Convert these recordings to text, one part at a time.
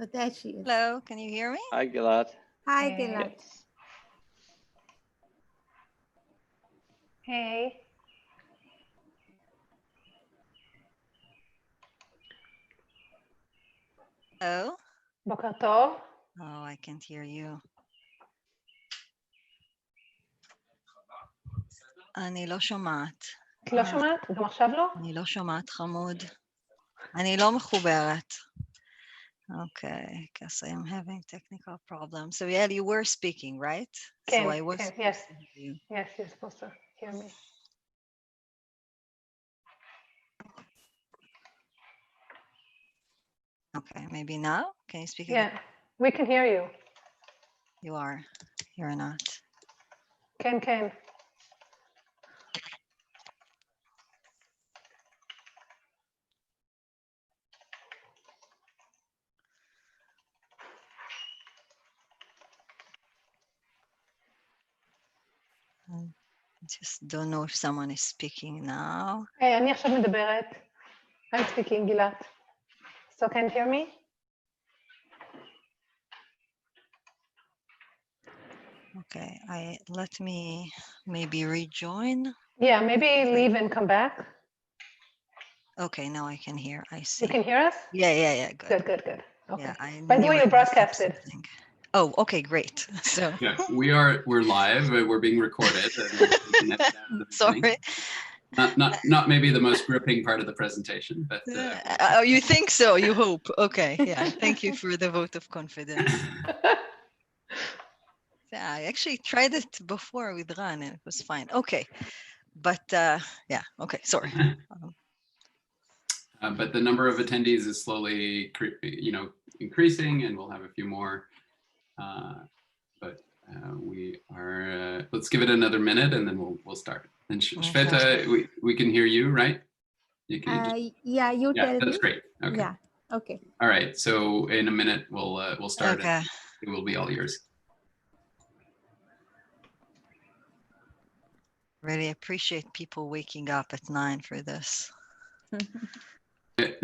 Oh, there she is. Hello, can you hear me? Hi, Gilad. Hi, Hey. Gallager. Yes. Hey. Hello? בוקר טוב. Oh, I can't hear you. אני לא שומעת. את לא שומעת? גם עכשיו לא? אני לא שומעת, חמוד. אני לא מחוברת. Okay, guess I am having technical problems. So yeah, you were speaking, right? כן, So I was כן, yes. supposed to hear you. Yes, you're supposed to hear me. Okay, maybe now? Can you speak Yeah, again? we can hear you. You are. You're not. כן, כן. I just don't know if someone is speaking now. היי, אני עכשיו מדברת. I'm speaking, גילת. So can you hear me? Okay, let me maybe rejoin. Yeah, maybe leave and come back. Okay, now I can hear. I see. You can hear us? Yeah, good. Good, good, good. Okay. Yeah, I By the knew way, I you're messed up broadcasted. something. Oh, okay, great. So Yeah, we're live. We're being recorded. And we'll take the next step at the beginning. sorry. Not maybe the most gripping part of the presentation, but Oh, you think so? You hope? Okay, yeah. Thank you for the vote of confidence. Yeah, I actually tried it before with Ran and it was fine. Okay, but yeah, okay, sorry. but the number of attendees is slowly, increasing, and we'll have a few more. But we are. Let's give it another minute, and then we'll start. And Shweta, we can hear you, right? You can. Yeah, you tell me. That's great. Okay. Yeah. Okay. All right. So in a minute we'll start. Okay. It will be all yours. Really appreciate people waking up at 9 for this.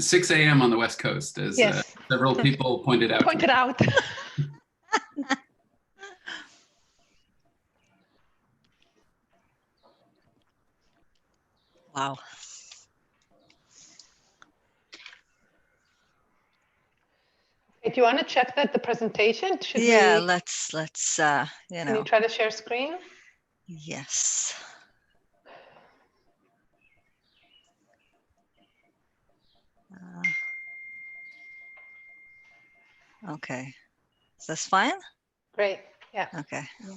6 a.m. on the West Coast, as Yes. several people pointed out. Pointed out. Wow. Do you want to check that the presentation? Should Yeah, we? let's Can you try to share screen? Yes. Okay. Is this fine? Great. Yeah. Okay. Yeah.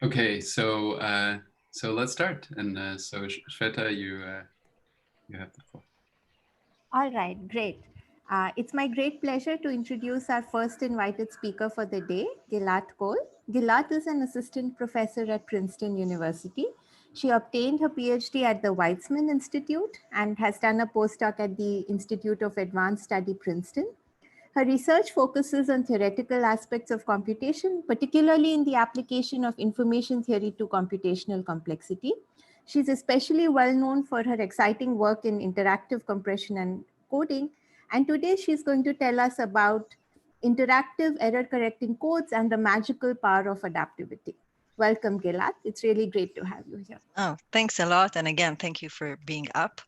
Okay, so let's start. And so Shweta, you have the floor. All right, great. It's my great pleasure to introduce our first invited speaker for the day, Gilad Cole. Gilad is an assistant professor at Princeton University. She obtained her PhD at the Weizmann Institute and has done a postdoc at the Institute of Advanced Study, Princeton. Her research focuses on theoretical aspects of computation, particularly in the application of information theory to computational complexity. She's especially well known for her exciting work in interactive compression and coding. And today she's going to tell us about interactive error correcting codes and the magical power of adaptivity. Welcome, Gilad. It's really great to have you here. Oh, thanks a lot. And again, thank you for being up.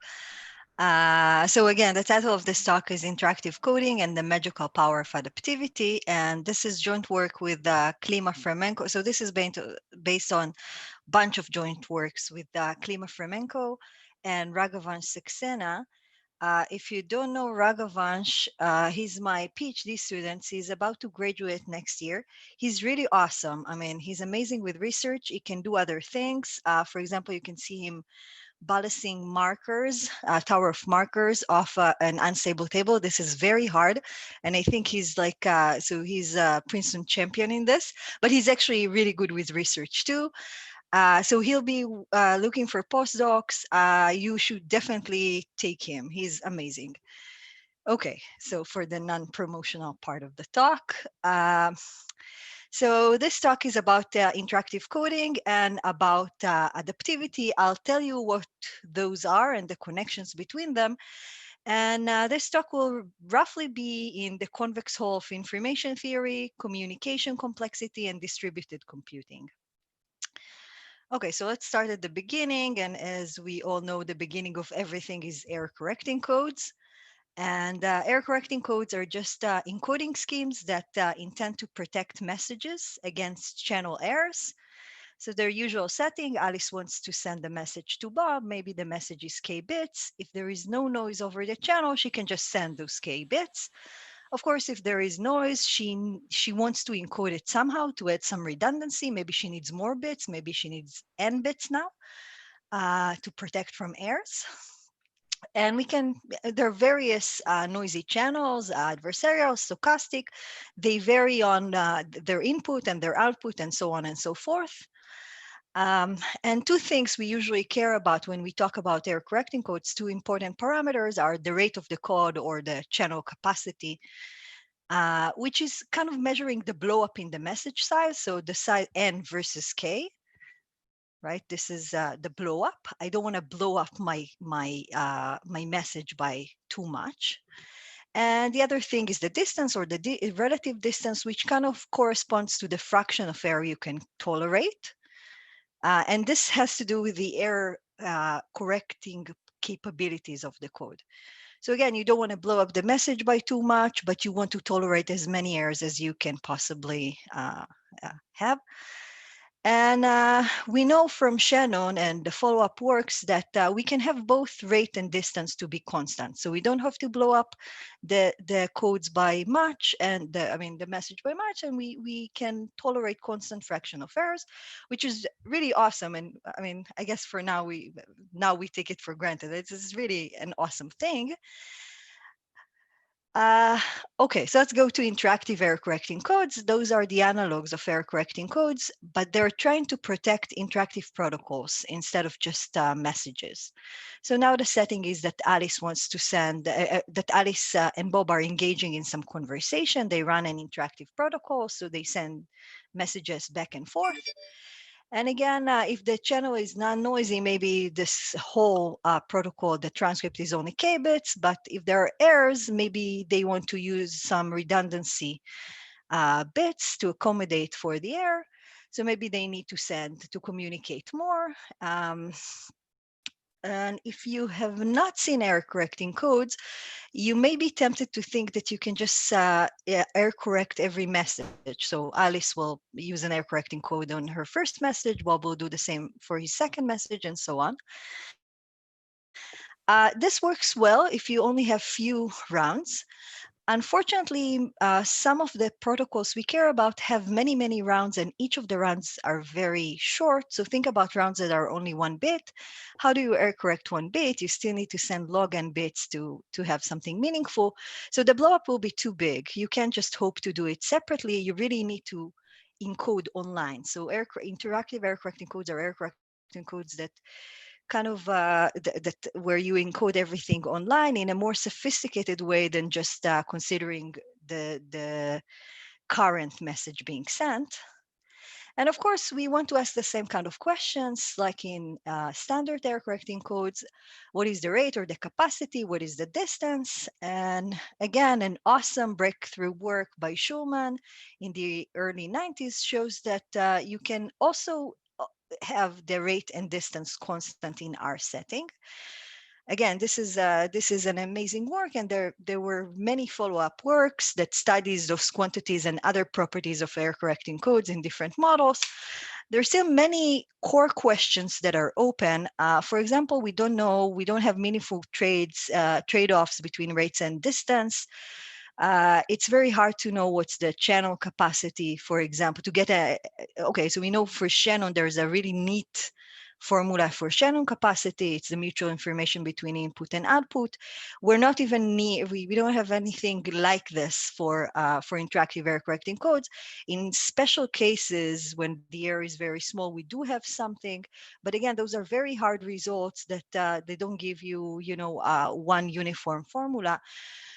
So again, the title of this talk is Interactive Coding and the Magical Power of Adaptivity. And this is joint work with Klima Fremenko. So this is based on a bunch of joint works with Klima Fremenko and Raghavan Saxena. If you don't know Raghavansh, he's my PhD student. He's about to graduate next year. He's really awesome. I mean, he's amazing with research. He can do other things. For example, you can see him balancing markers, tower of markers off an unstable table. This is very hard. And I think he's like, so he's a Princeton champion in this, but he's actually really good with research too. So he'll be looking for postdocs. You should definitely take him. He's amazing. Okay, so for the non-promotional part of the talk. So this talk is about interactive coding and about adaptivity. I'll tell you what those are and the connections between them. And this talk will roughly be in the convex hull of information theory, communication complexity, and distributed computing. Okay, so let's start at the beginning. And as we all know, the beginning of everything is error correcting codes. And error correcting codes are just encoding schemes that intend to protect messages against channel errors. So their usual setting, Alice wants to send a message to Bob. Maybe the message is K bits. If there is no noise over the channel, she can just send those K bits. Of course, if there is noise, she wants to encode it somehow to add some redundancy. Maybe she needs more bits. Maybe she needs N bits now to protect from errors. And there are various noisy channels, adversarial, stochastic. They vary on their input and their output and so on and so forth. And two things we usually care about when we talk about error correcting codes, two important parameters are the rate of the code or the channel capacity, which is kind of measuring the blow up in the message size. So the size N versus K, right? This is the blow up. I don't want to blow up my message by too much. And the other thing is the distance or the relative distance, which kind of corresponds to the fraction of error you can tolerate. And this has to do with the error correcting capabilities of the code. So again, you don't want to blow up the message by too much, but you want to tolerate as many errors as you can possibly have. And we know from Shannon and the follow-up works that we can have both rate and distance to be constant. So we don't have to blow up the codes by much and the message by much, and we can tolerate constant fraction of errors, which is really awesome. And I mean, I guess for now we take it for granted. This is really an awesome thing. Okay, so let's go to interactive error correcting codes. Those are the analogs of error correcting codes, but they're trying to protect interactive protocols instead of just messages. So now the setting is that Alice wants to send, that Alice and Bob are engaging in some conversation. They run an interactive protocol, so they send messages back and forth. And again, if the channel is non-noisy, maybe this whole protocol, the transcript is only K bits, but if there are errors, maybe they want to use some redundancy bits to accommodate for the error. So maybe they need to send to communicate more. And if you have not seen error correcting codes, you may be tempted to think that you can just error correct every message. So Alice will use an error correcting code on her first message, Bob will do the same for his second message, and so on. This works well if you only have few rounds. Unfortunately, some of the protocols we care about have many, many rounds, and each of the rounds are very short. So think about rounds that are only 1 bit. How do you error correct 1 bit? You still need to send log n bits to have something meaningful. So the blow up will be too big. You can't just hope to do it separately. You really need to encode online. So interactive error correcting codes are error correcting codes that kind of where you encode everything online in a more sophisticated way than just considering the current message being sent. And of course, we want to ask the same kind of questions like in standard error correcting codes. What is the rate or the capacity? What is the distance? And again, an awesome breakthrough work by Schulman in the early 90s shows that you can also have the rate and distance constant in our setting. Again, this is an amazing work, and there were many follow-up works that studies those quantities and other properties of error correcting codes in different models. There's still many core questions that are open. For example, we don't have meaningful trade-offs between rates and distance. It's very hard to know what's the channel capacity, for example, to get okay, so we know for Shannon, there's a really neat formula for Shannon capacity. It's the mutual information between input and output. We're not even we don't have anything like this for interactive error correcting codes. In special cases, when the error is very small, we do have something, but again, those are very hard results that they don't give you, one uniform formula.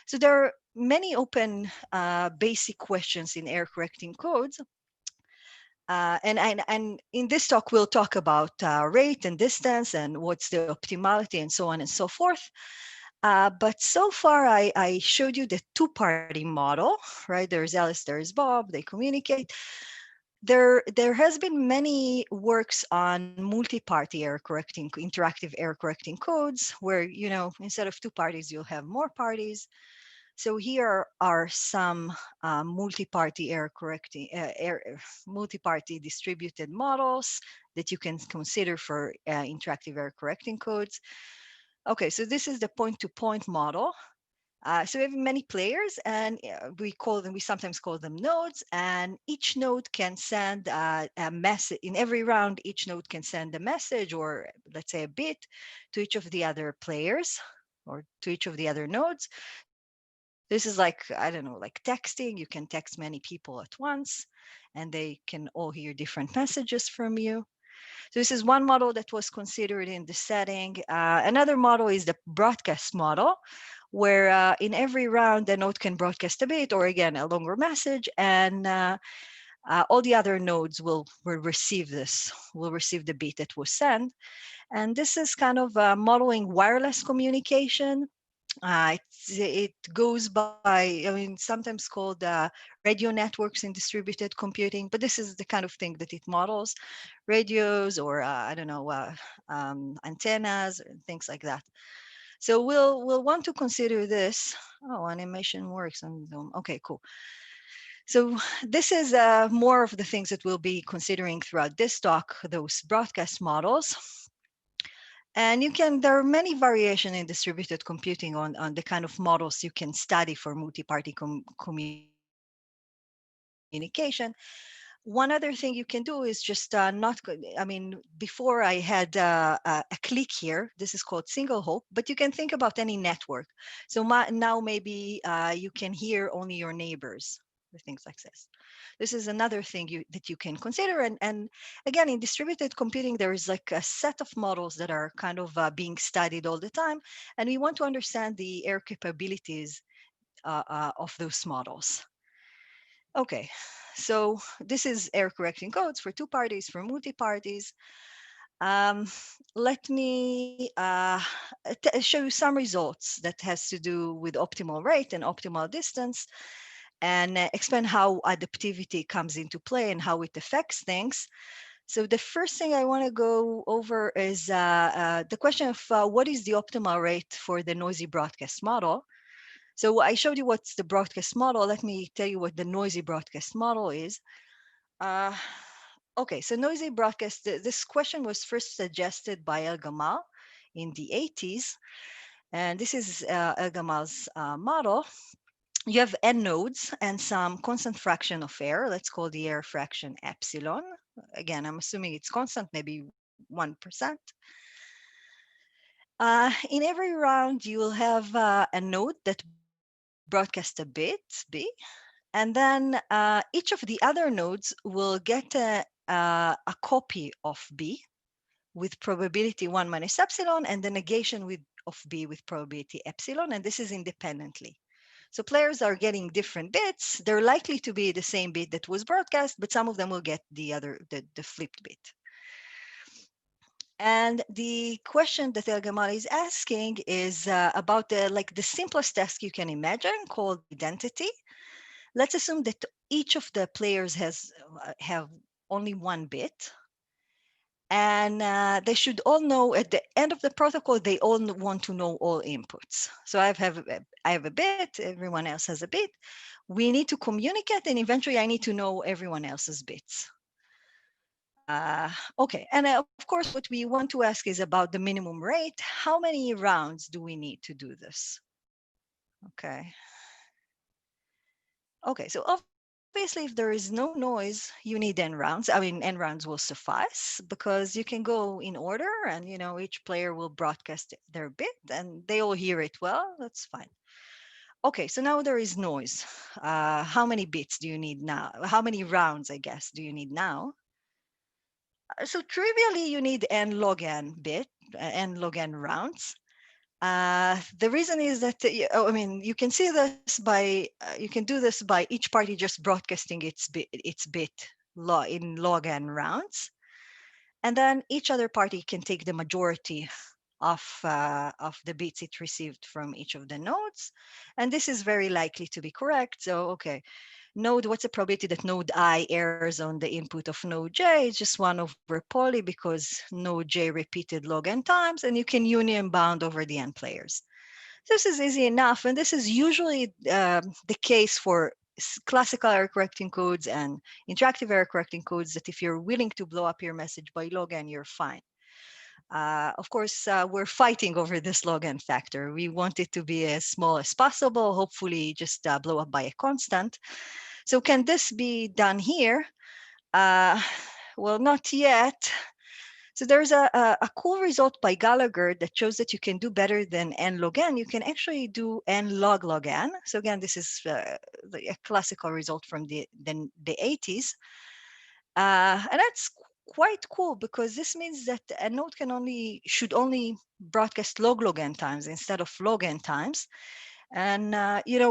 So there are many open basic questions in error correcting codes. And in this talk, we'll talk about rate and distance and what's the optimality and so on and so forth. But so far, I showed you the two-party model, right? There's Alice, there's Bob, they communicate. There has been many works on multi-party error correcting, interactive error correcting codes, where, instead of two parties, you'll have more parties. So here are some multi-party error correcting, multi-party distributed models that you can consider for interactive error correcting codes. Okay, so this is the point-to-point model. So we have many players, and we sometimes call them nodes, and each node can send a message. In every round, each node can send a message, or let's say a bit, to each of the other players, or to each of the other nodes. This is like, I don't know, like texting. You can text many people at once, and they can all hear different messages from you. So this is one model that was considered in the setting. Another model is the broadcast model, where in every round, the node can broadcast a bit, or again, a longer message, and all the other nodes will receive the bit that was sent. And this is kind of modeling wireless communication. It goes by, sometimes called radio networks in distributed computing, but this is the kind of thing that it models, radios or I don't know, antennas and things like that. So we'll want to consider this. Oh, animation works on Zoom. Okay, cool. So this is more of the things that we'll be considering throughout this talk, those broadcast models. And there are many variations in distributed computing on the kind of models you can study for multi-party communication. One other thing you can do is just before I had a click here, this is called single hop, but you can think about any network. So now maybe you can hear only your neighbors, or things like this. This is another thing that you can consider. And again, in distributed computing, there is like a set of models that are kind of being studied all the time. And we want to understand the error capabilities of those models. Okay, so this is error correcting codes for two parties, for multi-parties. Let me show you some results that has to do with optimal rate and optimal distance, and explain how adaptivity comes into play and how it affects things. So the first thing I want to go over is the question of what is the optimal rate for the noisy broadcast model. So I showed you what's the broadcast model. Let me tell you what the noisy broadcast model is. Okay, so noisy broadcast, this question was first suggested by Gamal in the 80s. And this is Gamal's model. You have n nodes and some constant fraction of error. Let's call the error fraction epsilon. Again, I'm assuming it's constant, maybe 1%. In every round, you will have a node that broadcasts a bit, B, and then each of the other nodes will get a copy of B with probability 1 minus epsilon, and the negation of B with probability epsilon, and this is independently. So players are getting different bits. They're likely to be the same bit that was broadcast, but some of them will get the flipped bit. And the question that Gamal is asking is about the simplest task you can imagine, called identity. Let's assume that each of the players have only one bit, And they should all know at the end of the protocol, they all want to know all inputs. So I have a bit, everyone else has a bit. We need to communicate, and eventually I need to know everyone else's bits. Okay, and of course, what we want to ask is about the minimum rate. How many rounds do we need to do this? Okay. Okay, so obviously, if there is no noise, you need n rounds. I mean, n rounds will suffice because you can go in order, and each player will broadcast their bit, and they all hear it well. That's fine. Okay, so now there is noise. How many bits do you need now? How many rounds, I guess, do you need now? So trivially, you need n log n bit, n log n rounds. The reason is that I mean, you can see this by you can do this by each party just broadcasting its bit in log n rounds, and then each other party can take the majority of the bits it received from each of the nodes, and this is very likely to be correct. So okay, what's the probability that node I errs on the input of node J? It's just 1 over poly because node J repeated log n times, and you can union bound over the n players. This is easy enough, and this is usually the case for classical error correcting codes and interactive error correcting codes, that if you're willing to blow up your message by log n, you're fine. Of course, we're fighting over this log n factor. We want it to be as small as possible, hopefully just blow up by a constant. So can this be done here? Well, not yet. So there's a cool result by Gallager that shows that you can do better than n log n. You can actually do n log n. So again, this is a classical result from the 80s. And that's quite cool because this means that a node should only broadcast log n times instead of log n times. And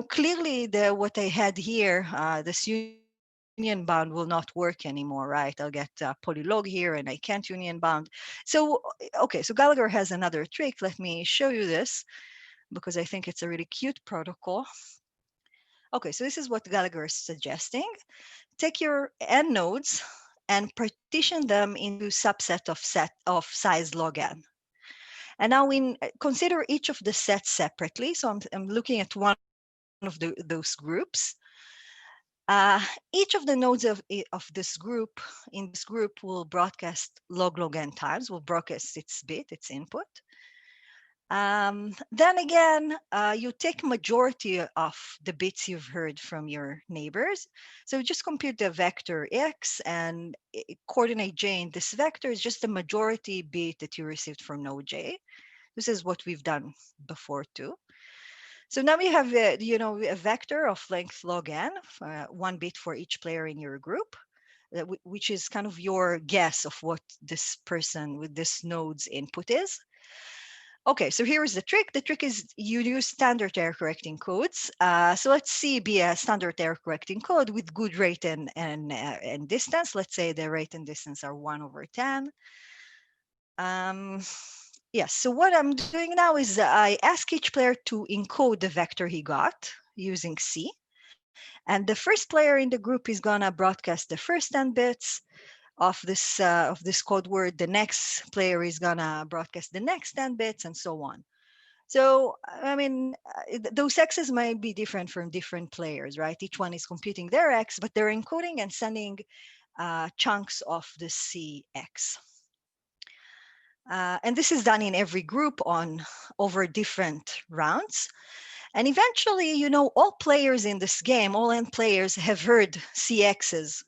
clearly what I had here, this union bound will not work anymore, right? I'll get polylog here and I can't union bound. So okay, so Gallager has another trick. Let me show you this because I think it's a really cute protocol. Okay, so this is what Gallager is suggesting. Take your n nodes and partition them into subset of size log n. And now consider each of the sets separately. So I'm looking at one of those groups. Each of the nodes of this group, will broadcast log n times, will broadcast its bit, its input. Then again, you take majority of the bits you've heard from your neighbors. So just compute the vector x and coordinate j in this vector is just the majority bit that you received from node j. This is what we've done before too. So now we have a vector of length log n, 1 bit for each player in your group, which is kind of your guess of what this person with this node's input is. Okay, so here is the trick. The trick is you use standard error correcting codes. So let's see, be a standard error correcting code with good rate and distance. Let's say the rate and distance are 1 over 10. Yes, so what I'm doing now is I ask each player to encode the vector he got using C. And the first player in the group is gonna broadcast the first 10 bits of this code word. The next player is gonna broadcast the next 10 bits and so on. So, I mean, those X's might be different from different players, right? Each one is computing their X, but they're encoding and sending chunks of the CX. And this is done in every group over different rounds. And eventually, all players in this game, all n players have heard CXs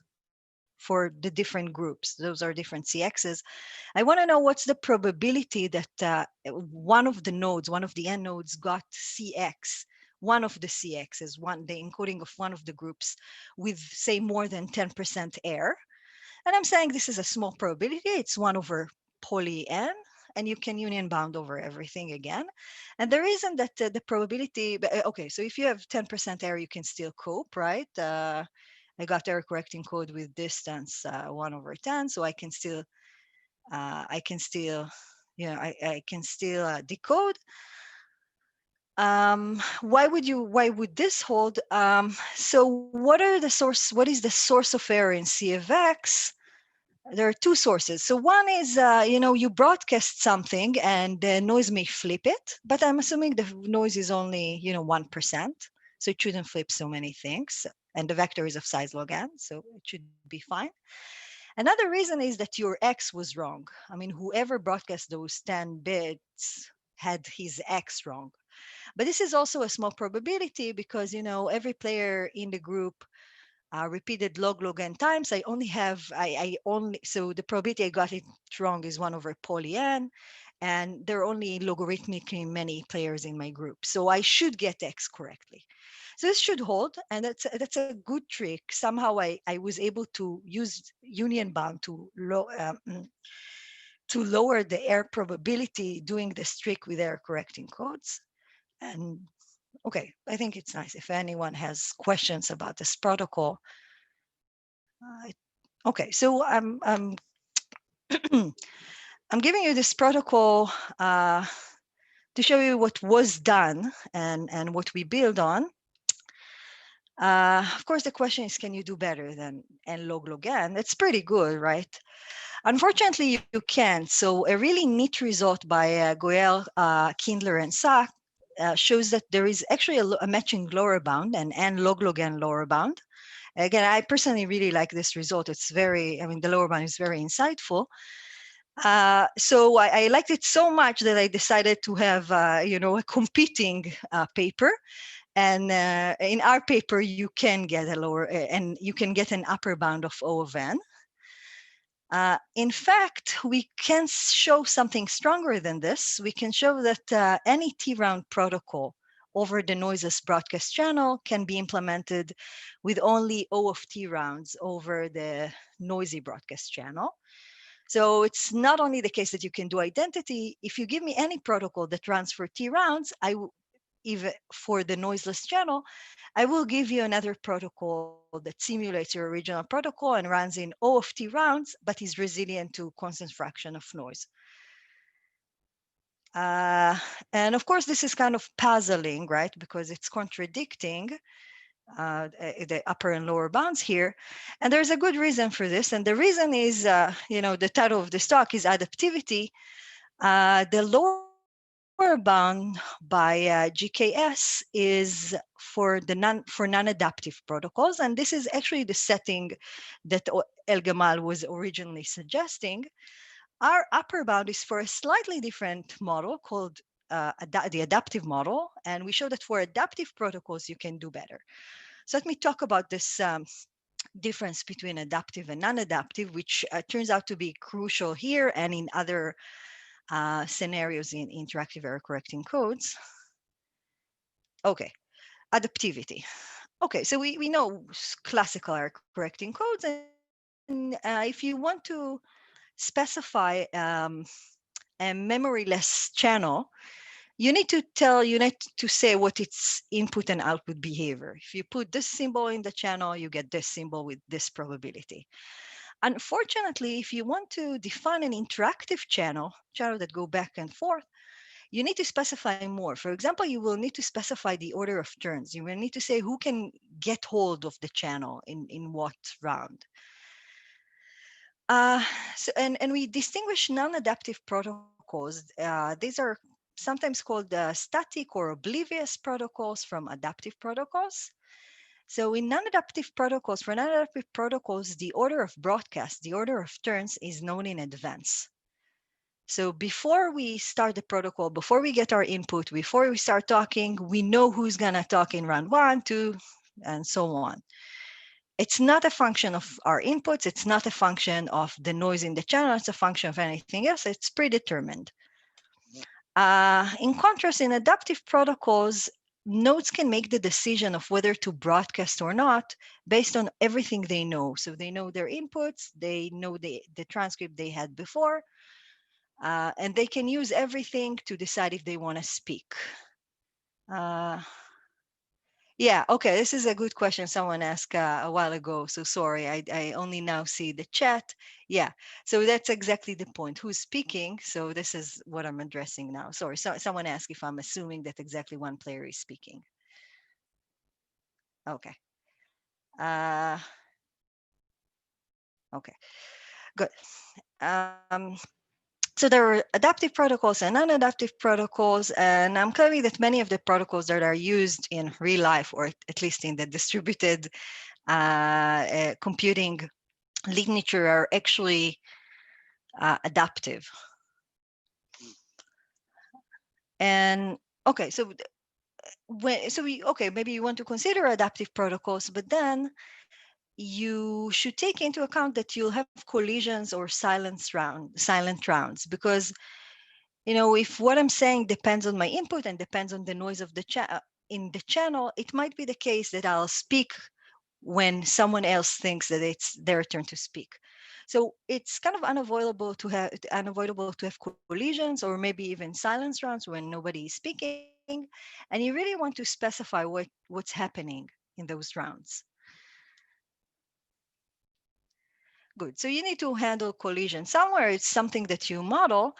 for the different groups. Those are different CXs. I want to know what's the probability that one of the n nodes got CX, one of the CXs, the encoding of one of the groups with, say, more than 10% error. And I'm saying this is a small probability. It's 1 over poly n, and you can union bound over everything again. And the reason that the probability, okay, so if you have 10% error, you can still cope, right? I got error correcting code with distance 1 over 10, so I can still decode. Why would this hold? So what is the source of error in C of X? there are two sources. So one is, you broadcast something and the noise may flip it, but I'm assuming the noise is only, 1%. So it shouldn't flip so many things. And the vector is of size log n, so it should be fine. Another reason is that your X was wrong. I mean, whoever broadcast those 10 bits had his X wrong. But this is also a small probability because, every player in the group repeated log n times. So the probability I got it wrong is 1 over poly n, and there are only logarithmically many players in my group. So I should get X correctly. So this should hold, and that's a good trick. Somehow I was able to use union bound to lower the error probability doing this trick with error correcting codes. And okay, I think it's nice. If anyone has questions about this protocol, okay, so I'm giving you this protocol to show you what was done and what we build on. Of course, the question is, can you do better than n log n? It's pretty good, right? Unfortunately, you can't. So a really neat result by Goel, Kindler, and Sack shows that there is actually a matching lower bound, an n log n lower bound. Again, I personally really like this result. It's the lower bound is very insightful. So I liked it so much that I decided to have, a competing paper. And in our paper, you can get a lower, and you can get an upper bound of O of n. In fact, we can show something stronger than this. We can show that any T-round protocol over the noiseless broadcast channel can be implemented with only O of T rounds over the noisy broadcast channel. So it's not only the case that you can do identity. If you give me any protocol that runs for T rounds, even for the noiseless channel, I will give you another protocol that simulates your original protocol and runs in O of T rounds, but is resilient to constant fraction of noise. And of course, this is kind of puzzling, right? Because it's contradicting the upper and lower bounds here. And there's a good reason for this. And the reason is, the title of this talk is Adaptivity. The lower bound by GKS is for non-adaptive protocols. And this is actually the setting that Gamal was originally suggesting. Our upper bound is for a slightly different model called the adaptive model. And we show that for adaptive protocols, you can do better. So let me talk about this difference between adaptive and non-adaptive, which turns out to be crucial here and in other scenarios in interactive error correcting codes. Okay, adaptivity. Okay, so we know classical error correcting codes, and if you want to specify a memoryless channel, you need to say what its input and output behavior. If you put this symbol in the channel, you get this symbol with this probability. Unfortunately, if you want to define an interactive channel that go back and forth, you need to specify more. For example, you will need to specify the order of turns. You will need to say who can get hold of the channel in what round. And we distinguish non-adaptive protocols. These are sometimes called static or oblivious protocols from adaptive protocols. So in non-adaptive protocols, the order of broadcast, the order of turns is known in advance. So before we start the protocol, before we get our input, before we start talking, we know who's gonna talk in round 1, 2, and so on. It's not a function of our inputs. It's not a function of the noise in the channel. It's a function of anything else. It's predetermined. In contrast, in adaptive protocols, nodes can make the decision of whether to broadcast or not based on everything they know. So they know their inputs, they know the transcript they had before, and they can use everything to decide if they want to speak. Yeah, okay, this is a good question someone asked a while ago. So sorry, I only now see the chat. Yeah, so that's exactly the point. Who's speaking? So this is what I'm addressing now. Sorry, so someone asked if I'm assuming that exactly one player is speaking. Okay. Okay. Good. So there are adaptive protocols and non-adaptive protocols, and I'm claiming that many of the protocols that are used in real life, or at least in the distributed computing literature, are actually adaptive. And okay, so maybe you want to consider adaptive protocols, but then you should take into account that you'll have collisions or silent rounds, because if what I'm saying depends on my input and depends on the noise of the in the channel, it might be the case that I'll speak when someone else thinks that it's their turn to speak. So it's kind of unavoidable to have collisions or maybe even silence rounds when nobody is speaking, and you really want to specify what's happening in those rounds. Good. So you need to handle collision. Somewhere it's something that you model.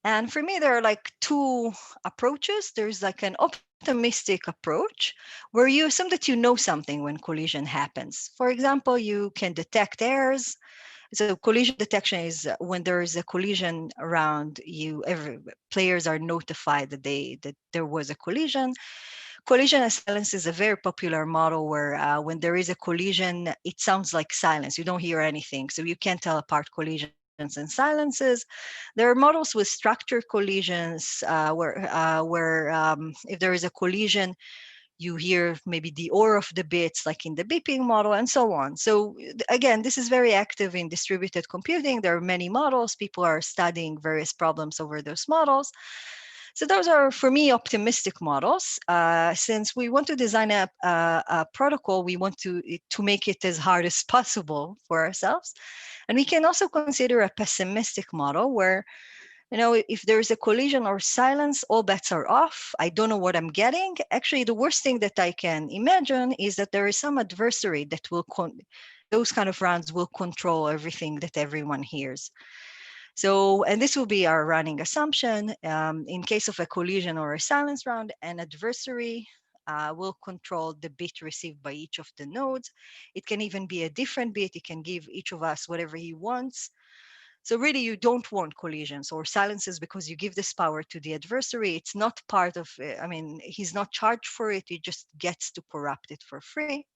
And for me, there are like two approaches. There's like an optimistic approach where you assume that you know something when collision happens. For example, you can detect errors. So collision detection is when there is a collision around you, players are notified that there was a collision. Collision and silence is a very popular model where when there is a collision, it sounds like silence. You don't hear anything. So you can't tell apart collisions and silences. There are models with structured collisions where if there is a collision, you hear maybe the or of the bits, like in the beeping model, and so on. So again, this is very active in distributed computing. There are many models. People are studying various problems over those models. So those are, for me, optimistic models. Since we want to design a protocol, we want to make it as hard as possible for ourselves. And we can also consider a pessimistic model where, if there is a collision or silence, all bets are off. I don't know what I'm getting. Actually, the worst thing that I can imagine is that there is some adversary that will, those kind of rounds will control everything that everyone hears. So, and this will be our running assumption. In case of a collision or a silence round, an adversary will control the bit received by each of the nodes. It can even be a different bit. It can give each of us whatever he wants. So really, you don't want collisions or silences because you give this power to the adversary. It's not part of, he's not charged for it. He just gets to corrupt it for free.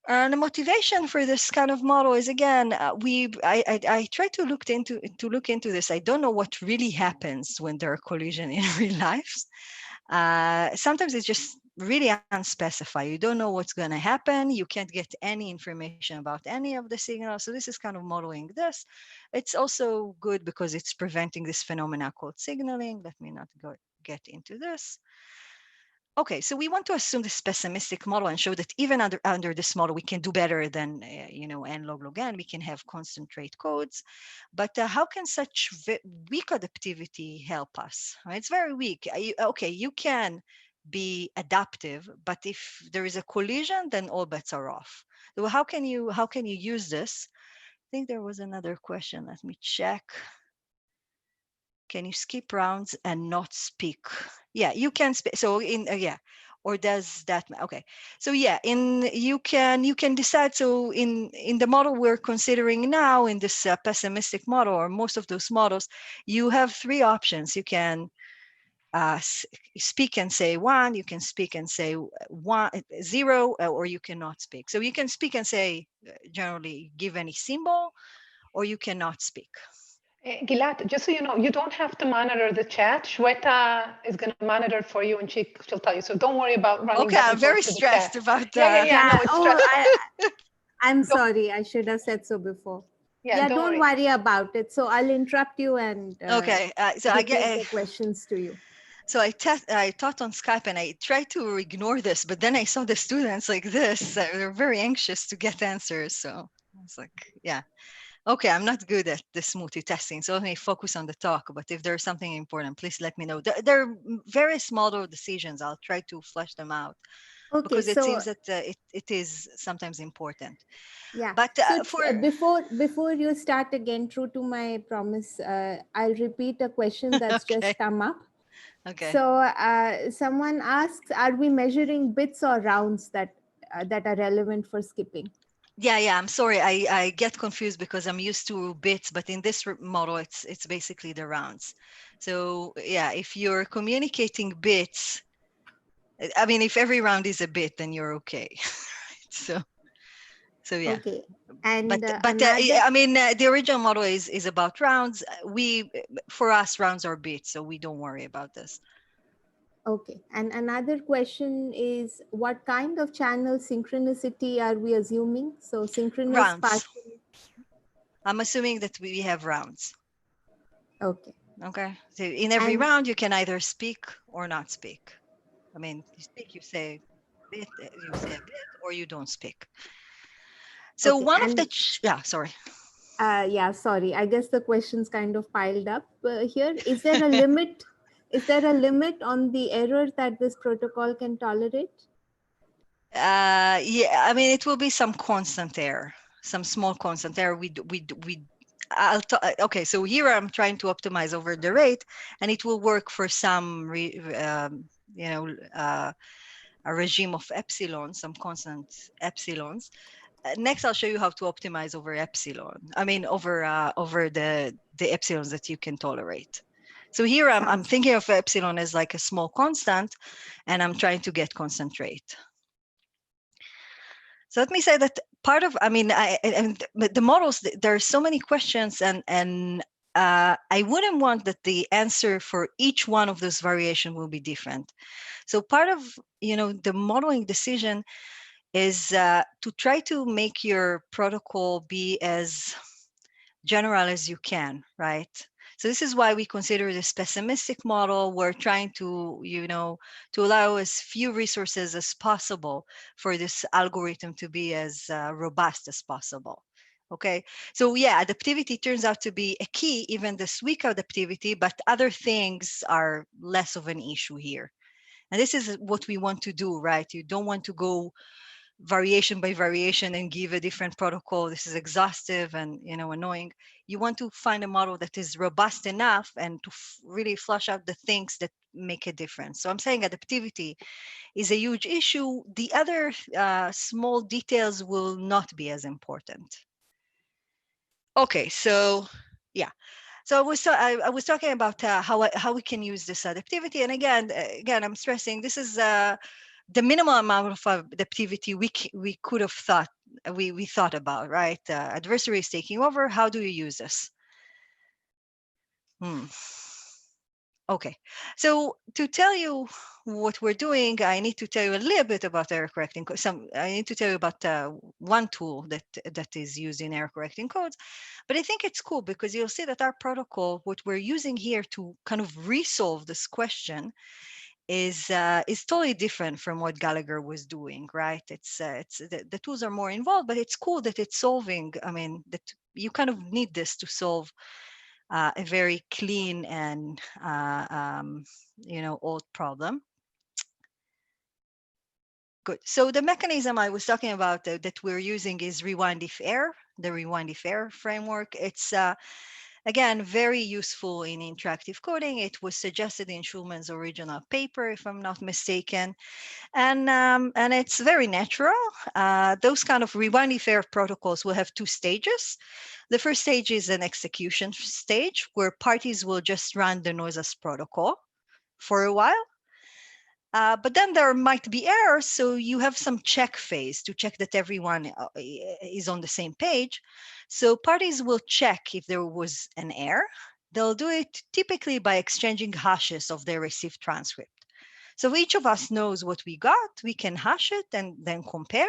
And the motivation for this kind of model is, again, I try to look into this. I don't know what really happens when there are collisions in real life. Sometimes it's just really unspecified. You don't know what's going to happen. You can't get any information about any of the signals. So this is kind of modeling this. It's also good because it's preventing this phenomena called signaling. Let me not get into this. Okay, so we want to assume this pessimistic model and show that even under this model, we can do better than, n log n. We can have concentrate codes. But how can such weak adaptivity help us? It's very weak. You can be adaptive, but if there is a collision, then all bets are off. So how can you use this? I think there was another question. Let me check. Can you skip rounds and not speak? Yeah, you can speak. So or does that? Okay. So yeah, you can decide. So in the model we're considering now, in this pessimistic model, or most of those models, you have three options. You can speak and say 1. You can speak and say 0, or you cannot speak. So you can speak and say generally give any symbol, or you cannot speak. Gilad, just so you know, you don't have to monitor the chat. Shweta is going to monitor for you, and she'll tell you. So don't worry about running back and I'm very forth to the stressed chat. about that. Yeah, no, it's stressful. I'm sorry. I should have said so before. Yeah, don't worry about it. So I'll interrupt you and okay. So I get the questions to you. So I taught on Skype, and I tried to ignore this, but then I saw the students like this. They're very anxious to get answers. So I was like, yeah. Okay, I'm not good at this multitasking, so let me focus on the talk. But if there's something important, please let me know. There are various model decisions. I'll try to flesh them out, because it seems that it is sometimes important. Yeah. But before you start again, true to my promise, I'll repeat a question that's just come up. Okay. So someone asks, are we measuring bits or rounds that are relevant for skipping? Yeah, I'm sorry. I get confused because I'm used to bits, but in this model, it's basically the rounds. So yeah, if you're communicating bits, I mean, if every round is a bit, then you're okay. So yeah. Okay. And But another I mean, the original model is about rounds. For us, rounds are bits, so we don't worry about this. Okay. And another question is, what kind of channel synchronicity are we assuming? So synchronous Rounds. partial. I'm assuming that we have rounds. Okay. Okay. So in every And round, you can either speak or not speak. I mean, you speak, you say a bit, or you don't speak. So okay. one of And the, yeah, sorry. yeah, sorry. I guess the questions kind of piled up here. Is there a limit? Is there a limit on the error that this protocol can tolerate? Yeah, I mean, it will be some constant error, some small constant error. Okay, so here I'm trying to optimize over the rate, and it will work for some, a regime of epsilon, some constant epsilons. Next, I'll show you how to optimize over epsilon. I mean, over the epsilons that you can tolerate. So here I'm thinking of epsilon as like a small constant, and I'm trying to get constant rate. So let me say that part of, I mean, the models, there are so many questions, and I wouldn't want that the answer for each one of those variation will be different. So part of, the modeling decision is to try to make your protocol be as general as you can, right? So this is why we consider this pessimistic model. We're trying to, to allow as few resources as possible for this algorithm to be as robust as possible. Okay, so yeah, adaptivity turns out to be a key, even this weak adaptivity, but other things are less of an issue here. And this is what we want to do, right? You don't want to go variation by variation and give a different protocol. This is exhaustive and annoying. You want to find a model that is robust enough and to really flush out the things that make a difference. So I'm saying adaptivity is a huge issue. The other small details will not be as important. Okay, so yeah. So I was talking about how we can use this adaptivity, and again, I'm stressing this is the minimal amount of adaptivity we could have thought we thought about, right? Adversary is taking over. How do you use this? Okay, so to tell you what we're doing, I need to tell you a little bit about error correcting. I need to tell you about one tool that is used in error correcting codes. But I think it's cool because you'll see that our protocol, what we're using here to kind of resolve this question, is totally different from what Gallager was doing, right? It's the tools are more involved, but it's cool that it's solving. I mean, that you kind of need this to solve a very clean and old problem. Good. So the mechanism I was talking about that we're using is rewind if error, the rewind if error framework. It's again very useful in interactive coding. It was suggested in Schulman's original paper, if I'm not mistaken, and it's very natural. Those kind of rewind if error protocols will have two stages. The first stage is an execution stage where parties will just run the noiseless protocol for a while. But then there might be errors, so you have some check phase to check that everyone is on the same page. So parties will check if there was an error. They'll do it typically by exchanging hashes of their received transcript. So each of us knows what we got. We can hash it and then compare.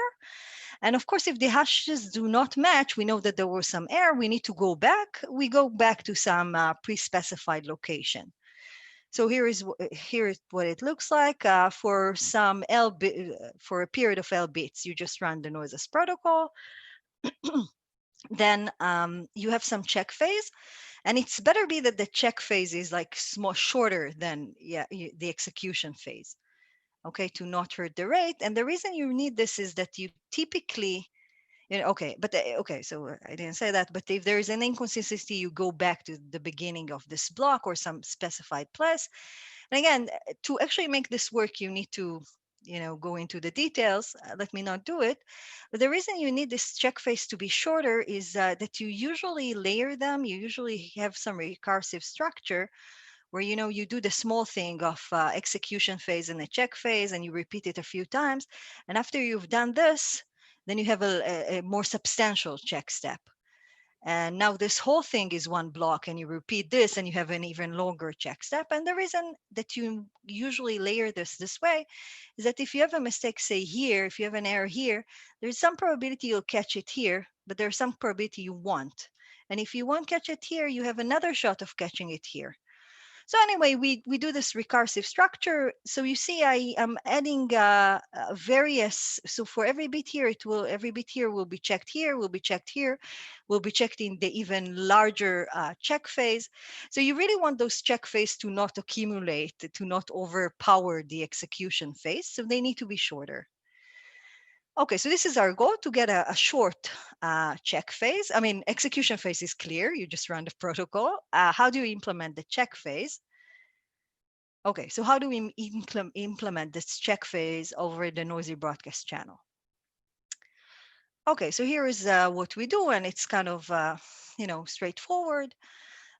And of course, if the hashes do not match, we know that there was some error. We need to go back. We go back to some pre-specified location. So here is what it looks like for some for a period of L bits. You just run the noiseless protocol. Then you have some check phase, and it's better be that the check phase is like shorter than the execution phase. Okay, to not hurt the rate. And the reason you need this is that you typically, so I didn't say that, but if there is an inconsistency, you go back to the beginning of this block or some specified place. And again, to actually make this work, you need to go into the details. Let me not do it. But the reason you need this check phase to be shorter is that you usually layer them. You usually have some recursive structure where you do the small thing of execution phase and a check phase, and you repeat it a few times. And after you've done this, then you have a more substantial check step. And now this whole thing is one block, and you repeat this and you have an even longer check step. And the reason that you usually layer this way is that if you have a mistake, say here, if you have an error here, there's some probability you'll catch it here, but there's some probability you won't. And if you won't catch it here, you have another shot of catching it here. So anyway, we do this recursive structure. So you see, I am adding various. So for every bit here, every bit here will be checked here, will be checked here, will be checked in the even larger check phase. So you really want those check phase to not accumulate, to not overpower the execution phase. So they need to be shorter. Okay, so this is our goal, to get a short check phase. I mean, execution phase is clear. You just run the protocol. How do you implement the check phase? Okay, so how do we implement this check phase over the noisy broadcast channel? Okay, so here is what we do, and it's kind of, straightforward.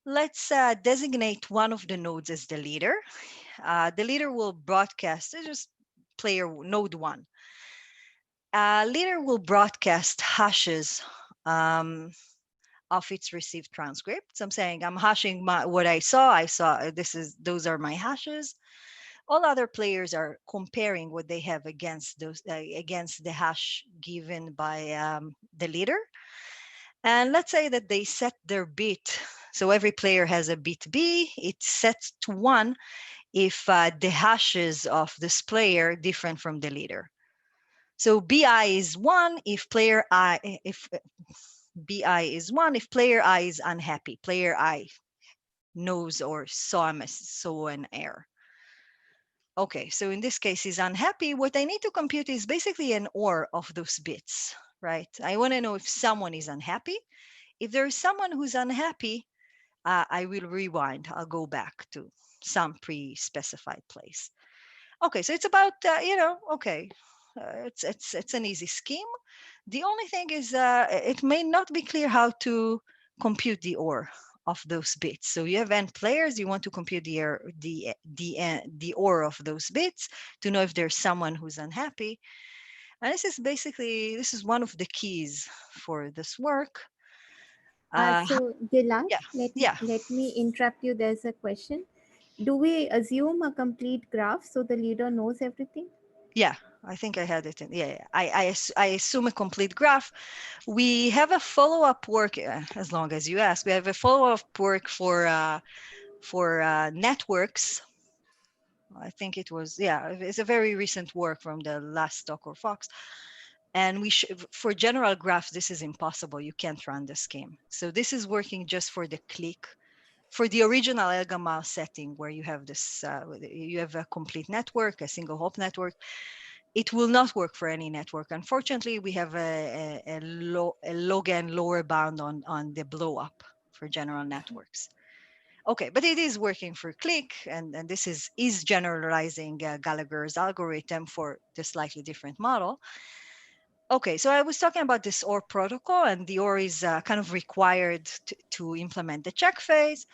Let's designate one of the nodes as the leader. The leader will broadcast, just player node 1. Leader will broadcast hashes of its received transcript. So I'm saying I'm hashing what I saw. Those are my hashes. All other players are comparing what they have against the hash given by the leader. And let's say that they set their bit. So every player has a bit B. It's set to 1 if the hashes of this player different from the leader. So BI is 1 if player I, if BI is 1 if player I is unhappy. Player I knows or saw an error. Okay, so in this case, is unhappy. What I need to compute is basically an OR of those bits, right? I want to know if someone is unhappy. If there is someone who's unhappy, I will rewind. I'll go back to some pre-specified place. Okay, so it's about, it's an easy scheme. The only thing is it may not be clear how to compute the OR of those bits. So you have n players, you want to compute the OR of those bits to know if there's someone who's unhappy. And this is one of the keys for this work. So Gilad, yeah. let me interrupt you. There's a question. Do we assume a complete graph so the leader knows everything? Yeah, I think I had it in. Yeah. I assume a complete graph. We have a follow-up work, as long as you ask. We have a follow-up work for networks. I think it was, it's a very recent work from the last talk or Fox. And for general graphs, this is impossible. You can't run the scheme. So this is working just for the click. For the original Gamal setting, where you have this, you have a complete network, a single hop network, it will not work for any network. Unfortunately, we have a log n lower bound on the blow up for general networks. Okay, but it is working for click, and this is generalizing Gallager's algorithm for the slightly different model. Okay, so I was talking about this OR protocol, and the OR is kind of required to implement the check phase.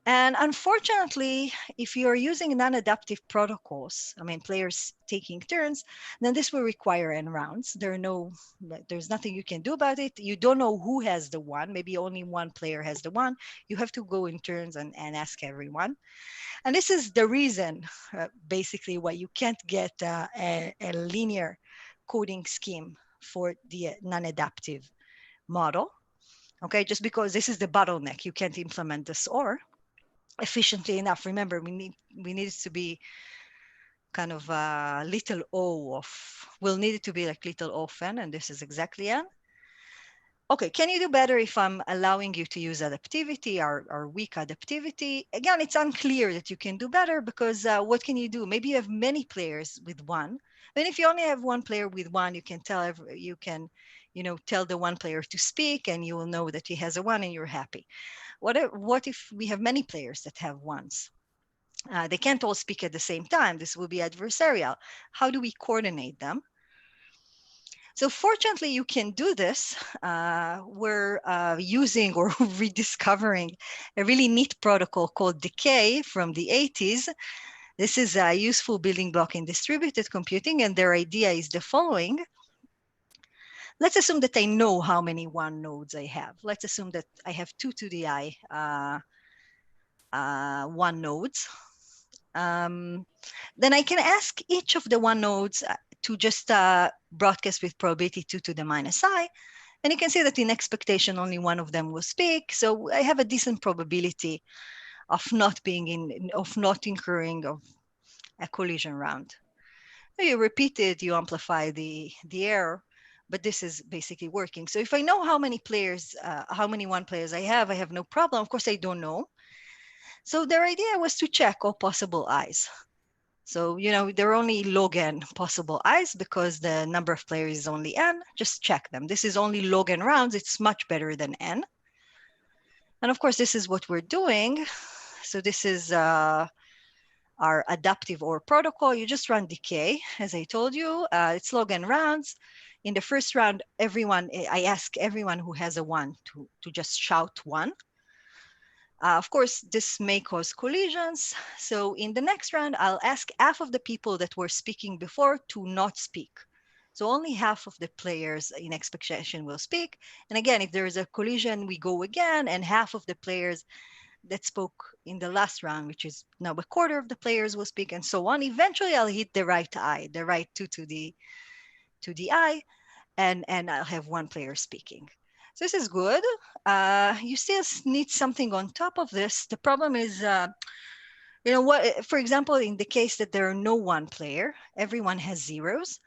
And unfortunately, if you're using non-adaptive protocols, I mean, players taking turns, then this will require n rounds. There's nothing you can do about it. You don't know who has the one. Maybe only one player has the one. You have to go in turns and ask everyone. And this is the reason, basically, why you can't get a linear coding scheme for the non-adaptive model. Okay, just because this is the bottleneck, you can't implement this OR efficiently enough. Remember, we need it to be kind of little o we'll need it to be like little o of n, and this is exactly n. Okay, can you do better if I'm allowing you to use adaptivity or weak adaptivity? Again, it's unclear that you can do better because what can you do? Maybe you have many players with one. Then if you only have one player with one, you can tell tell the one player to speak, and you will know that he has a one, and you're happy. What if we have many players that have ones? They can't all speak at the same time. This will be adversarial. How do we coordinate them? So fortunately, you can do this. We're using or rediscovering a really neat protocol called Decay from the 80s. This is a useful building block in distributed computing, and their idea is the following. Let's assume that I know how many one nodes I have. Let's assume that I have 2 to the I one nodes. Then I can ask each of the one nodes to just broadcast with probability 2 to the minus I. And you can see that in expectation, only one of them will speak. So I have a decent probability of not incurring of a collision round. So you repeat it, you amplify the error, but this is basically working. So if I know how many players, how many one players I have no problem. Of course, I don't know. So their idea was to check all possible I's. So, there are only log n possible I's because the number of players is only n. Just check them. This is only log n rounds. It's much better than n. And of course, this is what we're doing. So this is our adaptive OR protocol. You just run decay, as I told you. It's log n rounds. In the first round, I ask everyone who has a 1 to just shout 1. Of course, this may cause collisions. So in the next round, I'll ask half of the people that were speaking before to not speak. So only half of the players in expectation will speak. And again, if there is a collision, we go again, and half of the players that spoke in the last round, which is now a quarter of the players will speak, and so on. Eventually, I'll hit the right I, the right 2 to the I, and I'll have one player speaking. So this is good. You still need something on top of this. The problem is, for example, in the case that there are no one player, everyone has zeros,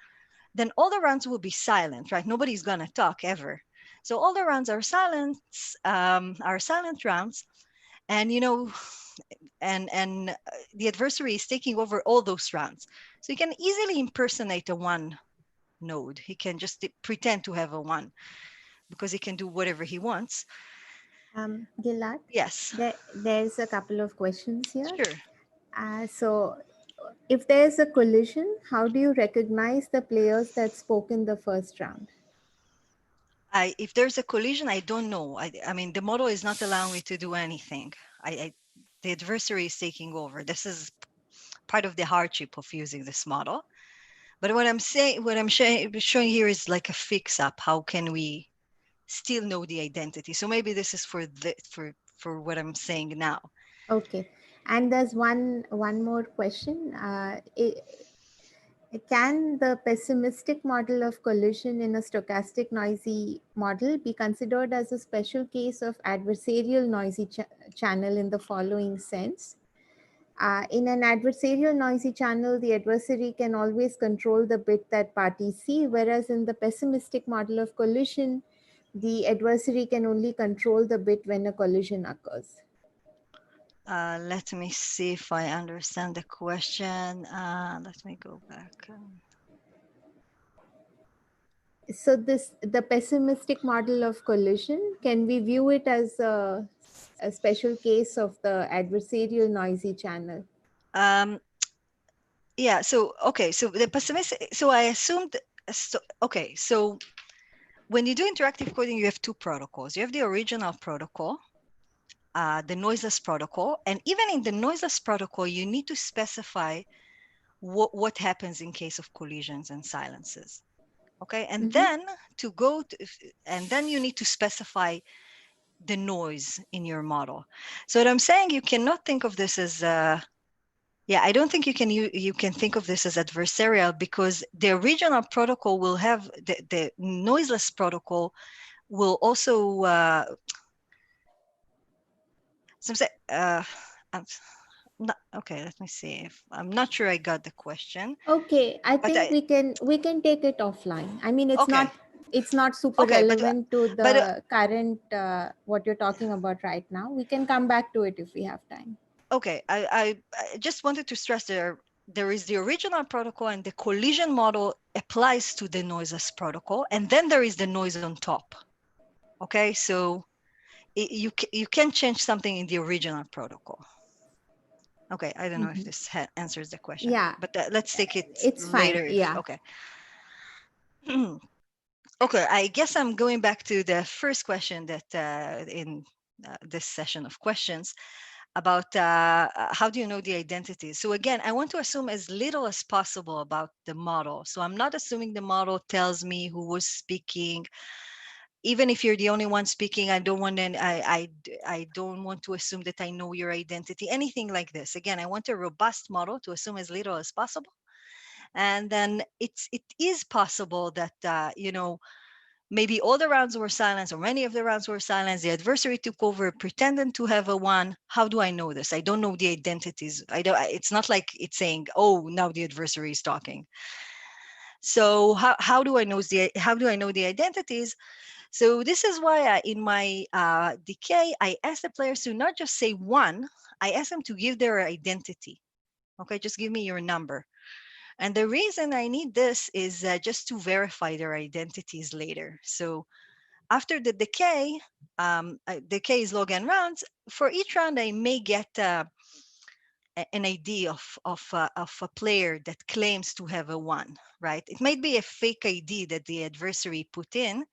then all the rounds will be silent, right? Nobody's gonna talk ever. So all the rounds are silent rounds, and the adversary is taking over all those rounds. So you can easily impersonate a one node. He can just pretend to have a 1 because he can do whatever he wants. Gilad? Yes. There's a couple of questions here. Sure. So if there's a collision, how do you recognize the players that spoke in the first round? If there's a collision, I don't know. I mean, the model is not allowing me to do anything. The adversary is taking over. This is part of the hardship of using this model. But what I'm showing here is like a fix-up. How can we still know the identity? So maybe this is for what I'm saying now. Okay, and there's one more question. Can the pessimistic model of collision in a stochastic noisy model be considered as a special case of adversarial noisy channel in the following sense? In an adversarial noisy channel, the adversary can always control the bit that parties see, whereas in the pessimistic model of collision, the adversary can only control the bit when a collision occurs. Let me see if I understand the question. Let me go back. So the pessimistic model of collision, can we view it as a special case of the adversarial noisy channel? Yeah, so, okay, so the pessimistic, so I assumed, okay, so when you do interactive coding, you have 2 protocols. You have the original protocol, the noiseless protocol, and even in the noiseless protocol, you need to specify what happens in case of collisions and silences. Okay, and then then you need to specify the noise in your model. So what I'm saying, you cannot think of this as I don't think you can think of this as adversarial, because the original protocol will have the noiseless protocol will also okay, let me see if I'm not sure I got the question. Okay, I think we can take it offline. I mean, it's not super relevant to the current what you're talking about right now. We can come back to it if we have time. Okay, I just wanted to stress there is the original protocol, and the collision model applies to the noiseless protocol, and then there is the noise on top. Okay, so you can change something in the original protocol. Okay, I don't know if this answers the question. Yeah. But let's take it It's fine, later. yeah. Okay. Okay, I guess I'm going back to the first question that in this session of questions about how do you know the identity? So again, I want to assume as little as possible about the model. So I'm not assuming the model tells me who was speaking. Even if you're the only one speaking, I don't want I don't want to assume that I know your identity, anything like this. Again, I want a robust model to assume as little as possible. And then it is possible that you know, maybe all the rounds were silenced or many of the rounds were silenced. The adversary took over, pretending to have a one. How do I know this? I don't know the identities. It's not like it's saying, oh, now the adversary is talking. So how do I know the identities? So this is why in my decay, I ask the players to not just say one, I ask them to give their identity. Okay, just give me your number. And the reason I need this is just to verify their identities later. So after the decay, decay is log n rounds. For each round, I may get an ID of a player that claims to have a one, right? It might be a fake ID that the adversary put in,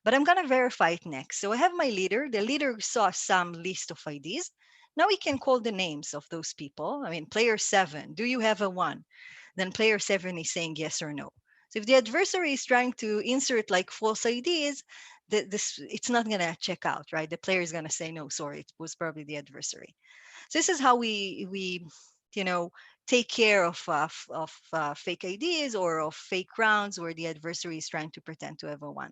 but I'm going to verify it next. So I have my leader. The leader saw some list of IDs. Now we can call the names of those people. I mean, player 7, do you have a 1? Then player 7 is saying yes or no. So if the adversary is trying to insert like false IDs, it's not going to check out, right? The player is going to say no, sorry, it was probably the adversary. So this is how we you know, take care of fake IDs or of fake rounds where the adversary is trying to pretend to have a 1.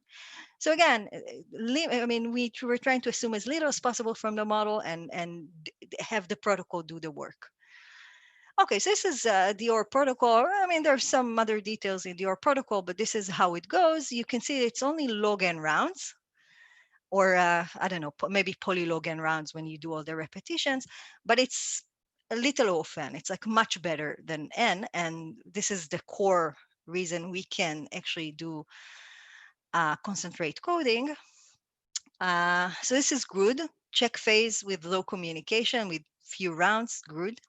So again, I mean, we're trying to assume as little as possible from the model and have the protocol do the work. Okay, so this is the OR protocol. I mean, there's some other details in the OR protocol, but this is how it goes. You can see it's only log n rounds, or I don't know, maybe polylog n rounds when you do all the repetitions, but it's a little often. It's like much better than n, and this is the core reason we can actually do concentrate coding. So this is good. Check phase with low communication with few rounds, good.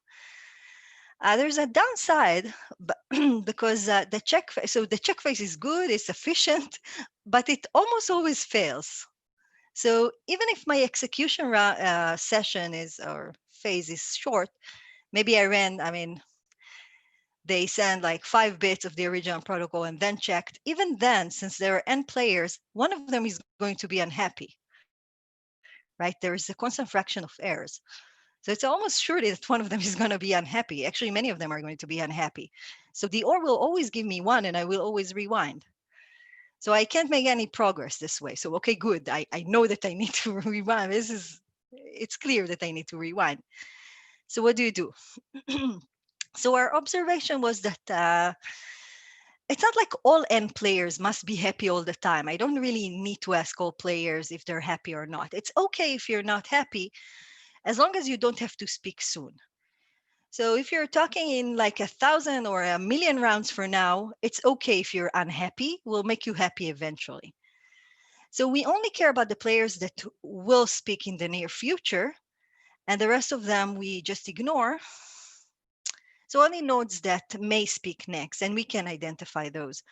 There's a downside, but because the check phase is good, it's efficient, but it almost always fails. So even if my execution session or phase is short, maybe they send like 5 bits of the original protocol and then checked. Even then, since there are n players, one of them is going to be unhappy, right? There is a constant fraction of errors. So it's almost surely that one of them is going to be unhappy. Actually, many of them are going to be unhappy. So the OR will always give me 1 and I will always rewind. So I can't make any progress this way. So, okay, good. I know that I need to rewind. It's clear that I need to rewind. So what do? So our observation was that it's not like all n players must be happy all the time. I don't really need to ask all players if they're happy or not. It's okay if you're not happy, as long as you don't have to speak soon. So if you're talking in like 1,000 or 1,000,000 rounds for now, it's okay if you're unhappy. We'll make you happy eventually. So we only care about the players that will speak in the near future, and the rest of them we just ignore. So only nodes that may speak next, and we can identify those,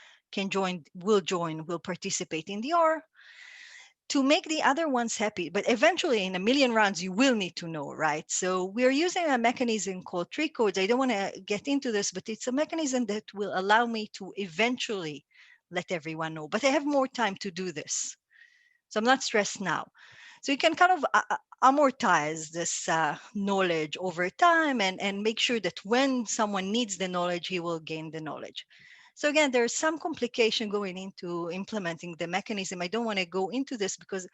will participate in the OR to make the other ones happy. But eventually in 1,000,000 rounds, you will need to know, right? So we're using a mechanism called tree codes. I don't want to get into this, but it's a mechanism that will allow me to eventually let everyone know. But I have more time to do this. So I'm not stressed now. So you can kind of amortize this knowledge over time and make sure that when someone needs the knowledge, he will gain the knowledge. So again, there's some complication going into implementing the mechanism. I don't want to go into this because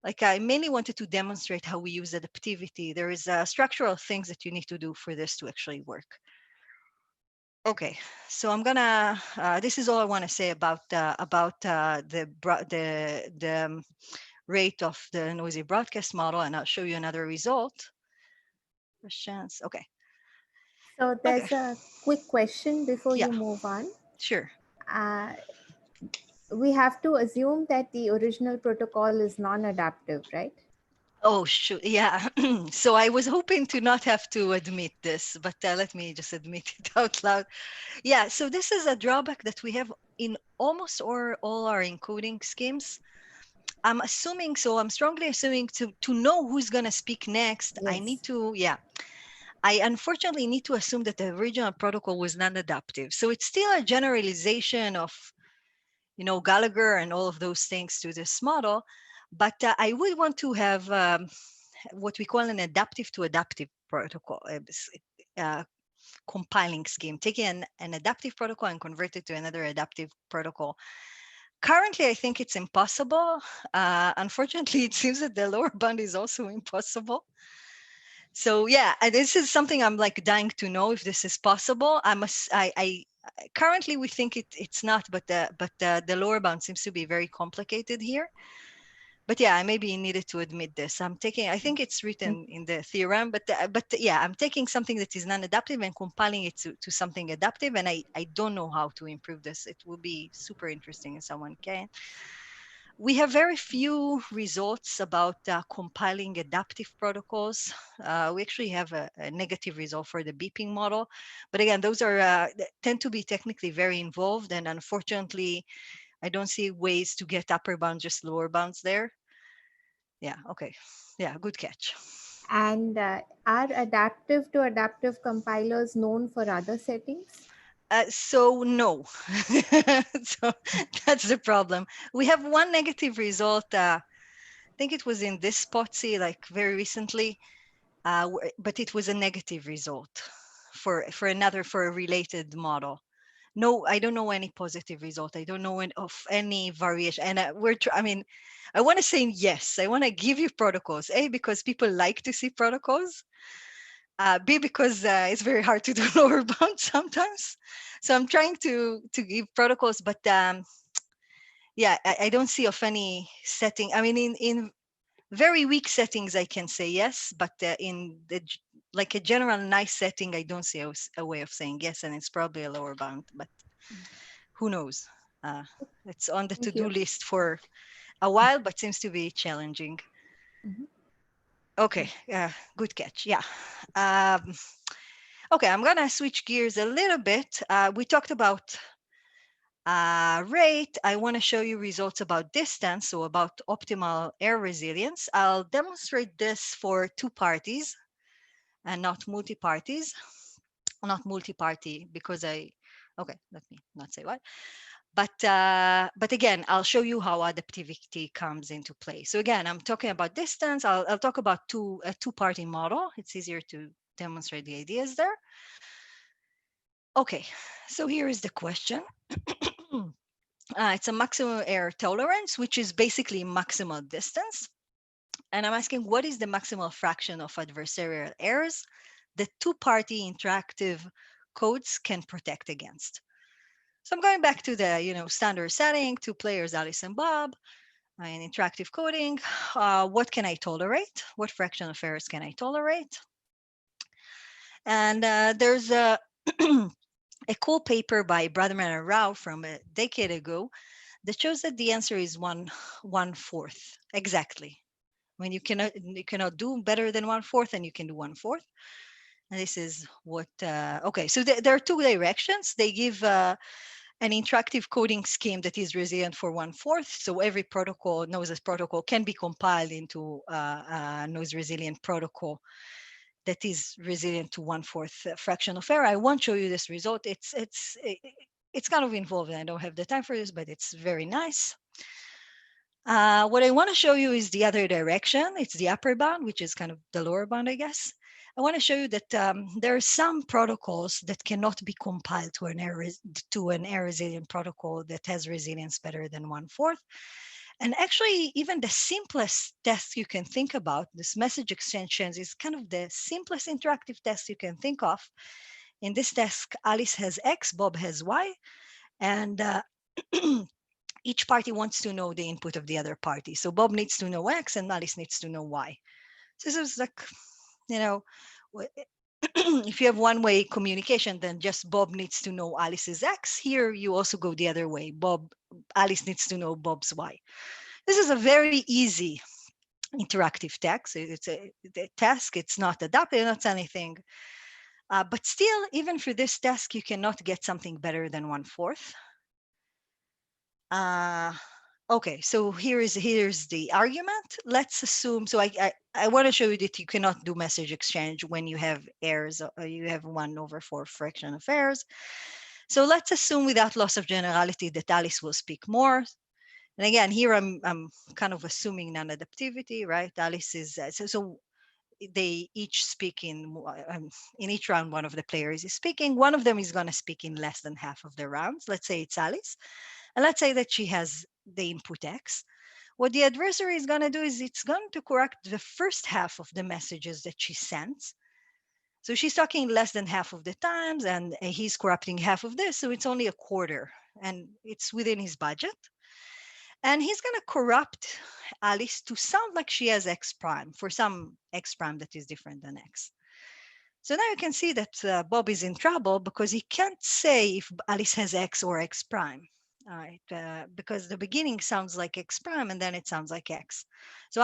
I mainly wanted to demonstrate how we use adaptivity. There is structural things that you need to do for this to actually work. Okay, so I'm gonna. This is all I want to say about the rate of the noisy broadcast model, and I'll show you another result. Questions? Okay. So there's a quick question before you move on. Sure. We have to assume that the original protocol is non-adaptive, right? Oh, sure. Yeah. So I was hoping to not have to admit this, but let me just admit it out loud. Yeah. So this is a drawback that we have in almost all our encoding schemes. I'm assuming, so I'm strongly assuming to know who's going to speak next, I Yes. need to, yeah. I unfortunately need to assume that the original protocol was non-adaptive. So it's still a generalization of, Gallager and all of those things to this model. But I would want to have what we call an adaptive to adaptive protocol, uh, compiling scheme, taking an adaptive protocol and convert it to another adaptive protocol. Currently, I think it's impossible. Unfortunately, it seems that the lower bound is also impossible. So yeah, this is something I'm like dying to know if this is possible. I currently we think it's not, but the lower bound seems to be very complicated here. But yeah, I maybe needed to admit this. I think it's written in the theorem, but yeah, I'm taking something that is non-adaptive and compiling it to something adaptive, and I don't know how to improve this. It will be super interesting if someone can. We have very few results about compiling adaptive protocols. We actually have a negative result for the beeping model. But again, those are tend to be technically very involved. And unfortunately, I don't see ways to get upper bounds, just lower bounds there. Yeah, okay. Yeah, good catch. And are adaptive to adaptive compilers known for other settings? So no. So that's the problem. We have one negative result. I think it was in this POTSI, like very recently. But it was a negative result for a related model. No, I don't know any positive result. I don't know of any variation. And I mean, I want to say yes. I want to give you protocols. A, because people like to see protocols. B, because it's very hard to do lower bound sometimes. So I'm trying to give protocols, but yeah, I don't see of any setting. I mean, in very weak settings, I can say yes, but in like a general nice setting, I don't see a way of saying yes, and it's probably a lower bound, but who knows? It's on the Thank to-do you. list for a while, but seems to be challenging. Mhm. Okay, good catch. Yeah. Okay, I'm gonna switch gears a little bit. We talked about rate. I want to show you results about distance, so about optimal air resilience. I'll demonstrate this for two parties and not multi-parties. Not multi-party because okay, let me not say what. But again, I'll show you how adaptivity comes into play. So again, I'm talking about distance. I'll talk about a two-party model. It's easier to demonstrate the ideas there. Okay, so here is the question. It's a maximum air tolerance, which is basically maximal distance. And I'm asking, what is the maximal fraction of adversarial errors that two-party interactive codes can protect against? So I'm going back to the standard setting, two players, Alice and Bob, in interactive coding. What can I tolerate? What fraction of errors can I tolerate? And there's a a cool paper by Bradman and Rao from a decade ago that shows that the answer is one fourth exactly. I mean, you cannot do better than 1/4, and you can do 1/4. And this is what. Okay, so there are two directions. They give an interactive coding scheme that is resilient for 1/4. So every protocol, noiseless protocol, can be compiled into a noise resilient protocol that is resilient to 1/4 fraction of error. I won't show you this result. It's kind of involved, and I don't have the time for this, but it's very nice. What I want to show you is the other direction. It's the upper bound, which is kind of the lower bound, I guess. I want to show you that there are some protocols that cannot be compiled to an air resilient protocol that has resilience better than 1/4. And actually, even the simplest test you can think about, this message extensions, is kind of the simplest interactive test you can think of. In this test, Alice has X, Bob has Y, and each party wants to know the input of the other party. So Bob needs to know X and Alice needs to know Y. So this is like, if you have one-way communication, then just Bob needs to know Alice's X. Here, you also go the other way. Alice needs to know Bob's Y. This is a very easy interactive text. It's a task. It's not adaptive, not anything. But still, even for this task, you cannot get something better than 1/4. Okay, so here's the argument. Let's assume, so I want to show you that you cannot do message exchange when you have errors, you have 1/4 fraction of errors. So let's assume without loss of generality that Alice will speak more. And again, here I'm kind of assuming non-adaptivity, right? Alice is, so they each speak in each round, one of the players is speaking. One of them is going to speak in less than half of the rounds. Let's say it's Alice. And let's say that she has the input X. What the adversary is going to do is it's going to correct the first half of the messages that she sends. So she's talking less than half of the times, and he's corrupting half of this. So it's only 1/4, and it's within his budget. And he's going to corrupt Alice to sound like she has X prime for some X prime that is different than X. So now you can see that Bob is in trouble because he can't say if Alice has X or X prime. All right, because the beginning sounds like X prime and then it sounds like X. So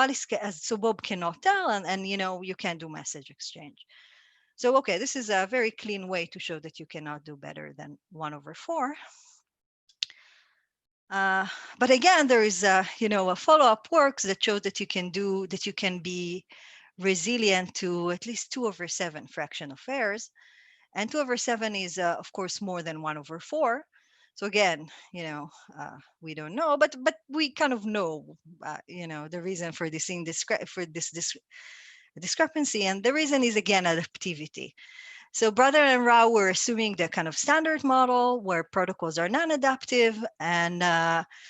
so Bob cannot tell, and you can't do message exchange. So okay, this is a very clean way to show that you cannot do better than 1/4. But again, there is a follow-up works that shows that you can be resilient to at least 2/7 fraction of errors, and 2/7 is of course more than 1/4. So again, we don't know, but we kind of know, the reason for this discrepancy, and the reason is again adaptivity. So Brother and Rao were assuming the kind of standard model where protocols are non-adaptive, and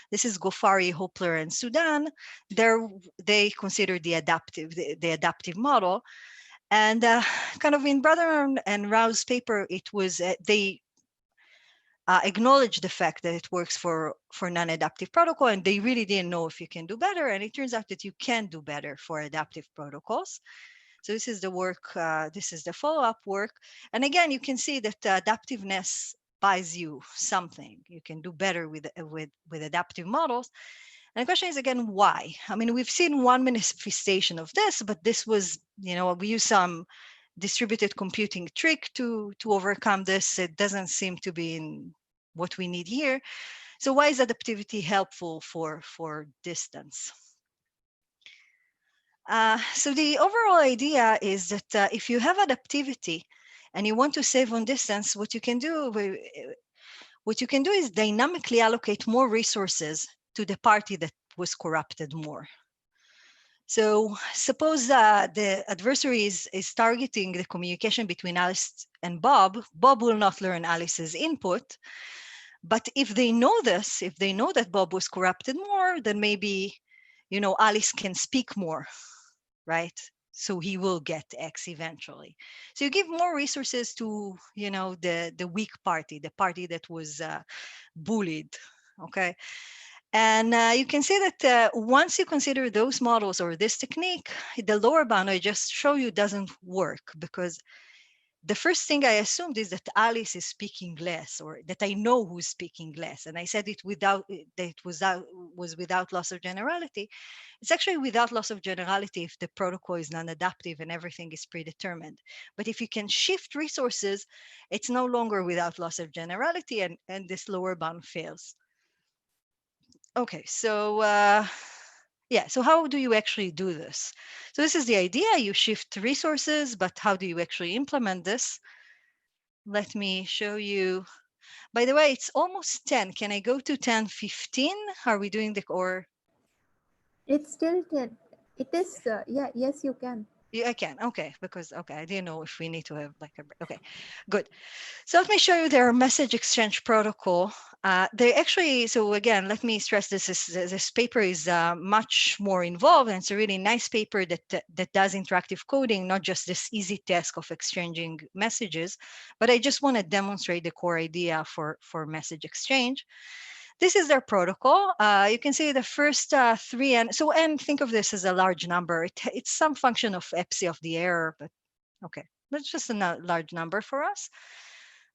this is Ghaffari, Hopler, and Sudan. They consider the adaptive model, and kind of in Brother and Rao's paper, it was they acknowledged the fact that it works for non-adaptive protocol, and they really didn't know if you can do better, and it turns out that you can do better for adaptive protocols. So this is the work, this is the follow-up work. And again, you can see that adaptiveness buys you something. You can do better with adaptive models. And the question is again, why? I mean, we've seen one manifestation of this, but this was, we use some distributed computing trick to overcome this. It doesn't seem to be in what we need here. So why is adaptivity helpful for distance? So the overall idea is that if you have adaptivity and you want to save on distance, what you can do is dynamically allocate more resources to the party that was corrupted more. So suppose the adversary is targeting the communication between Alice and Bob. Bob will not learn Alice's input. But if they know this, if they know that Bob was corrupted more, then maybe, Alice can speak more, right? So he will get X eventually. So you give more resources to, the weak party, the party that was bullied, okay? And you can see that once you consider those models or this technique, the lower bound I just show you doesn't work, because the first thing I assumed is that Alice is speaking less, or that I know who's speaking less. And I said it was without loss of generality. It's actually without loss of generality if the protocol is non-adaptive and everything is predetermined. But if you can shift resources, it's no longer without loss of generality, and this lower bound fails. Okay, so yeah, so how do you actually do this? So this is the idea, you shift resources, but how do you actually implement this? Let me show you. By the way, it's almost 10. Can I go to 10:15? Are we doing or? It's still 10. It is, yeah, yes, you can. Yeah, I can. Okay, because I didn't know if we need to have like a break. Okay, good. So let me show you their message exchange protocol. They actually, so again, let me stress this paper is much more involved, and it's a really nice paper that does interactive coding, not just this easy task of exchanging messages, but I just want to demonstrate the core idea for message exchange. This is their protocol. You can see the first three, and think of this as a large number. It's some function of epsilon of the error, but okay, that's just a large number for us.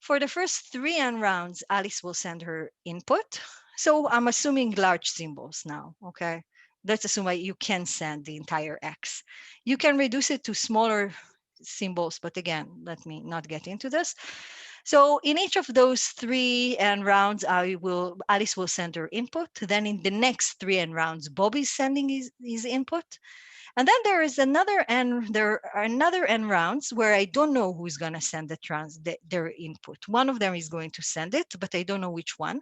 For the first 3 n rounds, Alice will send her input. So I'm assuming large symbols now, okay? let's assume you can send the entire X. You can reduce it to smaller symbols, but again, let me not get into this. So in each of those 3 n rounds, Alice will send her input. Then in the next 3 n rounds, Bob is sending his input. And then there is another n rounds where I don't know who's going to send their input. One of them is going to send it, but I don't know which one.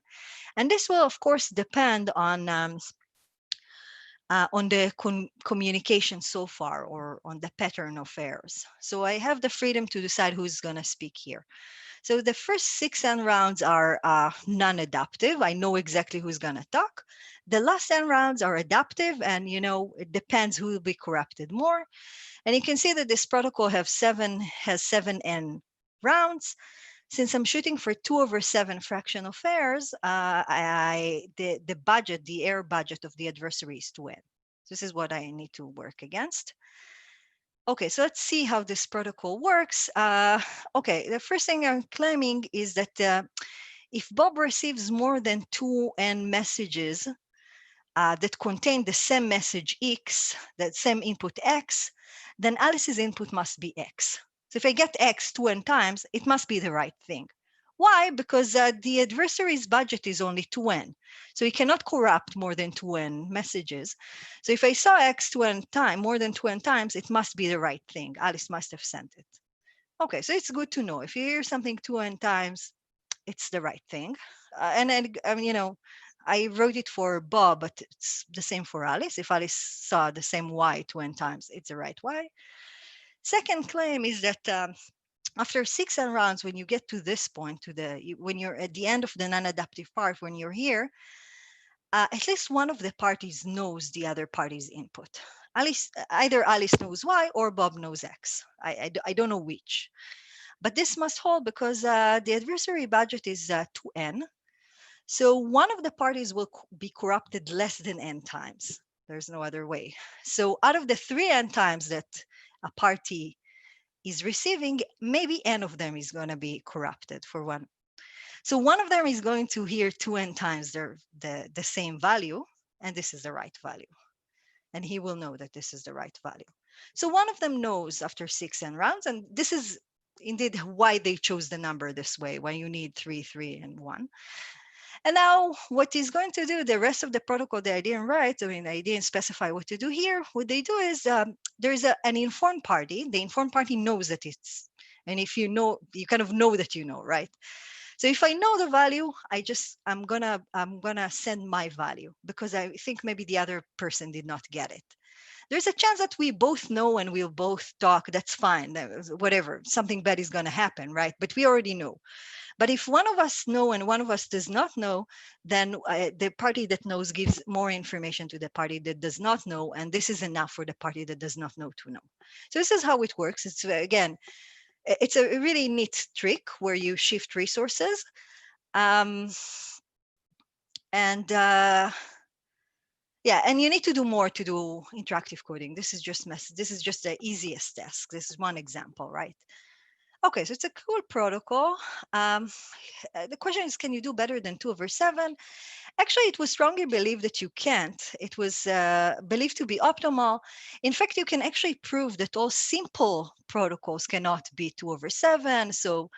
And this will, of course, depend on the communication so far, or on the pattern of errors. So I have the freedom to decide who's going to speak here. So the first 6 n rounds are non-adaptive. I know exactly who's going to talk. The last n rounds are adaptive, and it depends who will be corrupted more. And you can see that this protocol has 7 n rounds. Since I'm shooting for 2/7 fraction of errors, the error budget of the adversary is 2n. This is what I need to work against. Okay, so let's see how this protocol works. Okay, the first thing I'm claiming is that if Bob receives more than 2n messages that contain the same message X, that same input X, then Alice's input must be X. So if I get X 2n times, it must be the right thing. Why? Because the adversary's budget is only 2n. So he cannot corrupt more than 2n messages. So if I saw X 2n times, more than 2n times, it must be the right thing. Alice must have sent it. Okay, so it's good to know. If you hear something 2n times, it's the right thing. And then, I wrote it for Bob, but it's the same for Alice. If Alice saw the same Y 2n times, it's the right Y. Second claim is that after 6 n rounds, when you get to this point, when you're at the end of the non-adaptive part, when you're here, at least one of the parties knows the other party's input. Either Alice knows Y or Bob knows X. I don't know which. But this must hold because the adversary budget is 2n. So one of the parties will be corrupted less than n times. There's no other way. So out of the 3n times that a party is receiving, maybe n of them is going to be corrupted for one. So one of them is going to hear 2n times the same value, and this is the right value. And he will know that this is the right value. So one of them knows after 6 n rounds, and this is indeed why they chose the number this way, why you need 3, 3, and 1. And now what he's going to do, the rest of the protocol that I didn't write, I didn't specify what to do here. What they do is there's an informed party. The informed party knows that it's, and if you know, you kind of know that you know, right? So if I know the value, I'm gonna send my value because I think maybe the other person did not get it. There's a chance that we both know and we'll both talk. That's fine. Whatever, something bad is gonna happen, right? But we already know. But if one of us know and one of us does not know, then the party that knows gives more information to the party that does not know, and this is enough for the party that does not know to know. So this is how it works. It's again, it's a really neat trick where you shift resources, yeah, and you need to do more to do interactive coding. This is just the easiest task. This is one example, right? Okay, so it's a cool protocol. The question is, can you do better than 2/7? Actually, it was strongly believed that you can't. It was believed to be optimal. In fact, you can actually prove that all simple protocols cannot be 2/7. So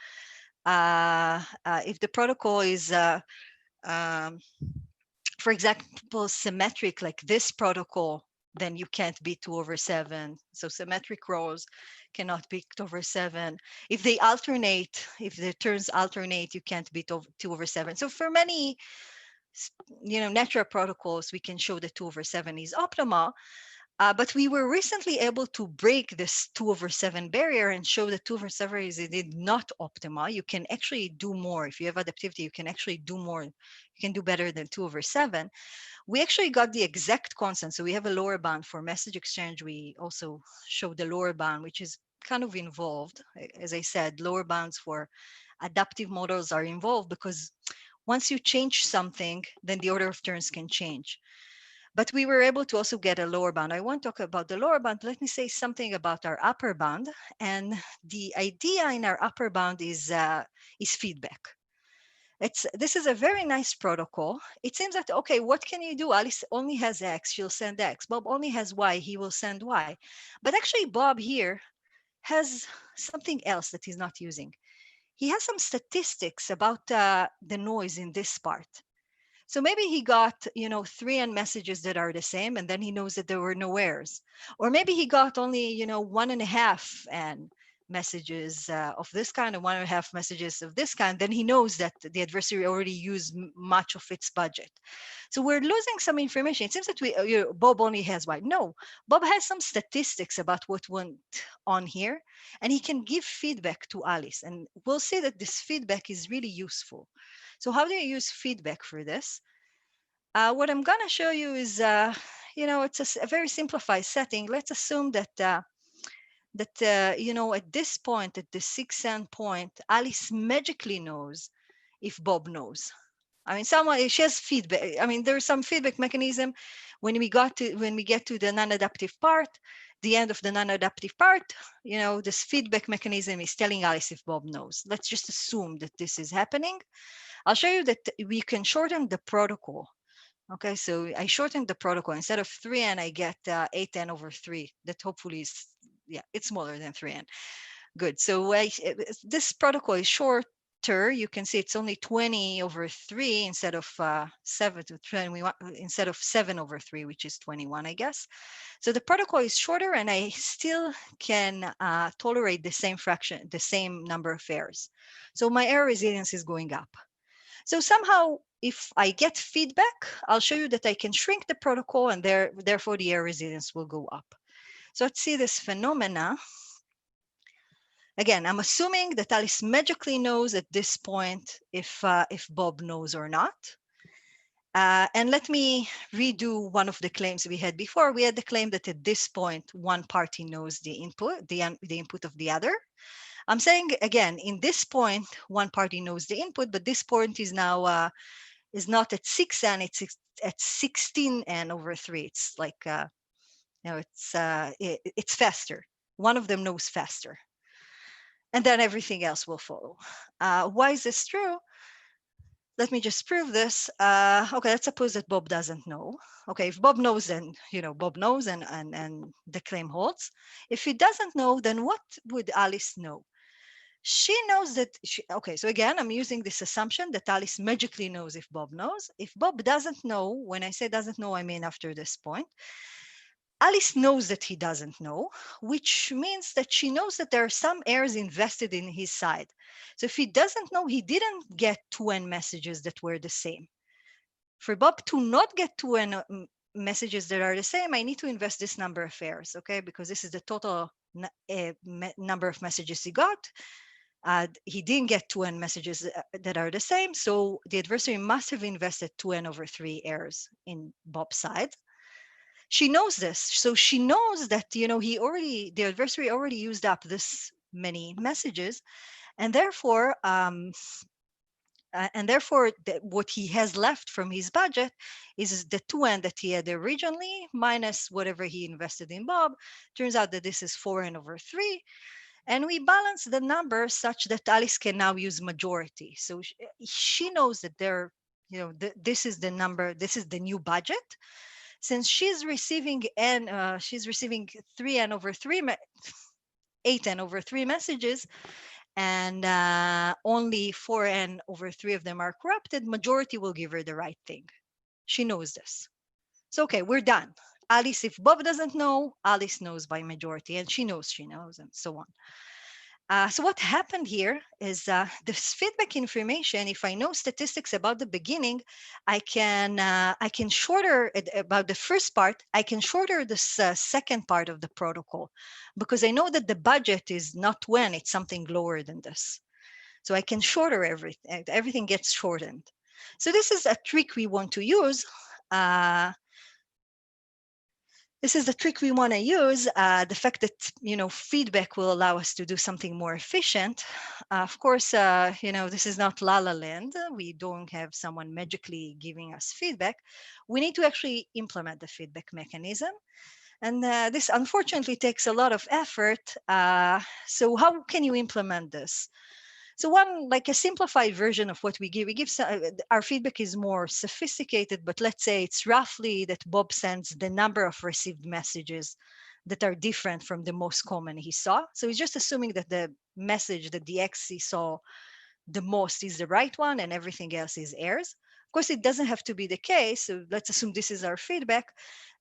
if the protocol is, for example, symmetric, like this protocol, then you can't be 2/7. So symmetric rows cannot be 2/7. If they alternate, if the terms alternate, you can't be 2/7. So for many, natural protocols, we can show that 2/7 is optimal. But we were recently able to break this 2/7 barrier and show that 2/7 is indeed not optimal. You can actually do more. If you have adaptivity, you can actually do more. You can do better than 2/7. We actually got the exact constant. So we have a lower bound for message exchange. We also showed the lower bound, which is kind of involved. As I said, lower bounds for adaptive models are involved because once you change something, then the order of turns can change. But we were able to also get a lower bound. I won't talk about the lower bound. Let me say something about our upper bound. And the idea in our upper bound is feedback. This is a very nice protocol. It seems that, okay, what can you do? Alice only has X, she'll send X. Bob only has Y, he will send Y. But actually, Bob here has something else that he's not using. He has some statistics about the noise in this part. So maybe he got, 3N messages that are the same, and then he knows that there were no errors. Or maybe he got only, 1.5N messages of this kind and 1.5 messages of this kind. Then he knows that the adversary already used much of its budget. So we're losing some information. It seems that Bob only has Y. No, Bob has some statistics about what went on here, and he can give feedback to Alice. And we'll see that this feedback is really useful. So how do you use feedback for this? What I'm going to show you is, it's a very simplified setting. Let's assume that, at this point, at the 6N point, Alice magically knows if Bob knows. I mean, she has feedback. I mean, there's some feedback mechanism. When we get to the non-adaptive part, the end of the non-adaptive part, this feedback mechanism is telling Alice if Bob knows. Let's just assume that this is happening. I'll show you that we can shorten the protocol. Okay, so I shortened the protocol. Instead of 3N, I get 8N over 3. That hopefully is, it's smaller than 3N. Good. So this protocol is shorter. You can see it's only 20 over 3 instead of 7 to 21, instead of 7 over 3, which is 21, I guess. So the protocol is shorter, and I still can tolerate the same fraction, the same number of errors. So my error resilience is going up. So somehow, if I get feedback, I'll show you that I can shrink the protocol, and therefore the error resilience will go up. So let's see this phenomena. Again, I'm assuming that Alice magically knows at this point if Bob knows or not. And let me redo one of the claims we had before. We had the claim that at this point, one party knows the input, the input of the other. I'm saying, again, in this point, one party knows the input, but this point is now is not at 6N, it's at 16N over 3. It's like, it's faster. One of them knows faster. And then everything else will follow. Why is this true? Let me just prove this. Okay, let's suppose that Bob doesn't know. Okay, if Bob knows, then Bob knows, and the claim holds. If he doesn't know, then what would Alice know? She knows that, okay, so again, I'm using this assumption that Alice magically knows if Bob knows. If Bob doesn't know, when I say doesn't know, I mean after this point, Alice knows that he doesn't know, which means that she knows that there are some errors invested in his side. So if he doesn't know, he didn't get 2N messages that were the same. For Bob to not get 2N messages that are the same, I need to invest this number of errors, okay? Because this is the total number of messages he got. He didn't get 2N messages that are the same, so the adversary must have invested 2N over 3 errors in Bob's side. She knows this, so she knows that the adversary already used up this many messages, and therefore what he has left from his budget is the 2N that he had originally minus whatever he invested in Bob. Turns out that this is 4N over 3. And we balance the numbers such that Alice can now use majority. So she knows that this is the number, this is the new budget. Since she's receiving 3N over 3, 8N over 3 messages, and only 4N over 3 of them are corrupted, majority will give her the right thing. She knows this. So, okay, we're done. Alice, if Bob doesn't know, Alice knows by majority, and she knows, and so on. So what happened here is this feedback information, if I know statistics about the beginning, I can shorter about the first part, I can shorter this second part of the protocol, because I know that the budget is not 2N, it's something lower than this. So I can shorter everything gets shortened. So this is a trick we want to use. This is the trick we want to use. The fact that feedback will allow us to do something more efficient. Of course, this is not La La Land. We don't have someone magically giving us feedback. We need to actually implement the feedback mechanism, and this unfortunately takes a lot of effort. So how can you implement this? So one, like a simplified version of what we give our feedback is more sophisticated, but let's say it's roughly that Bob sends the number of received messages that are different from the most common he saw. So he's just assuming that the message that the X he saw the most is the right one and everything else is errors. Of course, it doesn't have to be the case. So let's assume this is our feedback.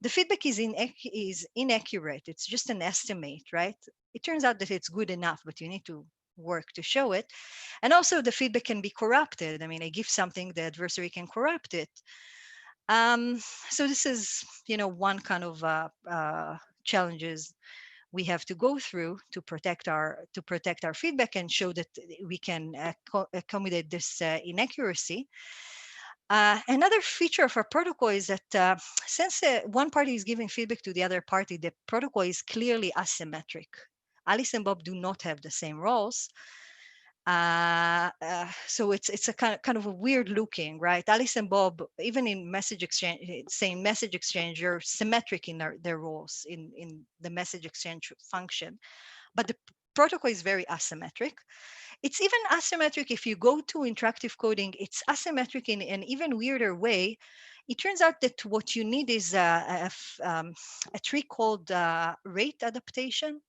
The feedback is inaccurate. It's just an estimate, right? It turns out that it's good enough, but you need to work to show it. And also the feedback can be corrupted. I mean, I give something, the adversary can corrupt it. So this is, one kind of challenges we have to go through to protect our feedback and show that we can accommodate this inaccuracy. Another feature of our protocol is that since one party is giving feedback to the other party, the protocol is clearly asymmetric. Alice and Bob do not have the same roles. So it's a kind of a weird looking, right? Alice and Bob, even in same message exchange, you're symmetric in their roles in the message exchange function, but the protocol is very asymmetric. It's even asymmetric if you go to interactive coding. It's asymmetric in an even weirder way. It turns out that what you need is a trick called rate adaptation.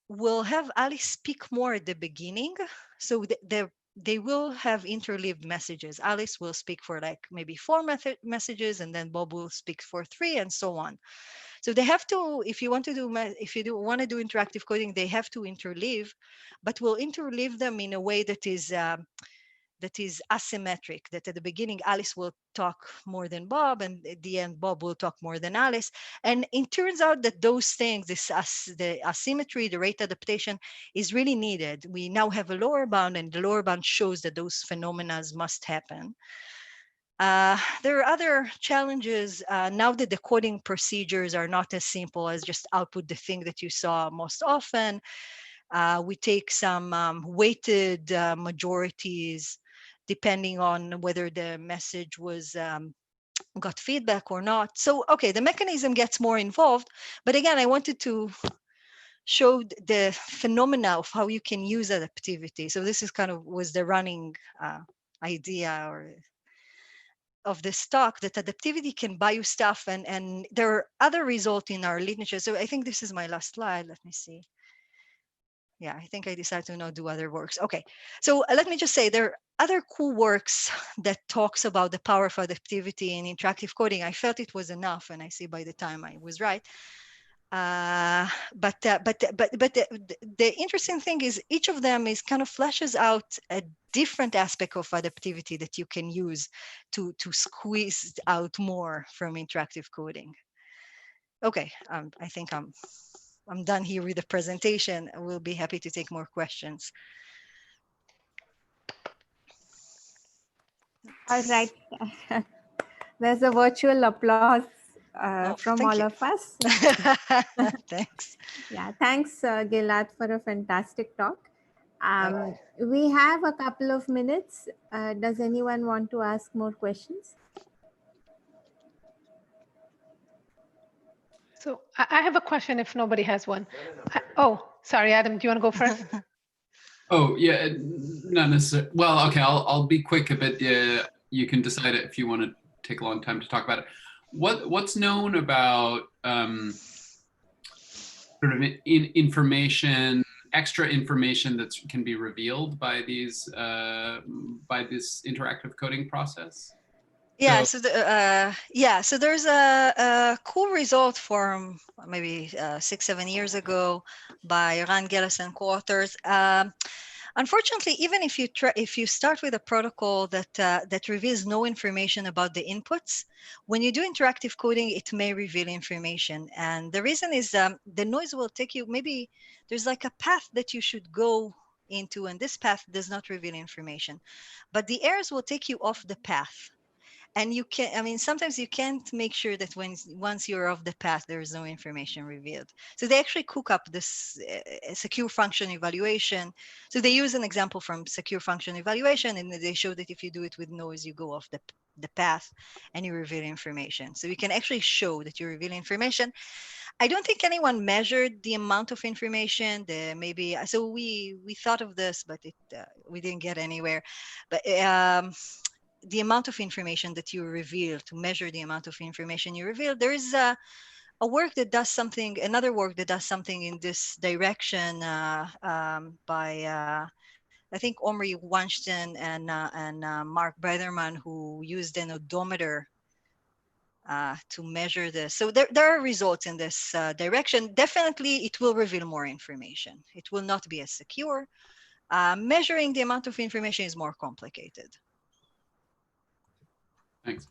We'll have Alice speak more at the beginning. So they will have interleaved messages. Alice will speak for like maybe 4 messages, and then Bob will speak for 3, and so on. So they have to, if you want to do interactive coding, they have to interleave, but we'll interleave them in a way that is asymmetric, that at the beginning Alice will talk more than Bob, and at the end Bob will talk more than Alice. And it turns out that those things, the asymmetry, the rate adaptation, is really needed. We now have a lower bound, and the lower bound shows that those phenomena must happen. There are other challenges now that the coding procedures are not as simple as just output the thing that you saw most often. We take some weighted majorities depending on whether the message was got feedback or not. So, okay, the mechanism gets more involved. But again, I wanted to show the phenomena of how you can use adaptivity. So this is was the running idea of this talk, that adaptivity can buy you stuff, and there are other results in our literature. So I think this is my last slide. Let me see. Yeah, I think I decided to not do other works. Okay, so let me just say there are other cool works that talks about the power of adaptivity in interactive coding. I felt it was enough, and I see by the time I was right. But the interesting thing is each of them is kind of fleshes out a different aspect of adaptivity that you can use to squeeze out more from interactive coding. Okay, I think I'm done here with the presentation. I will be happy to take more questions. All right. There's a virtual applause from all of us. Thanks. Yeah, thanks, Gilad, for a fantastic talk. We have a couple of minutes. Does anyone want to ask more questions? So I have a question if nobody has one. Oh, sorry, Adam, do you want to go first? Oh, yeah, not necessarily. Well, okay, I'll be quick a bit. You can decide if you want to take a long time to talk about it. What's known about sort of information, extra information that can be revealed by these by this interactive coding process? Yeah, so there's a cool result from maybe 6-7 years ago by Ran Geller and co-authors. Unfortunately, even if you start with a protocol that reveals no information about the inputs, when you do interactive coding, it may reveal information. And the reason is the noise will take you, maybe there's like a path that you should go into, and this path does not reveal information, but the errors will take you off the path. And you can, I mean, sometimes you can't make sure that once you're off the path, there is no information revealed. So they actually cook up this secure function evaluation. So they use an example from secure function evaluation, and they show that if you do it with noise, you go off the path, and you reveal information. So you can actually show that you reveal information. I don't think anyone measured the amount of information. So we thought of this, but we didn't get anywhere. But the amount of information that you reveal, to measure the amount of information you reveal, there is another work that does something in this direction by I think Omri Weinstein and Mark Brederman, who used an odometer to measure this. So there are results in this direction. Definitely, it will reveal more information. It will not be as secure. Measuring the amount of information is more complicated. Thanks.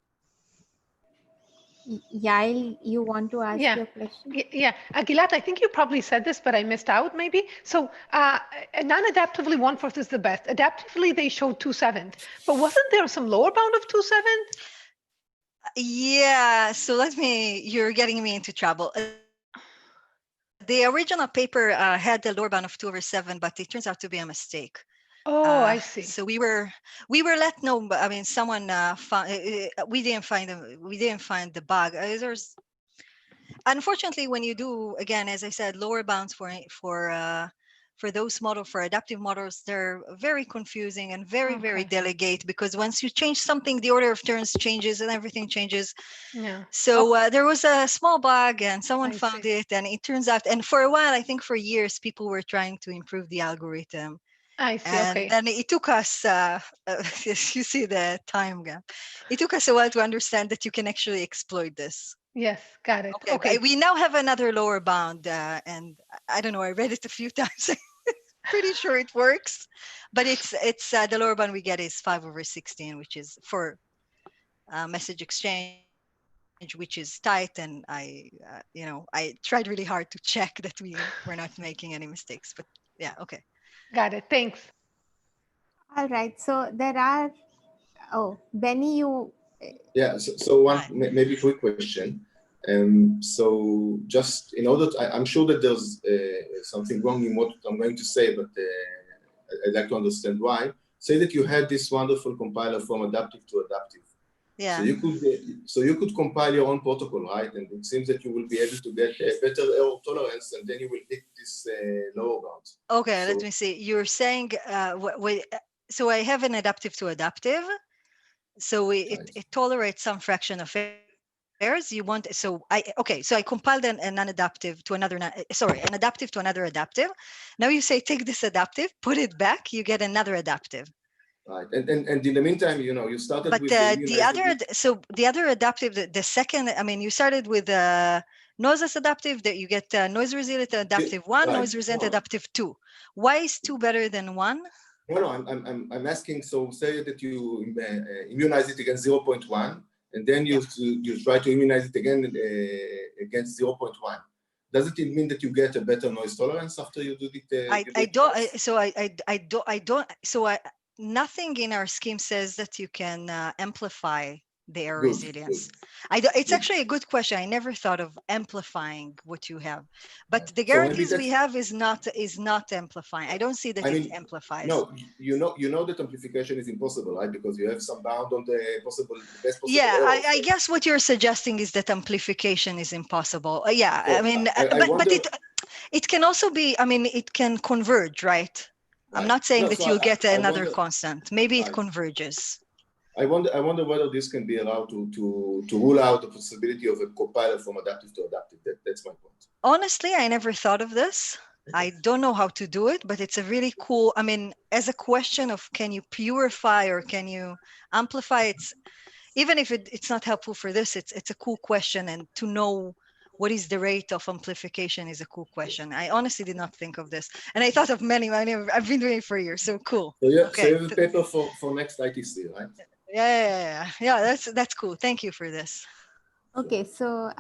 Yael, you want to ask Yeah. your question? Yeah, Gilad, I think you probably said this, but I missed out maybe. So non-adaptively 1/4 is the best. Adaptively, they showed 2/7. But wasn't there some lower bound of 2/7? Yeah, so you're getting me into trouble. The original paper had the lower bound of 2/7, but it turns out to be a mistake. Oh, I see. So we were let know. I mean, someone found. We didn't find the bug. Unfortunately, when you do, again, as I said, lower bounds for those models, for adaptive models, they're very confusing and very delicate, because once you change something, the order of turns changes and everything changes. Yeah. So there was a small bug and someone found see. it, and it turns out, and for a while, I think for years, people were trying to improve the algorithm. I see. And Okay. then it took us, you see the time gap. It took us a while to understand that you can actually exploit this. Yes, got it. Okay. Okay. We now have another lower bound, and I don't know, I read it a few times. Pretty sure it works, but it's the lower bound we get is 5/16, which is for message exchange, which is tight. And I tried really hard to check that we were not making any mistakes, but yeah, okay. Got it. Thanks. All right. So there are, Benny, you. Yeah. So one maybe quick question. So just in order I'm sure that there's something wrong in what I'm going to say, but I'd like to understand why. Say that you had this wonderful compiler from adaptive to adaptive. Yeah. So you could compile your own protocol, right? And it seems that you will be able to get a better error tolerance, and then you will hit this lower bound. Okay, let me see. You're saying so I have an adaptive to adaptive. So it tolerates some fraction of errors. You want so I compiled an adaptive to another an adaptive to another adaptive. Now you say take this adaptive, put it back, you get another adaptive. Right, and in the meantime, you started but with the other adaptive, the second, I mean, you started with noiseless adaptive, that you get noise resilient adaptive 1, right. Noise resilient adaptive 2. Why is 2 better than 1? No, I'm asking. So say that you immunize it against 0.1, and then you try to immunize it again against 0.1. Does it mean that you get a better noise tolerance after you do it? Nothing in our scheme says that you can amplify the error resilience. It's actually a good question. I never thought of amplifying what you have, but the guarantees we have is not amplifying. I don't see that it amplifies. No, you know that amplification is impossible, right? Because you have some bound on the best possible yeah, errors. I guess what you're suggesting is that amplification is impossible. Yeah, so I mean, but it can also be. I mean, it can converge, right? I'm not saying that you'll get another constant. Maybe it converges. I wonder whether this can be allowed to rule out the possibility of a compiler from adaptive to adaptive. That's my point. Honestly, I never thought of this. I don't know how to do it, but it's a really cool, I mean, as a question of can you purify or can you amplify, even if it's not helpful for this, it's a cool question, and to know what is the rate of amplification is a cool question. I honestly did not think of this. And I thought of many. I've been doing it for years, so cool. So yeah, okay. So you have a paper for next ITC, right? Yeah, that's cool. Thank you for this. Okay, so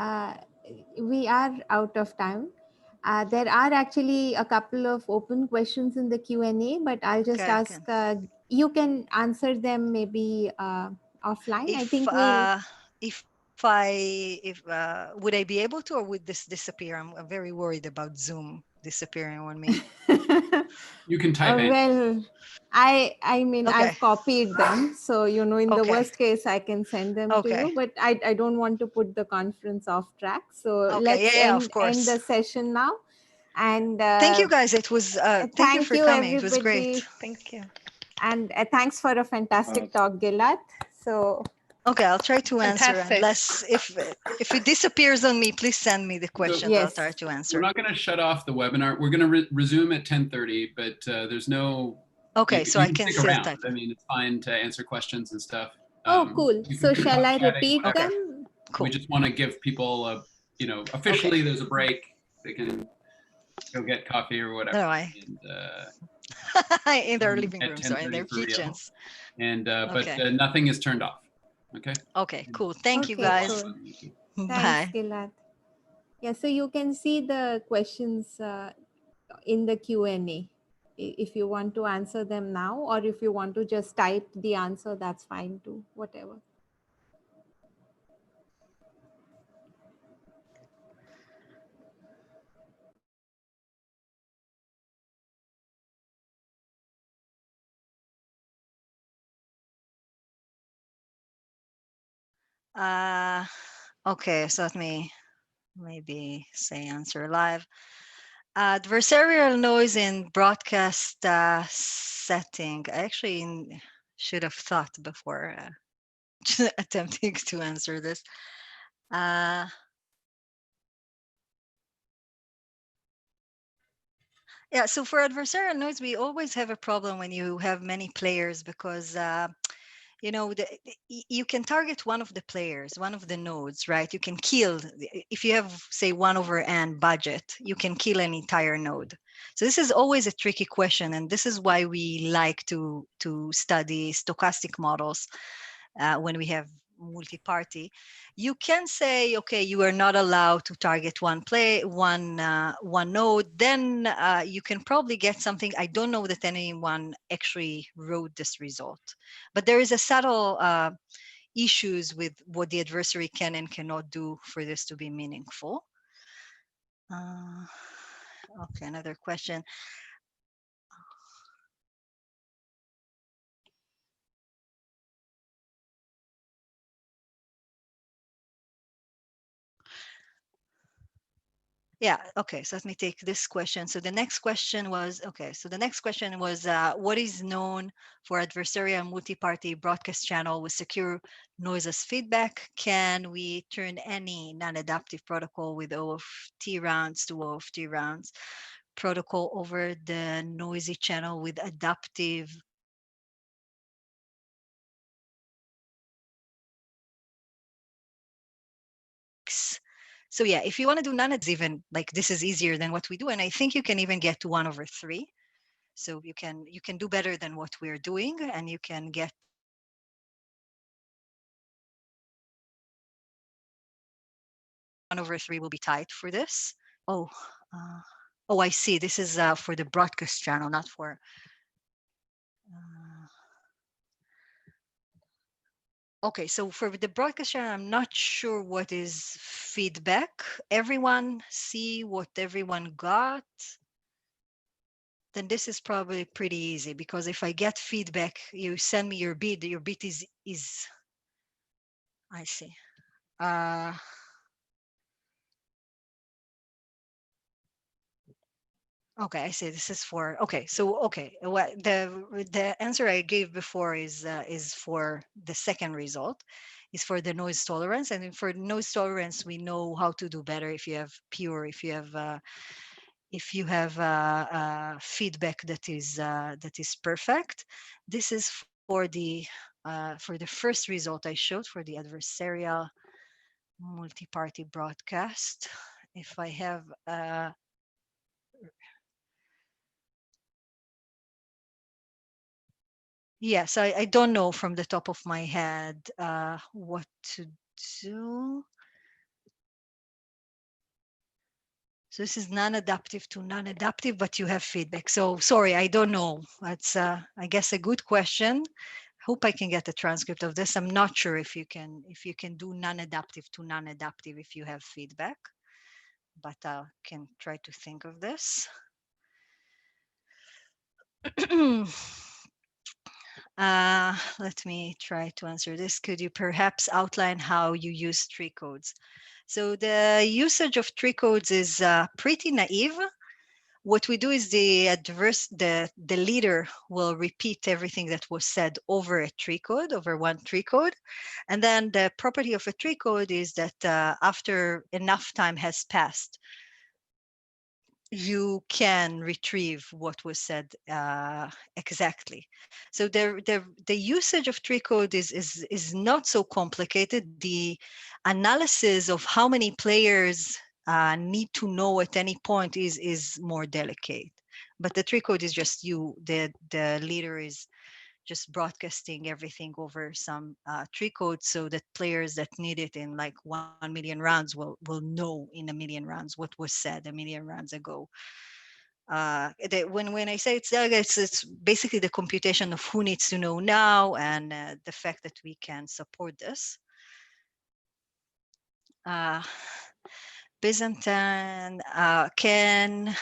we are out of time. There are actually a couple of open questions in the Q&A, but I'll just ask, you can answer them maybe offline. I think would I be able to, or would this disappear? I'm very worried about Zoom disappearing on me. You can type in. Well, I mean, Okay. I've copied them. So, in the Okay. worst case, I can send them to Okay. you, but I don't want to put the conference off track. So Okay. let's Yeah, of end course. the session now. And Thank you guys. It was thank you for coming. It was great. everybody. Thank you. And thanks for a fantastic talk, Gilad. So Okay, I'll try to answer. Fantastic. Unless if it disappears on me, please send me the questions. I'll Yes. try to answer. We're not going to shut off the webinar. We're going to resume at 10:30, but there's no. Okay, so you I can stick still around. type. I mean, it's fine to answer questions and stuff. oh, cool. You So can shall I chatting, repeat whatever. them? Cool. We just want to give people a, officially there's a break. They can go get coffee or whatever. No, And, in their living at rooms or in 10:30 their for real. kitchens. And Okay. but nothing is turned off. Okay. Okay, cool. Thank you Okay, guys. cool. Bye. Thanks, Gilad. Yeah, so you can see the questions in the Q&A. If you want to answer them now, or if you want to just type the answer, that's fine too, whatever. Okay, so let me maybe say answer live. Adversarial noise in broadcast setting. I actually should have thought before attempting to answer this. Yeah, so for adversarial noise, we always have a problem when you have many players because you can target one of the players, one of the nodes, right? You can kill, if you have, say, 1/n budget, you can kill an entire node. So this is always a tricky question, and this is why we like to study stochastic models when we have multi-party. You can say, okay, you are not allowed to target one node. Then you can probably get something. I don't know that anyone actually wrote this result, but there is a subtle issues with what the adversary can and cannot do for this to be meaningful. Okay, another question. Yeah, okay, so let me take this question. So the next question was, what is known for adversarial multi-party broadcast channel with secure noiseless feedback? Can we turn any non-adaptive protocol with O of T rounds to O of T rounds protocol over the noisy channel with adaptive? So yeah, if you want to do none, it's even like this is easier than what we do. And I think you can even get to 1/3. So you can do better than what we're doing, and you can get 1/3 will be tight for this. Oh, I see. This is for the broadcast channel, not for. Okay, so for the broadcast channel, I'm not sure what is feedback. Everyone see what everyone got. Then this is probably pretty easy, because if I get feedback, you send me your bit. Your bit is I see. Okay, I see. This is for what the answer I gave before is for the second result, is for the noise tolerance. And for noise tolerance, we know how to do better if you have pure, if you have feedback that is perfect. This is for the first result I showed for the adversarial multi-party broadcast. If I have yes, I don't know from the top of my head what to do. So this is non-adaptive to non-adaptive, but you have feedback. So sorry, I don't know. That's I guess a good question. Hope I can get a transcript of this. I'm not sure if you can do non-adaptive to non-adaptive if you have feedback, but I can try to think of this. Let me try to answer this. Could you perhaps outline how you use tree codes? So the usage of tree codes is pretty naive. What we do is the leader will repeat everything that was said over a tree code, over one tree code. And then the property of a tree code is that after enough time has passed, you can retrieve what was said exactly. So the usage of tree code is not so complicated. The analysis of how many players need to know at any point is more delicate. But the tree code is just the leader is just broadcasting everything over some tree code so that players that need it in like 1 million rounds will know in 1 million rounds what was said 1 million rounds ago. When I say it's basically the computation of who needs to know now, and the fact that we can support this. Byzantine, can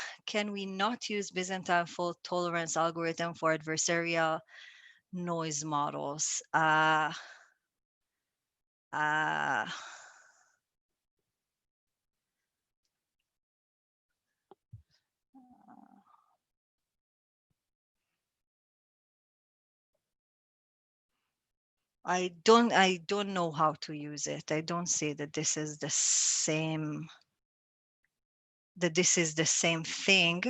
we not use Byzantine fault tolerance algorithm for adversarial noise models? I don't know how to use it. I don't say that this is the same, thing,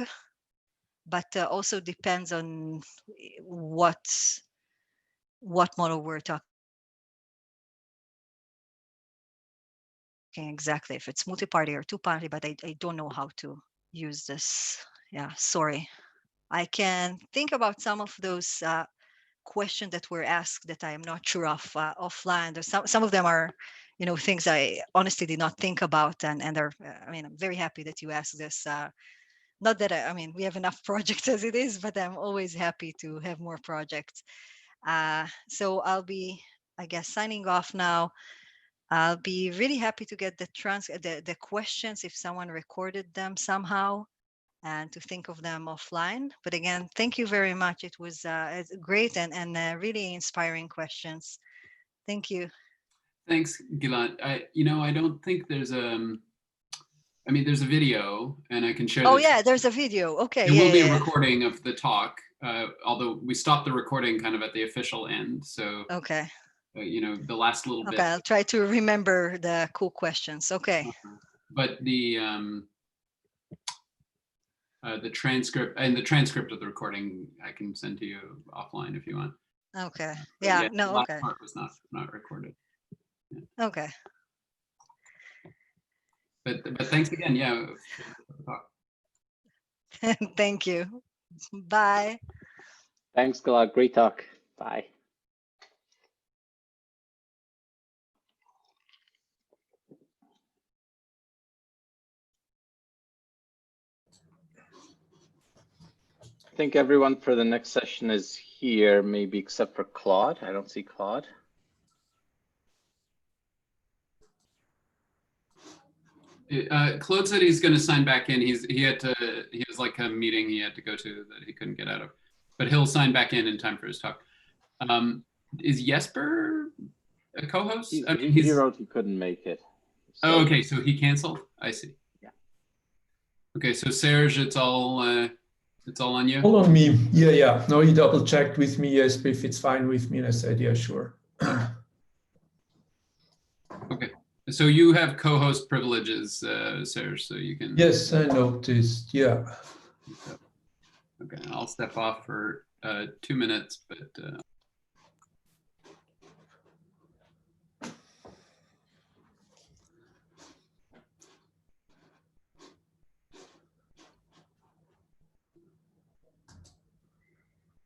but also depends on what model we're talking exactly, if it's multi-party or two-party, but I don't know how to use this. Yeah, sorry. I can think about some of those questions that were asked that I am not sure of offline. There's some of them are, things I honestly did not think about, and are. I'm very happy that you asked this. Not that we have enough projects as it is, but I'm always happy to have more projects. So I'll be, I guess, signing off now. I'll be really happy to get the questions if someone recorded them somehow, and to think of them offline. But again, thank you very much. It was great and really inspiring questions. Thank you. Thanks, Gilad. I don't think there's there's a video, and I can share. Oh yeah, there's a video. Okay. There will be a recording of the talk, although we stopped the recording kind of at the official end. So okay. The last little bit. Okay, I'll try to remember the cool questions. Okay. But the transcript of the recording I can send to you offline if you want. Okay. Yeah. No. The last okay. part was not recorded. Yeah. Okay. But thanks again. Yeah. Thank you. Bye. Thanks, Gilad. Great talk. Bye. I think everyone for the next session is here, maybe except for Claude. I don't see Claude. Claude said he's going to sign back in. He was like a meeting he had to go to that he couldn't get out of, but he'll sign back in time for his talk. Is Jesper a co-host? He wrote he couldn't make it. So. Oh, okay. So he canceled. I see. Yeah. Okay. So Serge, it's all on you. All on me. Yeah. No, he double checked with me, yes, if it's fine with me, and I said, yeah, sure. Okay. So you have co-host privileges, Serge, so you can. Yes, I noticed. Yeah. Okay, I'll step off for 2 minutes, but.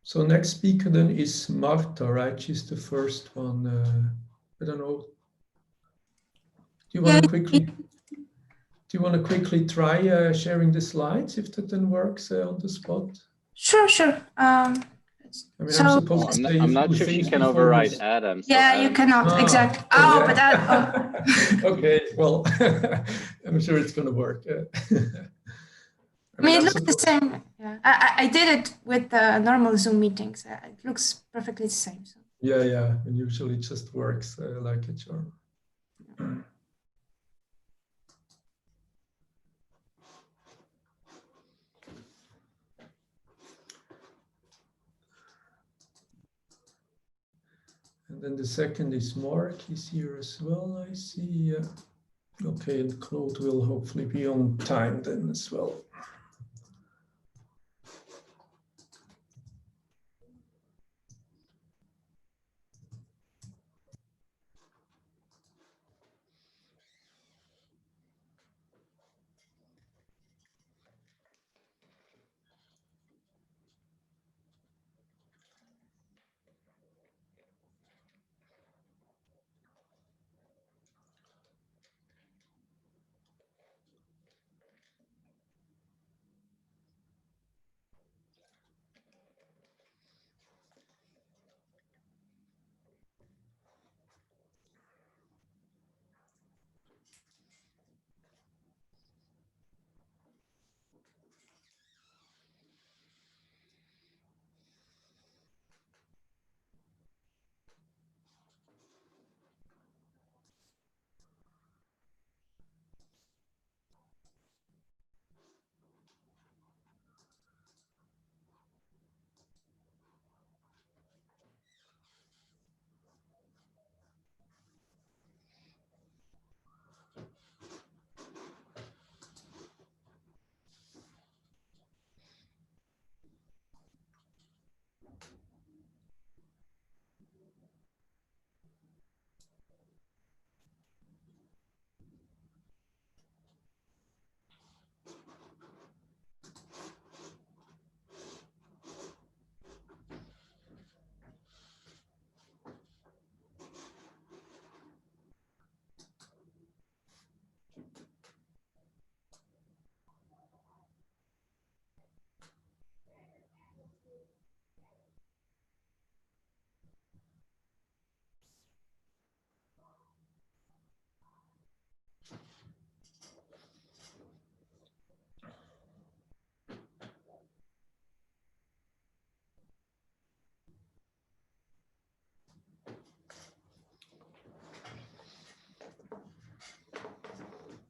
So next speaker then is Marta, right? She's the first one. I don't know. Do you want to quickly try sharing the slides if that then works on the spot? Sure. I'm supposed to say I'm not sure she can override Adam. So yeah, Adam. You cannot exactly. But that. Okay, well, I'm sure it's going to work. I mean, it looks the same. Yeah, I did it with the normal Zoom meetings. It looks perfectly the same. So. Yeah, and usually it just works like a charm. And then the second is Mark, he's here as well, I see. Yeah. Okay, and Claude will hopefully be on time then as well.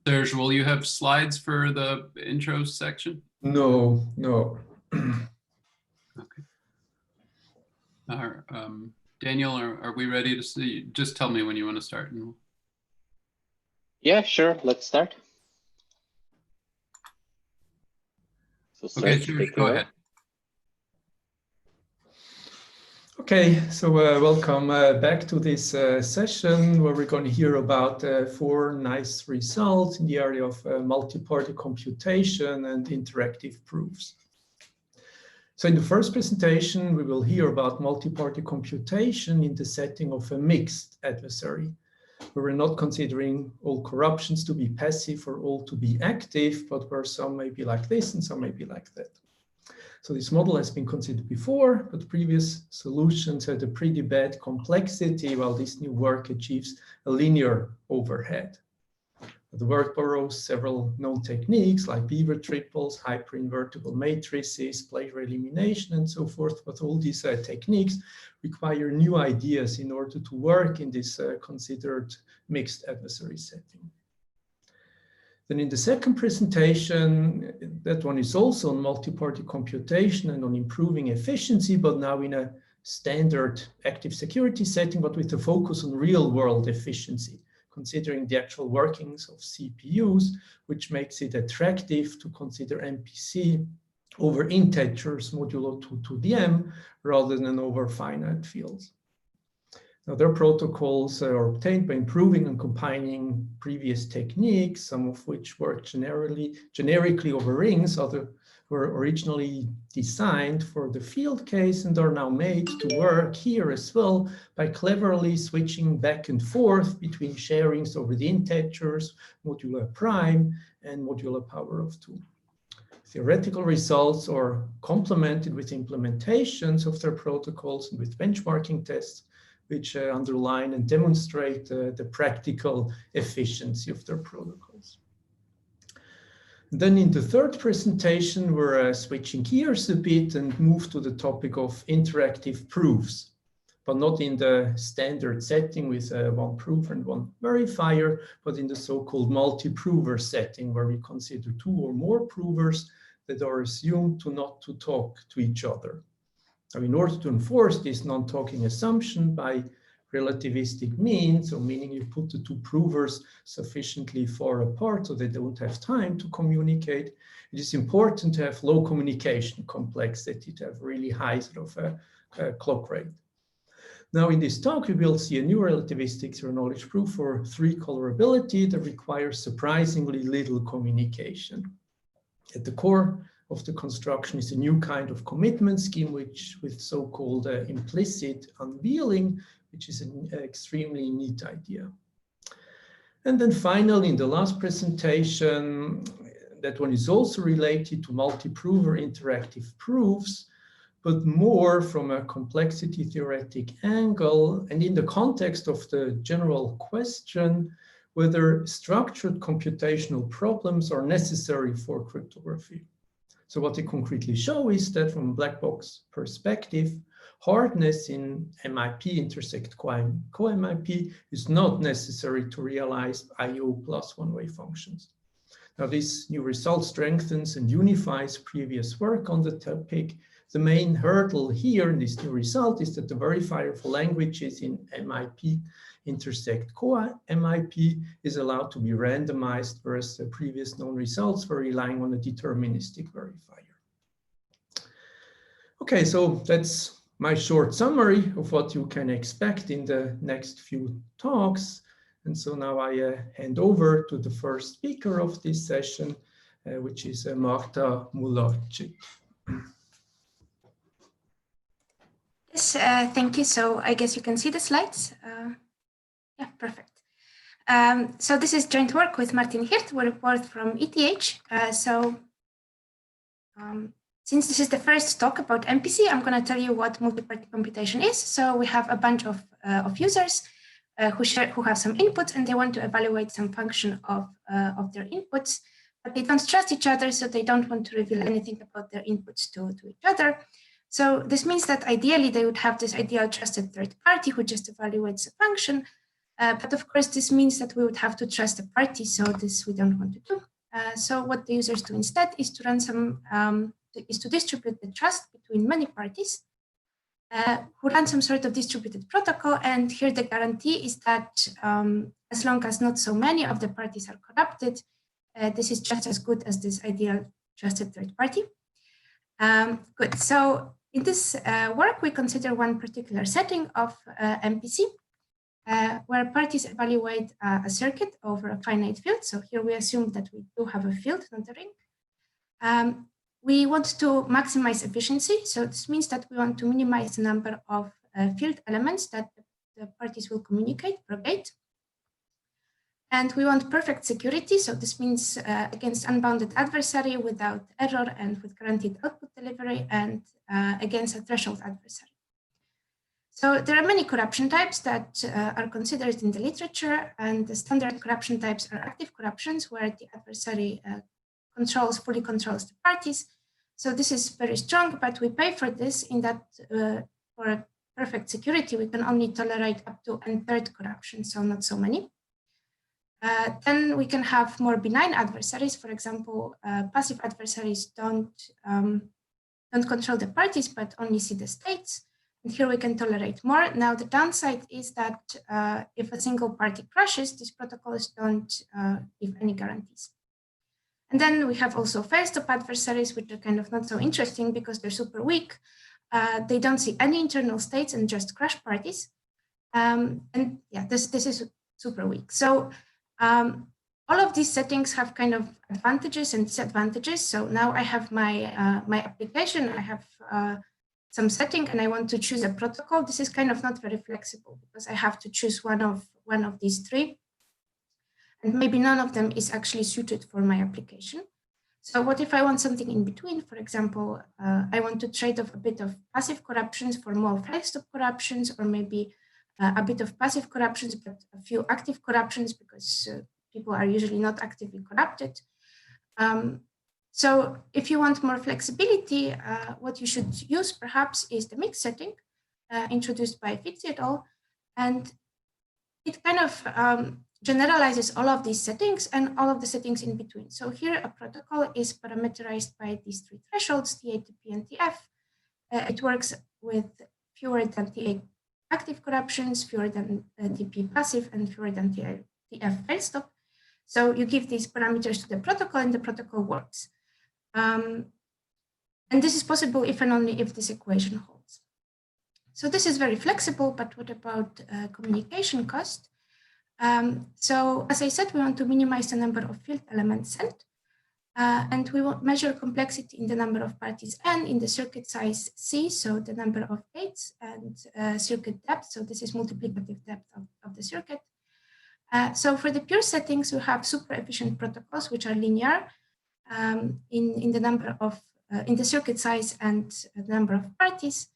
Serge, will you have slides for the intro section? No. Okay. Daniel, are we ready to see? Just tell me when you want to start. Yeah, sure. Let's start. So Okay, Serge, Serge, take go away. ahead. Okay, so welcome back to this session where we're going to hear about 4 nice results in the area of multi-party computation and interactive proofs. So in the first presentation, we will hear about multi-party computation in the setting of a mixed adversary, where we're not considering all corruptions to be passive or all to be active, but where some may be like this and some may be like that. So this model has been considered before, but previous solutions had a pretty bad complexity, while this new work achieves a linear overhead. The work borrows several known techniques like beaver triples, hyperinvertible matrices, planar elimination, and so forth. But all these techniques require new ideas in order to work in this considered mixed adversary setting. Then in the second presentation, that one is also on multi-party computation and on improving efficiency, but now in a standard active security setting, but with a focus on real-world efficiency, considering the actual workings of CPUs, which makes it attractive to consider MPC over integers modulo 2 to the m rather than over finite fields. Now, their protocols are obtained by improving and combining previous techniques, some of which work generically over rings, others were originally designed for the field case and are now made to work here as well by cleverly switching back and forth between sharings over the integers, modulo prime, and modulo power of 2. Theoretical results are complemented with implementations of their protocols and with benchmarking tests, which underline and demonstrate the practical efficiency of their protocols. Then in the third presentation, we're switching gears a bit and move to the topic of interactive proofs, but not in the standard setting with one prover and one verifier, but in the so-called multi-prover setting, where we consider two or more provers that are assumed to not to talk to each other. Now, in order to enforce this non-talking assumption by relativistic means, so meaning you put the two provers sufficiently far apart so they don't have time to communicate, it is important to have low communication complexity, to have really high sort of clock rate. Now in this talk, we will see a new relativistic zero-knowledge proof for three-colorability that requires surprisingly little communication. At the core of the construction is a new kind of commitment scheme, which with so-called implicit unveiling, which is an extremely neat idea. And then finally, in the last presentation, that one is also related to multi-prover interactive proofs, but more from a complexity theoretic angle and in the context of the general question whether structured computational problems are necessary for cryptography. So what they concretely show is that from a black box perspective, hardness in MIP intersect co-MIP is not necessary to realize IO plus one-way functions. Now this new result strengthens and unifies previous work on the topic. The main hurdle here in this new result is that the verifier for languages in MIP intersect co-MIP is allowed to be randomized, whereas the previous known results were relying on a deterministic verifier. Okay, so that's my short summary of what you can expect in the next few talks. And so now I hand over to the first speaker of this session, which is Marta Mularczyk. Yes, thank you. So I guess you can see the slides. Yeah, perfect. So this is joint work with Martin Hirt. We report from ETH. Since this is the first talk about MPC, I'm going to tell you what multi-party computation is. So we have a bunch of users who have some inputs and they want to evaluate some function of their inputs, but they don't trust each other, so they don't want to reveal anything about their inputs to each other. So this means that ideally they would have this ideal trusted third party who just evaluates a function. But of course, this means that we would have to trust a party. So this we don't want to do. So what the users do instead is to run some, is to distribute the trust between many parties who run some sort of distributed protocol. And here the guarantee is that as long as not so many of the parties are corrupted, this is just as good as this ideal trusted third party. Good. So in this work, we consider one particular setting of MPC, where parties evaluate a circuit over a finite field. So here we assume that we do have a field, not a ring. We want to maximize efficiency. So this means that we want to minimize the number of field elements that the parties will communicate per gate. And we want perfect security. So this means against unbounded adversary without error and with guaranteed output delivery, and against a threshold adversary. So there are many corruption types that are considered in the literature, and the standard corruption types are active corruptions where the adversary fully controls the parties. So this is very strong, but we pay for this in that for perfect security, we can only tolerate up to n-third corruption, so not so many. Then we can have more benign adversaries. For example, passive adversaries don't control the parties, but only see the states. And here we can tolerate more. Now, the downside is that if a single party crashes, these protocols don't give any guarantees. And then we have also fail-stop adversaries, which are kind of not so interesting because they're super weak. They don't see any internal states and just crash parties. And yeah, this is super weak. So all of these settings have kind of advantages and disadvantages. So now I have my my application. I have some setting, and I want to choose a protocol. This is kind of not very flexible because I have to choose one of these three, and maybe none of them is actually suited for my application. So what if I want something in between? For example, I want to trade off a bit of passive corruptions for more fail-stop corruptions, or maybe a bit of passive corruptions, but a few active corruptions because people are usually not actively corrupted. So if you want more flexibility, what you should use perhaps is the mix setting introduced by Fitzi et al. And it kind of generalizes all of these settings and all of the settings in between. So here a protocol is parameterized by these three thresholds, TA, TP, and TF. It works with fewer than TA active corruptions, fewer than TP passive, and fewer than TF fail stop. So you give these parameters to the protocol and the protocol works. And this is possible if and only if this equation holds. So this is very flexible, but what about communication cost? So as I said, we want to minimize the number of field elements sent. And we will measure complexity in the number of parties N, in the circuit size C, so the number of gates, and circuit depth, so this is multiplicative depth of the circuit. So for the pure settings, we have super efficient protocols, which are linear in the number of, in the circuit size and the number of parties.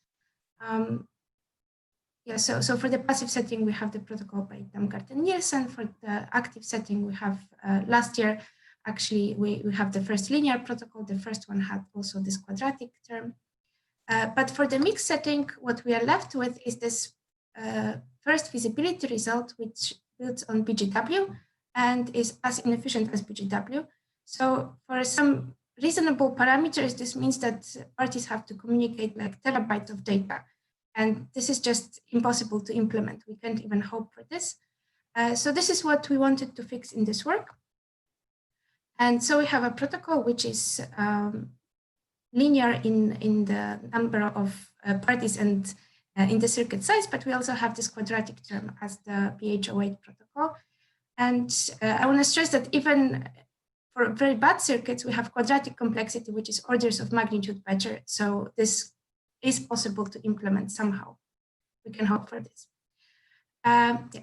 So for the passive setting, we have the protocol by Damgaard and Nielsen. For the active setting, we have last year, actually, we have the first linear protocol. The first one had also this quadratic term. But for the mixed setting, what we are left with is this first feasibility result, which builds on BGW and is as inefficient as BGW. So for some reasonable parameters, this means that parties have to communicate like terabytes of data. And this is just impossible to implement. We can't even hope for this. So this is what we wanted to fix in this work. And so we have a protocol which is linear in the number of parties and in the circuit size, but we also have this quadratic term as the PH08 protocol. And I want to stress that even for very bad circuits, we have quadratic complexity, which is orders of magnitude better. So this is possible to implement somehow. We can hope for this.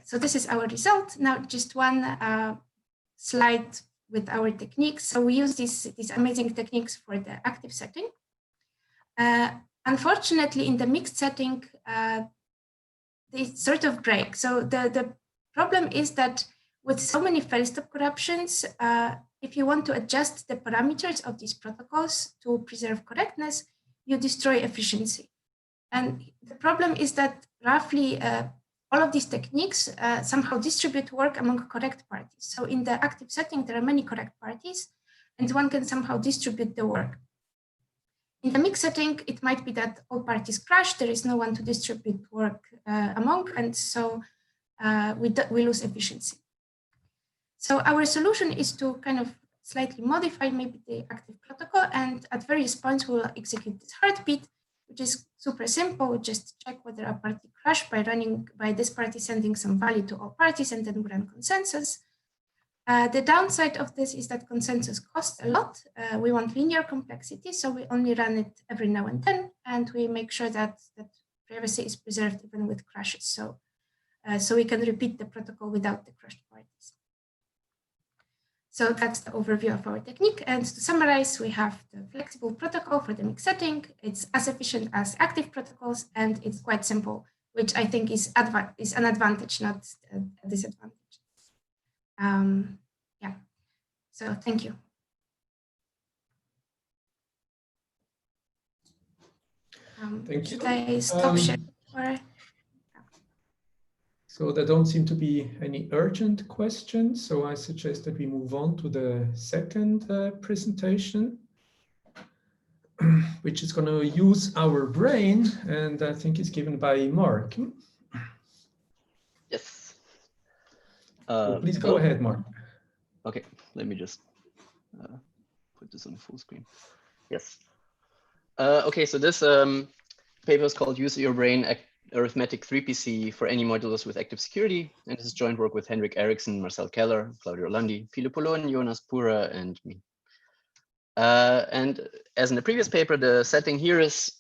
So this is our result. Now, just one slide with our techniques. So we use these amazing techniques for the active setting. Unfortunately, in the mixed setting, they sort of break. So the problem is that with so many fail-stop corruptions, if you want to adjust the parameters of these protocols to preserve correctness, you destroy efficiency. And the problem is that roughly all of these techniques somehow distribute work among correct parties. So in the active setting, there are many correct parties, and one can somehow distribute the work. In the mixed setting, it might be that all parties crash, there is no one to distribute work among, and so we lose efficiency. So our solution is to kind of slightly modify maybe the active protocol, and at various points we'll execute this heartbeat, which is super simple. We just check whether a party crashed by this party sending some value to all parties, and then we run consensus. The downside of this is that consensus costs a lot. We want linear complexity, so we only run it every now and then, and we make sure that privacy is preserved even with crashes. So we can repeat the protocol without the crashed parties. So that's the overview of our technique. And to summarize, we have the flexible protocol for the mixed setting. It's as efficient as active protocols, and it's quite simple, which I think is an advantage, not a disadvantage. Yeah, so thank you. Thank you. Should I stop sharing? Or? So there don't seem to be any urgent questions, so I suggest that we move on to the second presentation, which is going to use our brain, and I think it's given by Mark. Yes. So please go ahead, Mark. Okay, let me just put this on full screen. Yes. Okay, so this paper is called Use Your Brain Arithmetic 3PC for Any Modulus with Active Security. And this is joint work with Henrik Eriksson, Marcel Keller, Claudio Landi, Philippe Poulon, Jonas Pura, and me. And as in the previous paper, the setting here is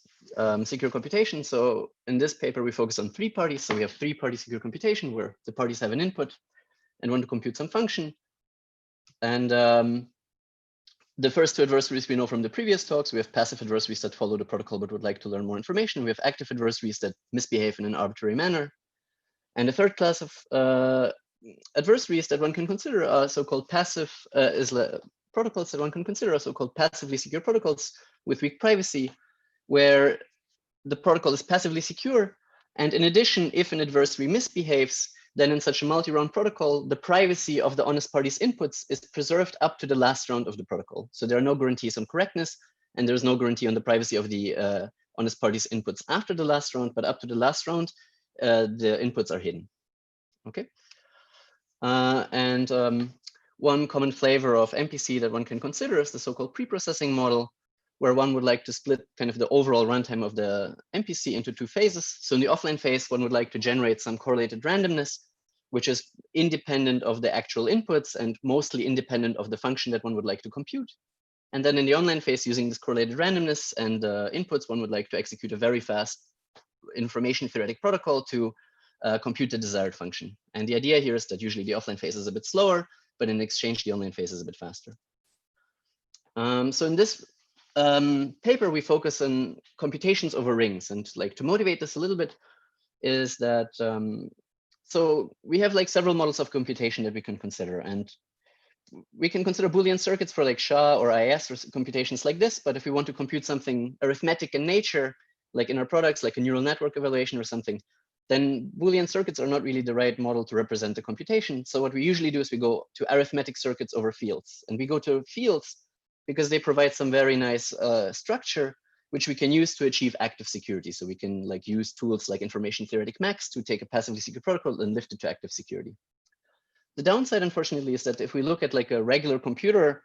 secure computation. So in this paper, we focus on 3 parties. So we have 3-party secure computation where the parties have an input and want to compute some function. And the first 2 adversaries we know from the previous talks. We have passive adversaries that follow the protocol but would like to learn more information. We have active adversaries that misbehave in an arbitrary manner. And the third class of adversaries that one can consider are so-called passive protocols that one can consider, so-called passively secure protocols with weak privacy, where the protocol is passively secure. And in addition, if an adversary misbehaves, then in such a multi-round protocol, the privacy of the honest party's inputs is preserved up to the last round of the protocol. So there are no guarantees on correctness, and there's no guarantee on the privacy of the honest party's inputs after the last round, but up to the last round, the inputs are hidden. Okay. One common flavor of MPC that one can consider is the so-called preprocessing model, where one would like to split kind of the overall runtime of the MPC into two phases. So in the offline phase, one would like to generate some correlated randomness, which is independent of the actual inputs and mostly independent of the function that one would like to compute. And then in the online phase, using this correlated randomness and inputs, one would like to execute a very fast information-theoretic protocol to compute the desired function. And the idea here is that usually the offline phase is a bit slower, but in exchange, the online phase is a bit faster. So in this paper, we focus on computations over rings. And like to motivate this a little bit is that, so we have like several models of computation that we can consider. And we can consider Boolean circuits for like SHA or IIS or computations like this. But if we want to compute something arithmetic in nature, like in our products, like a neural network evaluation or something, then Boolean circuits are not really the right model to represent the computation. So what we usually do is we go to arithmetic circuits over fields. And we go to fields because they provide some very nice structure, which we can use to achieve active security. So we can like use tools like Information-Theoretic Max to take a passively secure protocol and lift it to active security. The downside, unfortunately, is that if we look at like a regular computer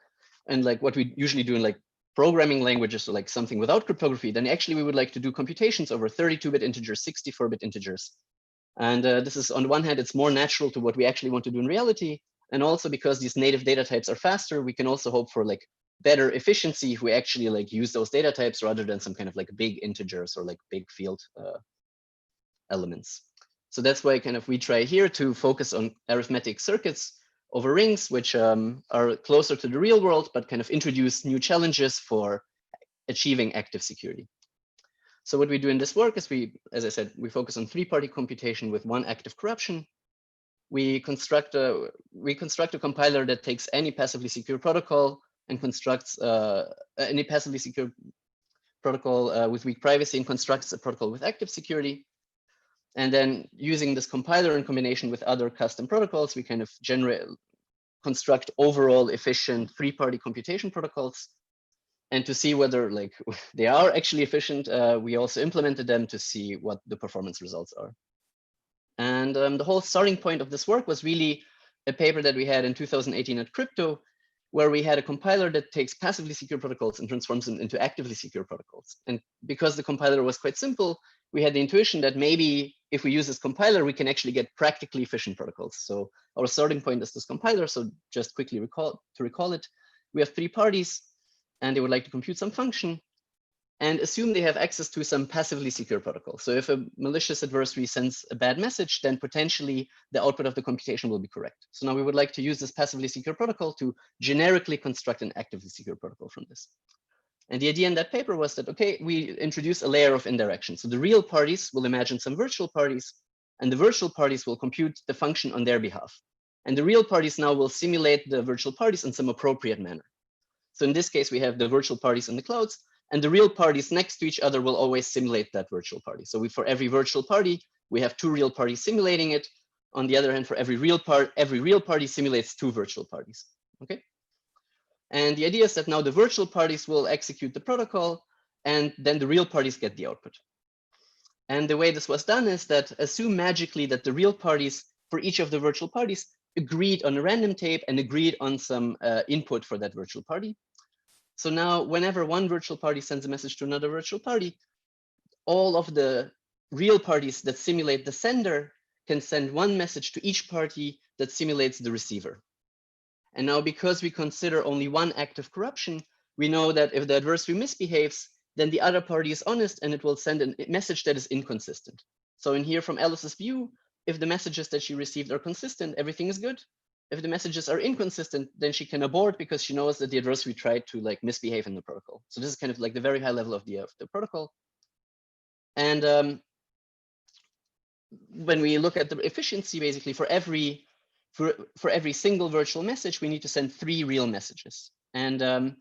and like what we usually do in like programming languages, or like something without cryptography, then actually we would like to do computations over 32-bit integers, 64-bit integers. And this is, on the one hand, it's more natural to what we actually want to do in reality. And also because these native data types are faster, we can also hope for like better efficiency if we actually like use those data types rather than some kind of like big integers or like big field elements. So that's why kind of we try here to focus on arithmetic circuits over rings, which are closer to the real world, but kind of introduce new challenges for achieving active security. So what we do in this work is we, as I said, we focus on three-party computation with one active corruption. We construct a compiler that takes any passively secure protocol and constructs any passively secure protocol with weak privacy and constructs a protocol with active security. And then using this compiler in combination with other custom protocols, we kind of construct overall efficient three-party computation protocols. And to see whether like they are actually efficient, we also implemented them to see what the performance results are. And the whole starting point of this work was really a paper that we had in 2018 at Crypto, where we had a compiler that takes passively secure protocols and transforms them into actively secure protocols. And because the compiler was quite simple, we had the intuition that maybe if we use this compiler, we can actually get practically efficient protocols. So our starting point is this compiler. So just quickly recall it, we have three parties and they would like to compute some function and assume they have access to some passively secure protocol. So if a malicious adversary sends a bad message, then potentially the output of the computation will be correct. So now we would like to use this passively secure protocol to generically construct an actively secure protocol from this. And the idea in that paper was that, okay, we introduce a layer of indirection. So the real parties will imagine some virtual parties, and the virtual parties will compute the function on their behalf. And the real parties now will simulate the virtual parties in some appropriate manner. So in this case, we have the virtual parties in the clouds, and the real parties next to each other will always simulate that virtual party. So for every virtual party, we have two real parties simulating it. On the other hand, for every real party simulates two virtual parties. Okay. And the idea is that now the virtual parties will execute the protocol, and then the real parties get the output. And the way this was done is that assume magically that the real parties for each of the virtual parties agreed on a random tape and agreed on some input for that virtual party. So now whenever one virtual party sends a message to another virtual party, all of the real parties that simulate the sender can send one message to each party that simulates the receiver. And now because we consider only one active corruption, we know that if the adversary misbehaves, then the other party is honest and it will send a message that is inconsistent. So in here from Alice's view, if the messages that she received are consistent, everything is good. If the messages are inconsistent, then she can abort because she knows that the adversary tried to like misbehave in the protocol. So this is kind of like the very high level of the protocol. And when we look at the efficiency, basically for every single virtual message, we need to send 3 real messages. And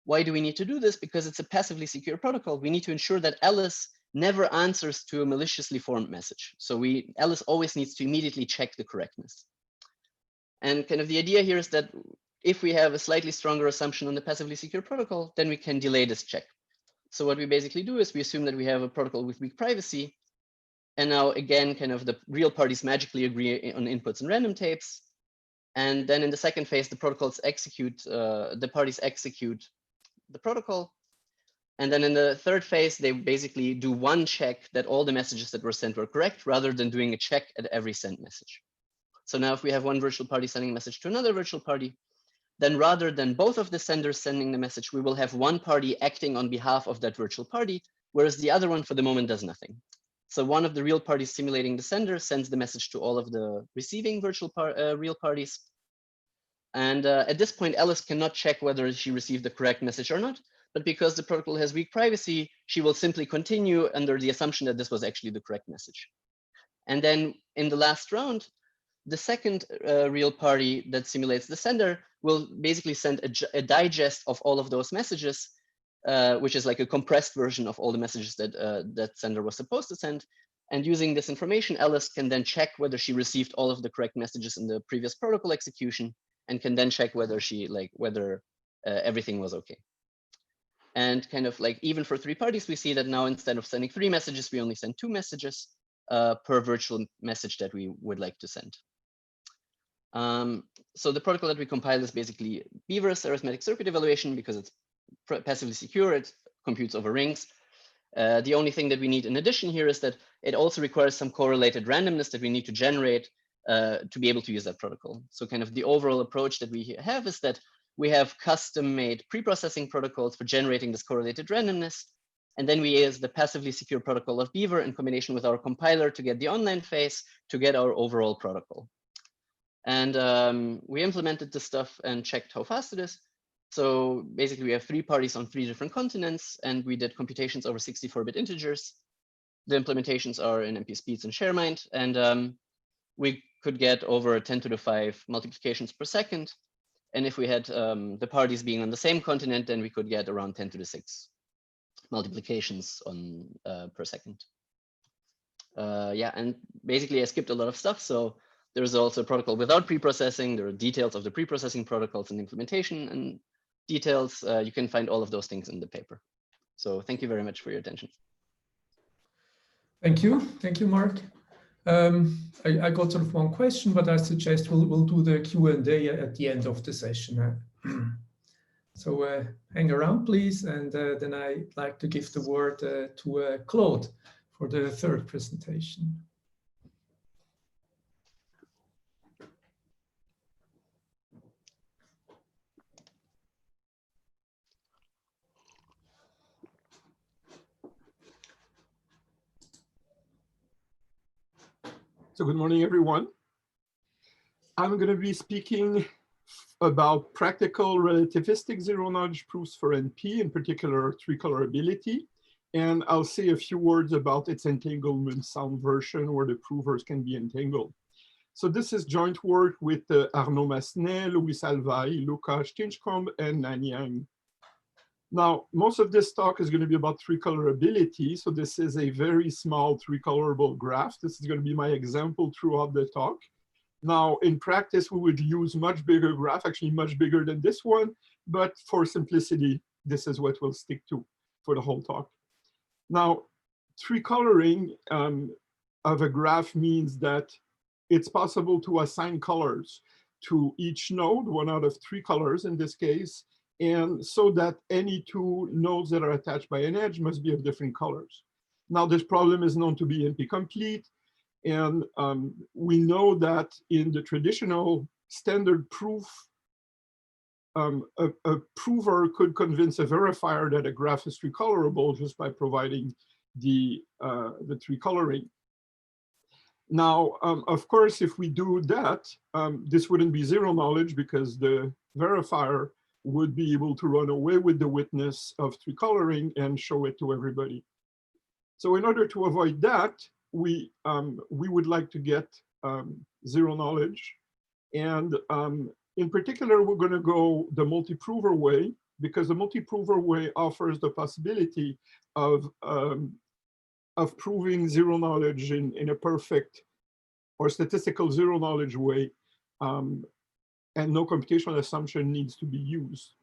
why do we need to do this? Because it's a passively secure protocol. We need to ensure that Alice never answers to a maliciously formed message. So Alice always needs to immediately check the correctness. And kind of the idea here is that if we have a slightly stronger assumption on the passively secure protocol, then we can delay this check. So what we basically do is we assume that we have a protocol with weak privacy. And now again, kind of the real parties magically agree on inputs and random tapes. And then in the second phase, the protocols execute, the parties execute the protocol. And then in the third phase, they basically do one check that all the messages that were sent were correct, rather than doing a check at every sent message. So now if we have one virtual party sending a message to another virtual party, then rather than both of the senders sending the message, we will have one party acting on behalf of that virtual party, whereas the other one for the moment does nothing. So one of the real parties simulating the sender sends the message to all of the receiving real parties. And at this point, Alice cannot check whether she received the correct message or not, but because the protocol has weak privacy, she will simply continue under the assumption that this was actually the correct message. And then in the last round, the second real party that simulates the sender will basically send a digest of all of those messages, which is like a compressed version of all the messages that that sender was supposed to send. And using this information, Alice can then check whether she received all of the correct messages in the previous protocol execution, and can then check whether everything was okay. And kind of like even for three parties, we see that now instead of sending 3 messages, we only send 2 messages per virtual message that we would like to send. So the protocol that we compile is basically Beaver's arithmetic circuit evaluation, because it's passively secure, it computes over rings. The only thing that we need in addition here is that it also requires some correlated randomness that we need to generate to be able to use that protocol. So kind of the overall approach that we have is that we have custom-made pre-processing protocols for generating this correlated randomness. And then we use the passively secure protocol of Beaver in combination with our compiler to get the online phase to get our overall protocol. And we implemented this stuff and checked how fast it is. So basically we have 3 parties on 3 different continents, and we did computations over 64-bit integers. The implementations are in MP speeds and ShareMind, and we could get over 10 to the 5 multiplications per second. And if we had the parties being on the same continent, then we could get around 10 to the 6 multiplications on per second. Yeah, and basically I skipped a lot of stuff. So there's also a protocol without pre-processing. There are details of the pre-processing protocols and implementation and details. You can find all of those things in the paper. So thank you very much for your attention. Thank you, Mark. I got sort of one question, but I suggest we'll do the Q&A at the end of the session. So hang around, please, and then I'd like to give the word to Claude for the third presentation. So good morning, everyone. I'm going to be speaking about practical relativistic zero-knowledge proofs for NP, in particular three-colorability. And I'll say a few words about its entanglement sound version, where the provers can be entangled. So this is joint work with Arnaud Massenet, Louis Salvay, Luca Stinchcomb, and Nan Yang. Now, most of this talk is going to be about three-colorability. So this is a very small three-colorable graph. This is going to be my example throughout the talk. Now, in practice, we would use much bigger graph, actually much bigger than this one. But for simplicity, this is what we'll stick to for the whole talk. Now, three-coloring of a graph means that it's possible to assign colors to each node, 1 out of 3 colors in this case, and so that any 2 nodes that are attached by an edge must be of different colors. Now, this problem is known to be NP-complete, and we know that in the traditional standard proof, a prover could convince a verifier that a graph is three-colorable just by providing the three-coloring. Now, of course, if we do that, this wouldn't be zero knowledge because the verifier would be able to run away with the witness of three-coloring and show it to everybody. So in order to avoid that, we would like to get zero knowledge. And In particular, we're going to go the multi-prover way, because the multi-prover way offers the possibility of proving zero knowledge in a perfect or statistical zero knowledge way, and no computational assumption needs to be used.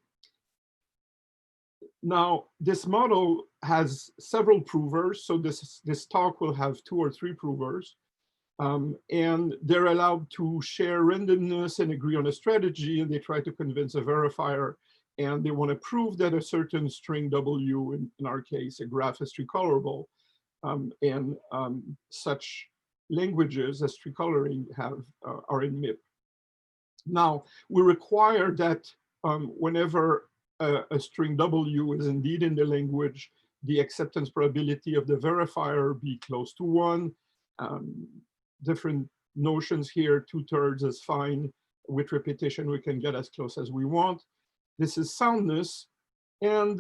Now, this model has several provers, so this talk will have 2 or 3 provers, and they're allowed to share randomness and agree on a strategy, and they try to convince a verifier, and they want to prove that a certain string W, in our case, a graph is tree-colorable, and such languages as tree coloring are in MIP. Now, we require that whenever a string W is indeed in the language, the acceptance probability of the verifier be close to 1. Different notions here, 2/3 is fine. With repetition, we can get as close as we want. This is soundness. And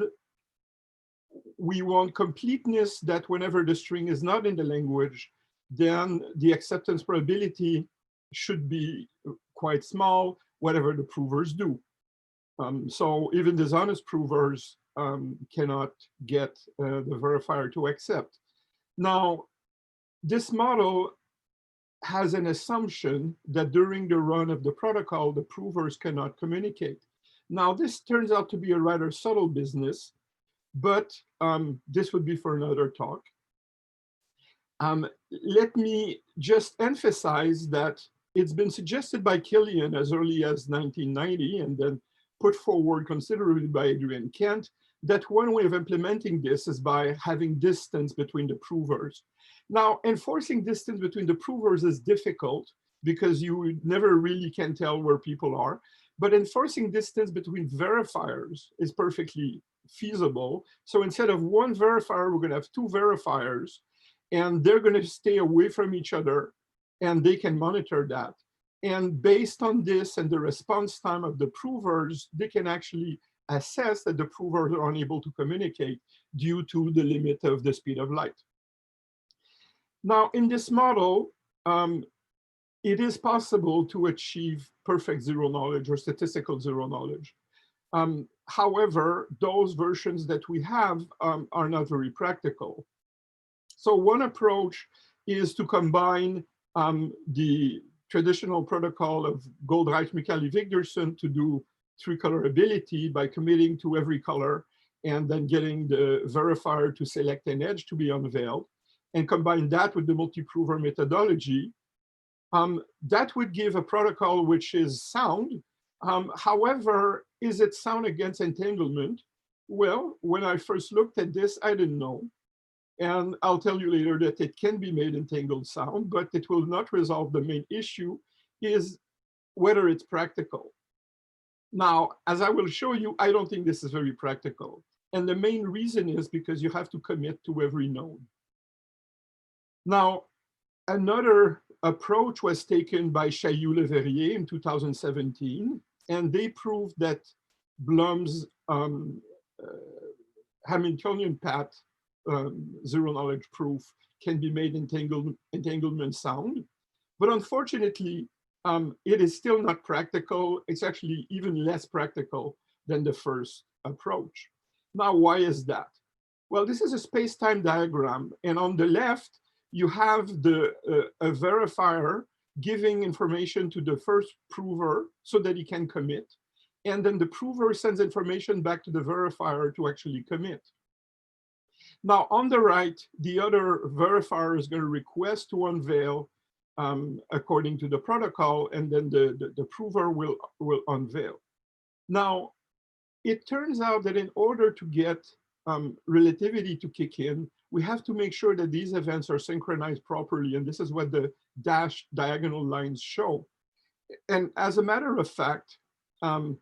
we want completeness, that whenever the string is not in the language, then the acceptance probability should be quite small, whatever the provers do. So even dishonest provers cannot get the verifier to accept. Now, this model has an assumption that during the run of the protocol, the provers cannot communicate. Now, this turns out to be a rather subtle business, but this would be for another talk. Let me just emphasize that it's been suggested by Killian as early as 1990, and then put forward considerably by Adrian Kent, that one way of implementing this is by having distance between the provers. Now, enforcing distance between the provers is difficult because you never really can tell where people are, but enforcing distance between verifiers is perfectly feasible. So instead of 1 verifier, we're going to have 2 verifiers, and they're going to stay away from each other, and they can monitor that. And based on this and the response time of the provers, they can actually assess that the provers are unable to communicate due to the limit of the speed of light. Now, in this model, it is possible to achieve perfect zero knowledge or statistical zero knowledge. However, those versions that we have are not very practical. So one approach is to combine the traditional protocol of Goldreich, Micali, Wigderson to do tree-colorability by committing to every color and then getting the verifier to select an edge to be unveiled, and combine that with the multi-prover methodology. That would give a protocol which is sound. However, is it sound against entanglement? Well, when I first looked at this, I didn't know. And I'll tell you later that it can be made entangled sound, but it will not resolve the main issue, is whether it's practical. Now, as I will show you, I don't think this is very practical. And the main reason is because you have to commit to every node. Now, another approach was taken by Chailloux-Leverrier in 2017, and they proved that Blum's Hamiltonian path zero knowledge proof can be made entanglement sound. But unfortunately, it is still not practical. It's actually even less practical than the first approach. Now, why is that? Well, this is a space-time diagram, and on the left, you have a verifier giving information to the first prover so that he can commit. And then the prover sends information back to the verifier to actually commit. Now, on the right, the other verifier is going to request to unveil according to the protocol, and then the prover will unveil. Now, it turns out that in order to get relativity to kick in, we have to make sure that these events are synchronized properly, and this is what the dashed diagonal lines show. And as a matter of fact, okay,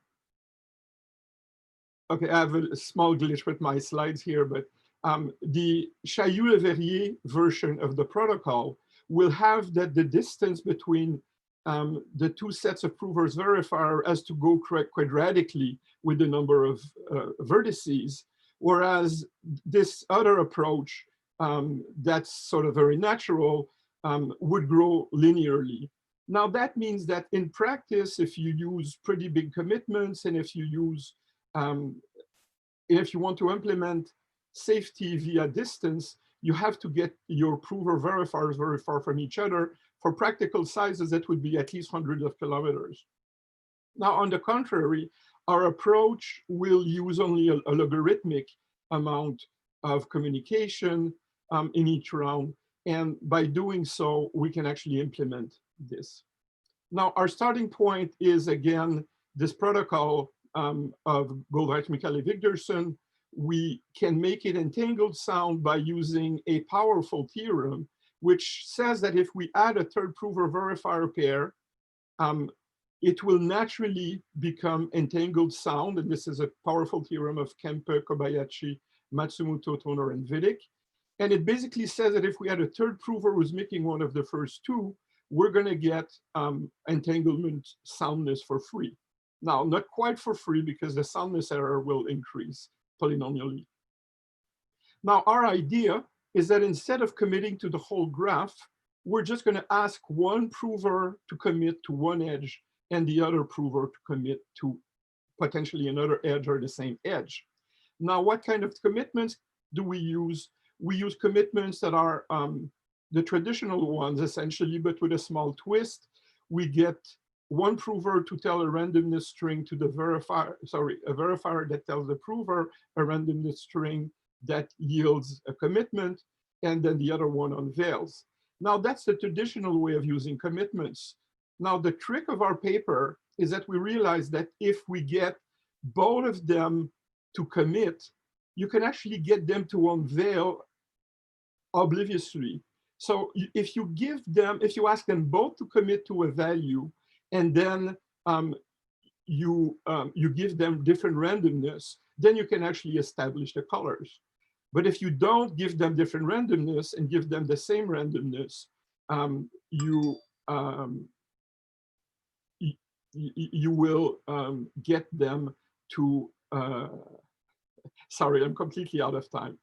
I have a small glitch with my slides here, but the Chailloux-Leverrier version of the protocol will have that the distance between the 2 sets of provers verifier has to go quadratically with the number of vertices, whereas this other approach that's sort of very natural would grow linearly. Now that means that in practice, if you use pretty big commitments, and if you use, if you want to implement safety via distance, you have to get your prover verifiers very far from each other. For practical sizes, that would be at least hundreds of kilometers. Now, on the contrary, our approach will use only a logarithmic amount of communication in each round. And by doing so, we can actually implement this. Now, our starting point is, again, this protocol of Goldreich, Micheli, Wigderson. We can make it entangled sound by using a powerful theorem, which says that if we add a third prover verifier pair, it will naturally become entangled sound. And this is a powerful theorem of Kempe, Kobayashi, Matsumoto, Toner, and Vidic. And it basically says that if we had a third prover who's making one of the first two, we're going to get entanglement soundness for free. Now, not quite for free, because the soundness error will increase polynomially. Now, our idea is that instead of committing to the whole graph, we're just going to ask one prover to commit to one edge and the other prover to commit to potentially another edge or the same edge. Now, what kind of commitments do we use? We use commitments that are the traditional ones, essentially, but with a small twist. We get one prover to tell a randomness string to the verifier, a verifier that tells the prover a randomness string that yields a commitment, and then the other one unveils. Now, that's the traditional way of using commitments. Now, the trick of our paper is that we realize that if we get both of them to commit, you can actually get them to unveil obliviously. So if you give them, if you ask them both to commit to a value, and then you give them different randomness, then you can actually establish the colors. But if you don't give them different randomness and give them the same randomness, you will get them to, sorry, I'm completely out of time.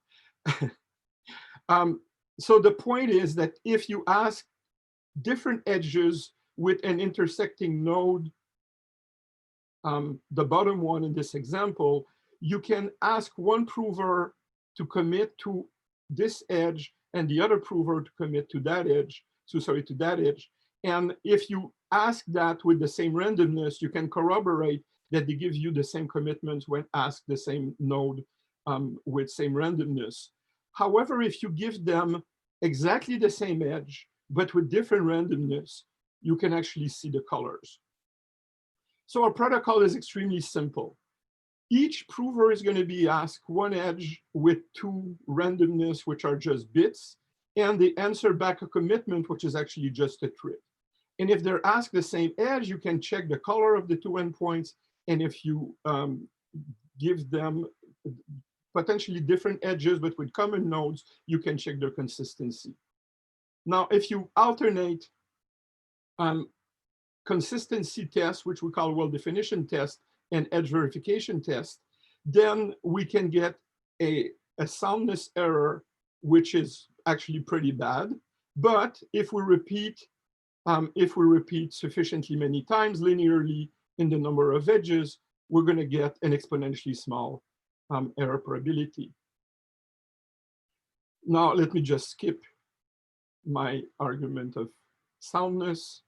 So the point is that if you ask different edges with an intersecting node, the bottom one in this example, you can ask one prover to commit to this edge and the other prover to commit to that edge, to that edge. And if you ask that with the same randomness, you can corroborate that they give you the same commitments when asked the same node with same randomness. However, if you give them exactly the same edge, but with different randomness, you can actually see the colors. So our protocol is extremely simple. Each prover is going to be asked one edge with two randomness, which are just bits, and they answer back a commitment, which is actually just a trip. And if they're asked the same edge, you can check the color of the two endpoints. And if you give them potentially different edges, but with common nodes, you can check their consistency. Now, if you alternate consistency test, which we call well-definition test, and edge verification test, then we can get a soundness error, which is actually pretty bad. But if we repeat sufficiently many times linearly in the number of edges, we're going to get an exponentially small error probability. Now, let me just skip my argument of soundness.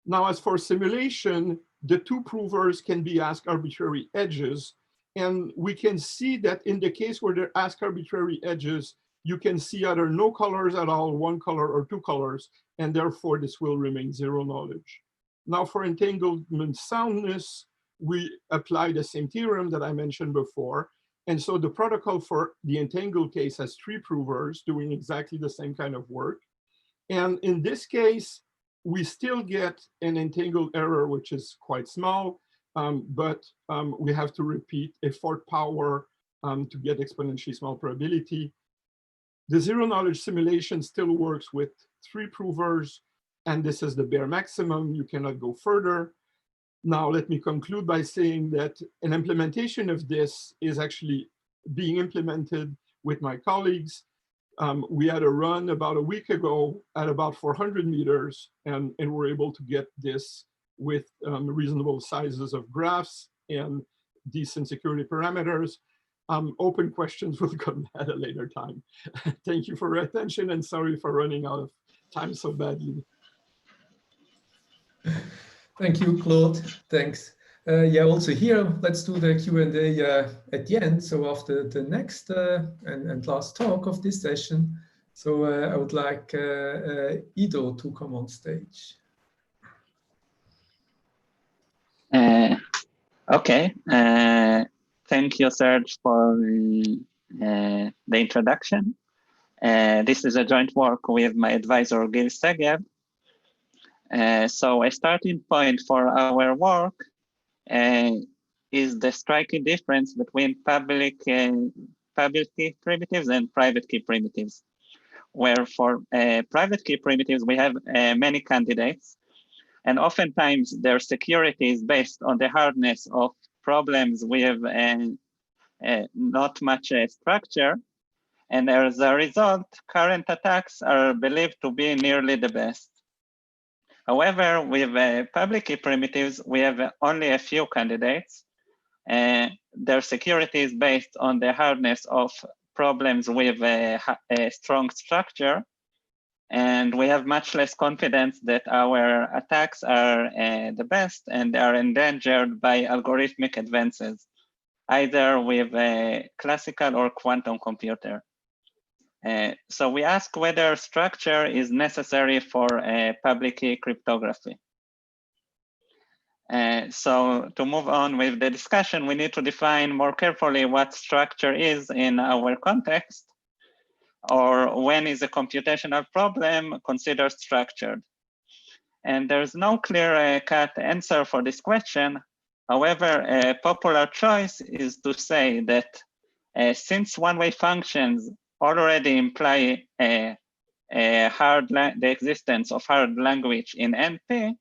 Now, as for simulation, the two provers can be asked arbitrary edges. And we can see that in the case where they're asked arbitrary edges, you can see either no colors at all, one color, or two colors, and therefore this will remain zero knowledge. Now, for entanglement soundness, we apply the same theorem that I mentioned before. And so the protocol for the entangled case has three provers doing exactly the same kind of work. And in this case, we still get an entangled error, which is quite small, but we have to repeat a fourth power to get exponentially small probability. The zero knowledge simulation still works with three provers, and this is the bare maximum. You cannot go further. Now, let me conclude by saying that an implementation of this is actually being implemented with my colleagues. We had a run about a week ago at about 400 meters, and we're able to get this with reasonable sizes of graphs and decent security parameters. Open questions will come at a later time. Thank you for your attention, and sorry for running out of time so badly. Thank you, Claude. Thanks. Yeah, also here, let's do the Q&A at the end. So after the next and last talk of this session, so I would like Ido to come on stage. Okay. Thank you, Serge, for the introduction. This is a joint work with my advisor, Gil Segev. So a starting point for our work is the striking difference between public key primitives and private key primitives, where for private key primitives, we have many candidates, and oftentimes their security is based on the hardness of problems with not much structure, and as a result, current attacks are believed to be nearly the best. However, with public key primitives, we have only a few candidates. Their security is based on the hardness of problems with a strong structure, and we have much less confidence that our attacks are the best, and they are endangered by algorithmic advances, either with a classical or quantum computer. So we ask whether structure is necessary for public key cryptography. So to move on with the discussion, we need to define more carefully what structure is in our context, or when is a computational problem considered structured. And there's no clear-cut answer for this question. However, a popular choice is to say that since one-way functions already imply the existence of hard language in NP,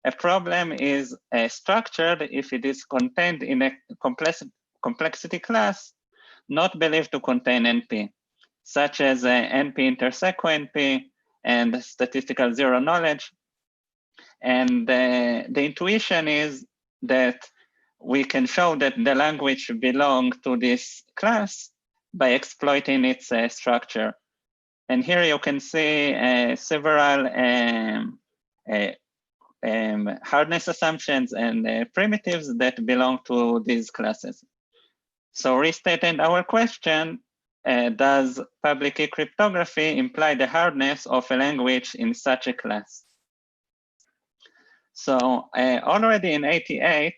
a problem is structured if it is contained in a complexity class not believed to contain NP, such as NP interseq NP and statistical zero knowledge. And the intuition is that we can show that the language belongs to this class by exploiting its structure. And here you can see several hardness assumptions and primitives that belong to these classes. So restating our question, does public key cryptography imply the hardness of a language in such a class? So already in '88,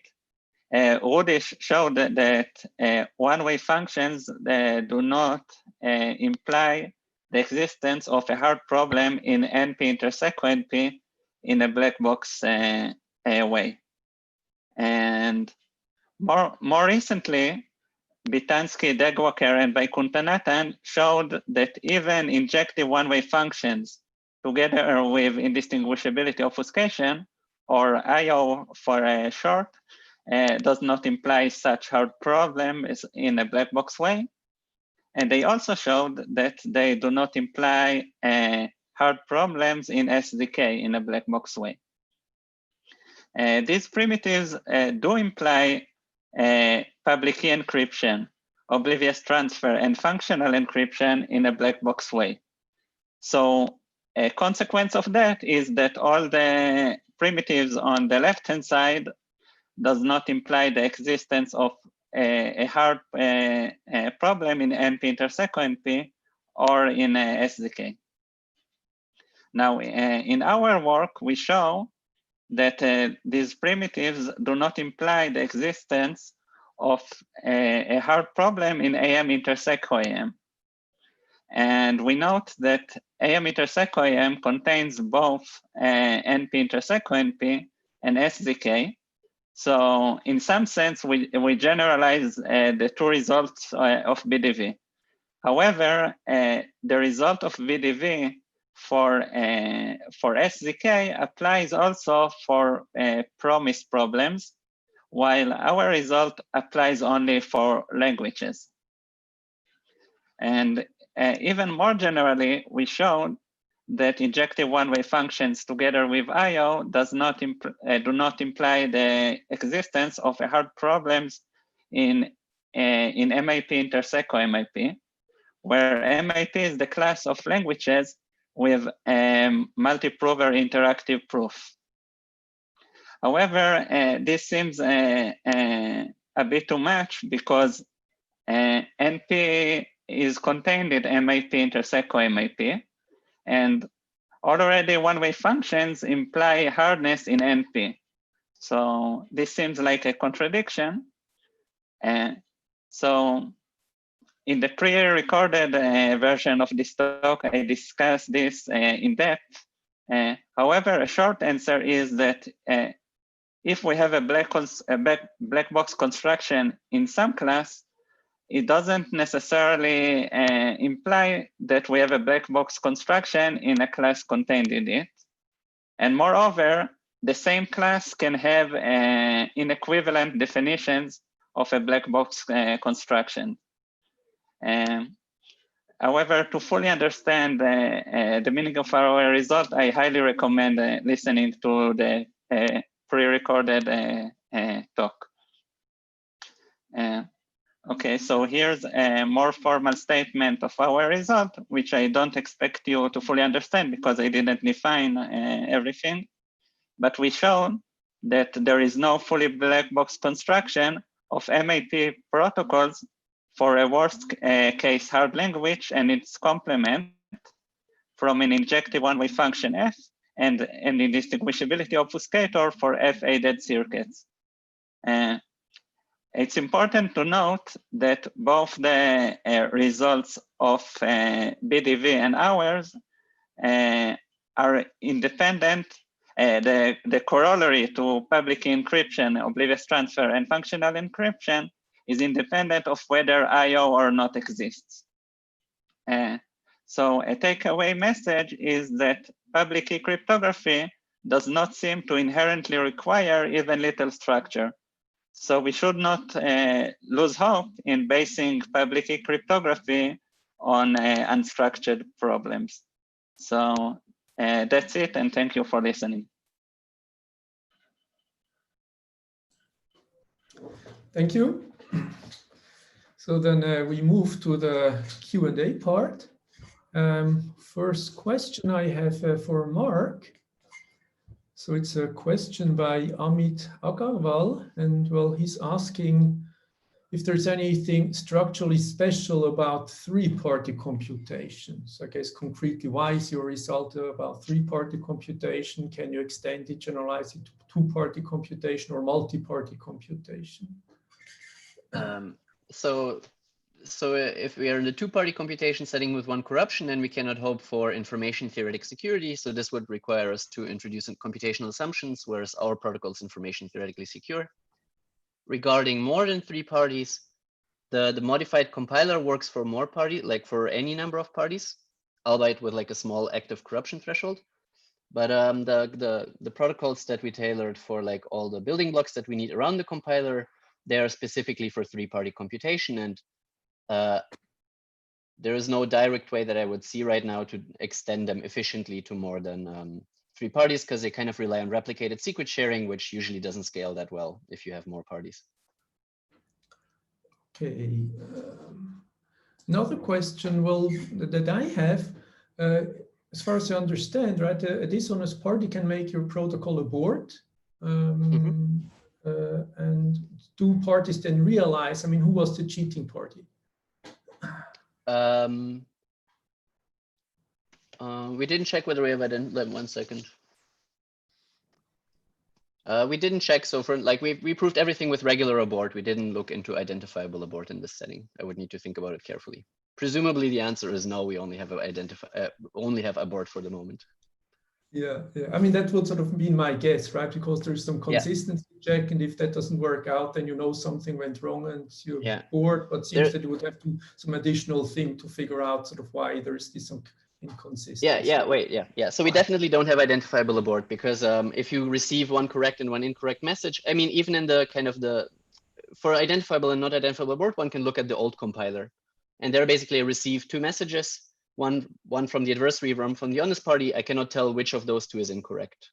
Rudish showed that one-way functions do not imply the existence of a hard problem in NP interseq NP in a black box way. And more recently, Bitansky, Degwaker, and Vaikunthanathan showed that even injective one-way functions, together with indistinguishability obfuscation, or IO for short, does not imply such hard problems in a black box way. And they also showed that they do not imply hard problems in SDK in a black box way. These primitives do imply public key encryption, oblivious transfer, and functional encryption in a black box way. So a consequence of that is that all the primitives on the left-hand side does not imply the existence of a hard problem in NP interseq NP or in SDK. Now, in our work, we show that these primitives do not imply the existence of a hard problem in AM interseq OAM. And we note that AM interseq OAM contains both NP interseq NP and SDK. So in some sense, we generalize the two results of BDV. However, the result of BDV for SDK applies also for promise problems, while our result applies only for languages. And even more generally, we showed that injective one-way functions together with I/O do not imply the existence of hard problems in MIP interseco MIP, where MIP is the class of languages with multi-prover interactive proof. However, this seems a bit too much because NP is contained in MIP interseco MIP, and already one-way functions imply hardness in NP. So this seems like a contradiction. So in the pre-recorded version of this talk, I discussed this in depth. However, a short answer is that if we have a black box construction in some class, it doesn't necessarily imply that we have a black box construction in a class contained in it. And moreover, the same class can have inequivalent definitions of a black box construction. However, to fully understand the meaning of our result, I highly recommend listening to the pre-recorded talk. Okay, so here's a more formal statement of our result, which I don't expect you to fully understand because I didn't define everything. But we showed that there is no fully black box construction of MIP protocols for a worst case hard language and its complement from an injective one-way function F and an indistinguishability obfuscator for F-aided circuits. It's important to note that both the results of BDV and ours are independent. The corollary to public encryption, oblivious transfer, and functional encryption is independent of whether I/O or not exists. So a takeaway message is that public key cryptography does not seem to inherently require even little structure. So we should not lose hope in basing public key cryptography on unstructured problems. So that's it, and thank you for listening. Thank you. So then we move to the Q&A part. First question I have for Mark. So it's a question by Amit Agarwal, and well, he's asking if there's anything structurally special about three-party computations. I guess concretely, why is your result about three-party computation? Can you extend it, generalize it to two-party computation or multi-party computation? So if we are in the two-party computation setting with one corruption, then we cannot hope for information-theoretic security. So this would require us to introduce computational assumptions, whereas our protocol is information-theoretically secure. Regarding more than three parties, the modified compiler works for more parties, like for any number of parties, albeit with like a small active corruption threshold. But the protocols that we tailored for like all the building blocks that we need around the compiler, they are specifically for three-party computation, and there is no direct way that I would see right now to extend them efficiently to more than three parties, because they kind of rely on replicated secret sharing, which usually doesn't scale that well if you have more parties. Okay. Another question, well, that I have, as far as I understand, right, a dishonest party can make your protocol abort. And do parties then realize, I mean, who was the cheating party? We didn't check whether we have identified. 1 second. We didn't check. So for like we proved everything with regular abort. We didn't look into identifiable abort in this setting. I would need to think about it carefully. Presumably the answer is no. We only have abort for the moment. Yeah. I mean, that would sort of be my guess, right? Because there's some consistency check, and if that doesn't work out, then you know something went wrong and you're bored. But seems that you would have to some additional thing to figure out sort of why there's this inconsistency. So we definitely don't have identifiable abort, because if you receive one correct and one incorrect message, I mean, even in the kind of for identifiable and not identifiable abort, one can look at the old compiler And there basically I receive two messages, one from the adversary, one from the honest party. I cannot tell which of those two is incorrect.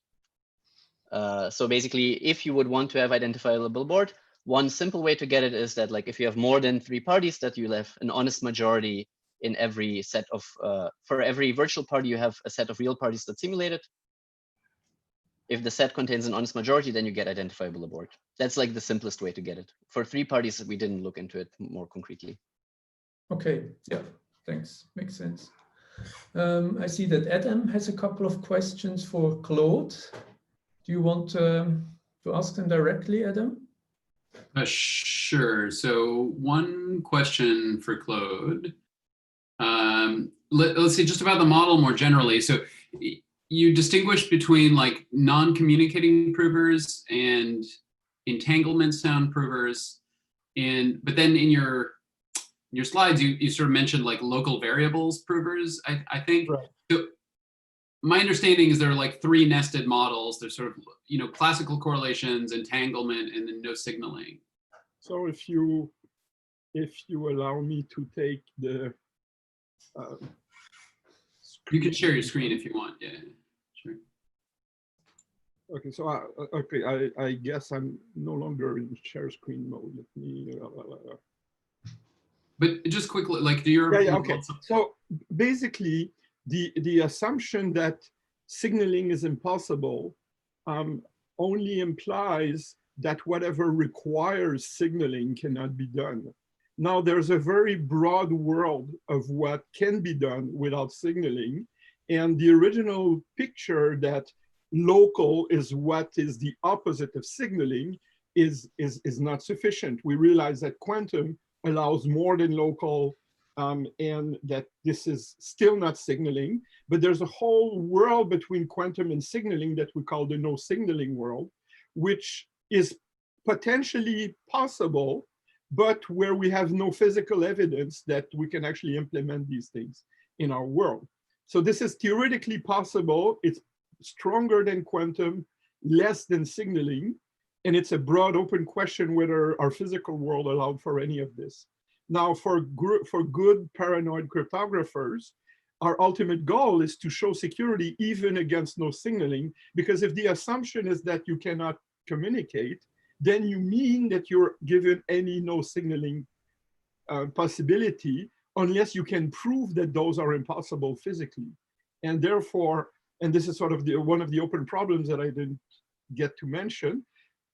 So basically, if you would want to have identifiable board, one simple way to get it is that, like, if you have more than 3 parties, that you have an honest majority in every set of, for every virtual party, you have a set of real parties that's simulated. If the set contains an honest majority, then you get identifiable board. That's like the simplest way to get it. For 3 parties, we didn't look into it more concretely. Okay, yeah, thanks, makes sense. I see that Adam has a couple of questions for Claude. Do you want to ask them directly, Adam? Sure. So one question for Claude. Let's see, just about the model more generally. So you distinguish between like non-communicating provers and entanglement sound provers, but then in your slides you sort of mentioned like local variables provers. I think. Right. So my understanding is there are like 3 nested models. There's sort of, you know, classical correlations, entanglement, and then no signaling. So if you allow me to take the you can share your screen if you want. Yeah, sure. Okay, so I guess I'm no longer in share screen mode. Let me. But just quickly, like, do your okay. So basically, the assumption that signaling is impossible only implies that whatever requires signaling cannot be done. Now, there's a very broad world of what can be done without signaling. And the original picture that local is what is the opposite of signaling is not sufficient. We realize that quantum allows more than local, and that this is still not signaling, but there's a whole world between quantum and signaling that we call the no signaling world, which is potentially possible, but where we have no physical evidence that we can actually implement these things in our world. So this is theoretically possible. It's stronger than quantum, less than signaling, and it's a broad open question whether our physical world allowed for any of this. Now, for good paranoid cryptographers, our ultimate goal is to show security even against no signaling, because if the assumption is that you cannot communicate, then you mean that you're given any no signaling possibility, unless you can prove that those are impossible physically. And therefore, and this is sort of one of the open problems that I didn't get to mention,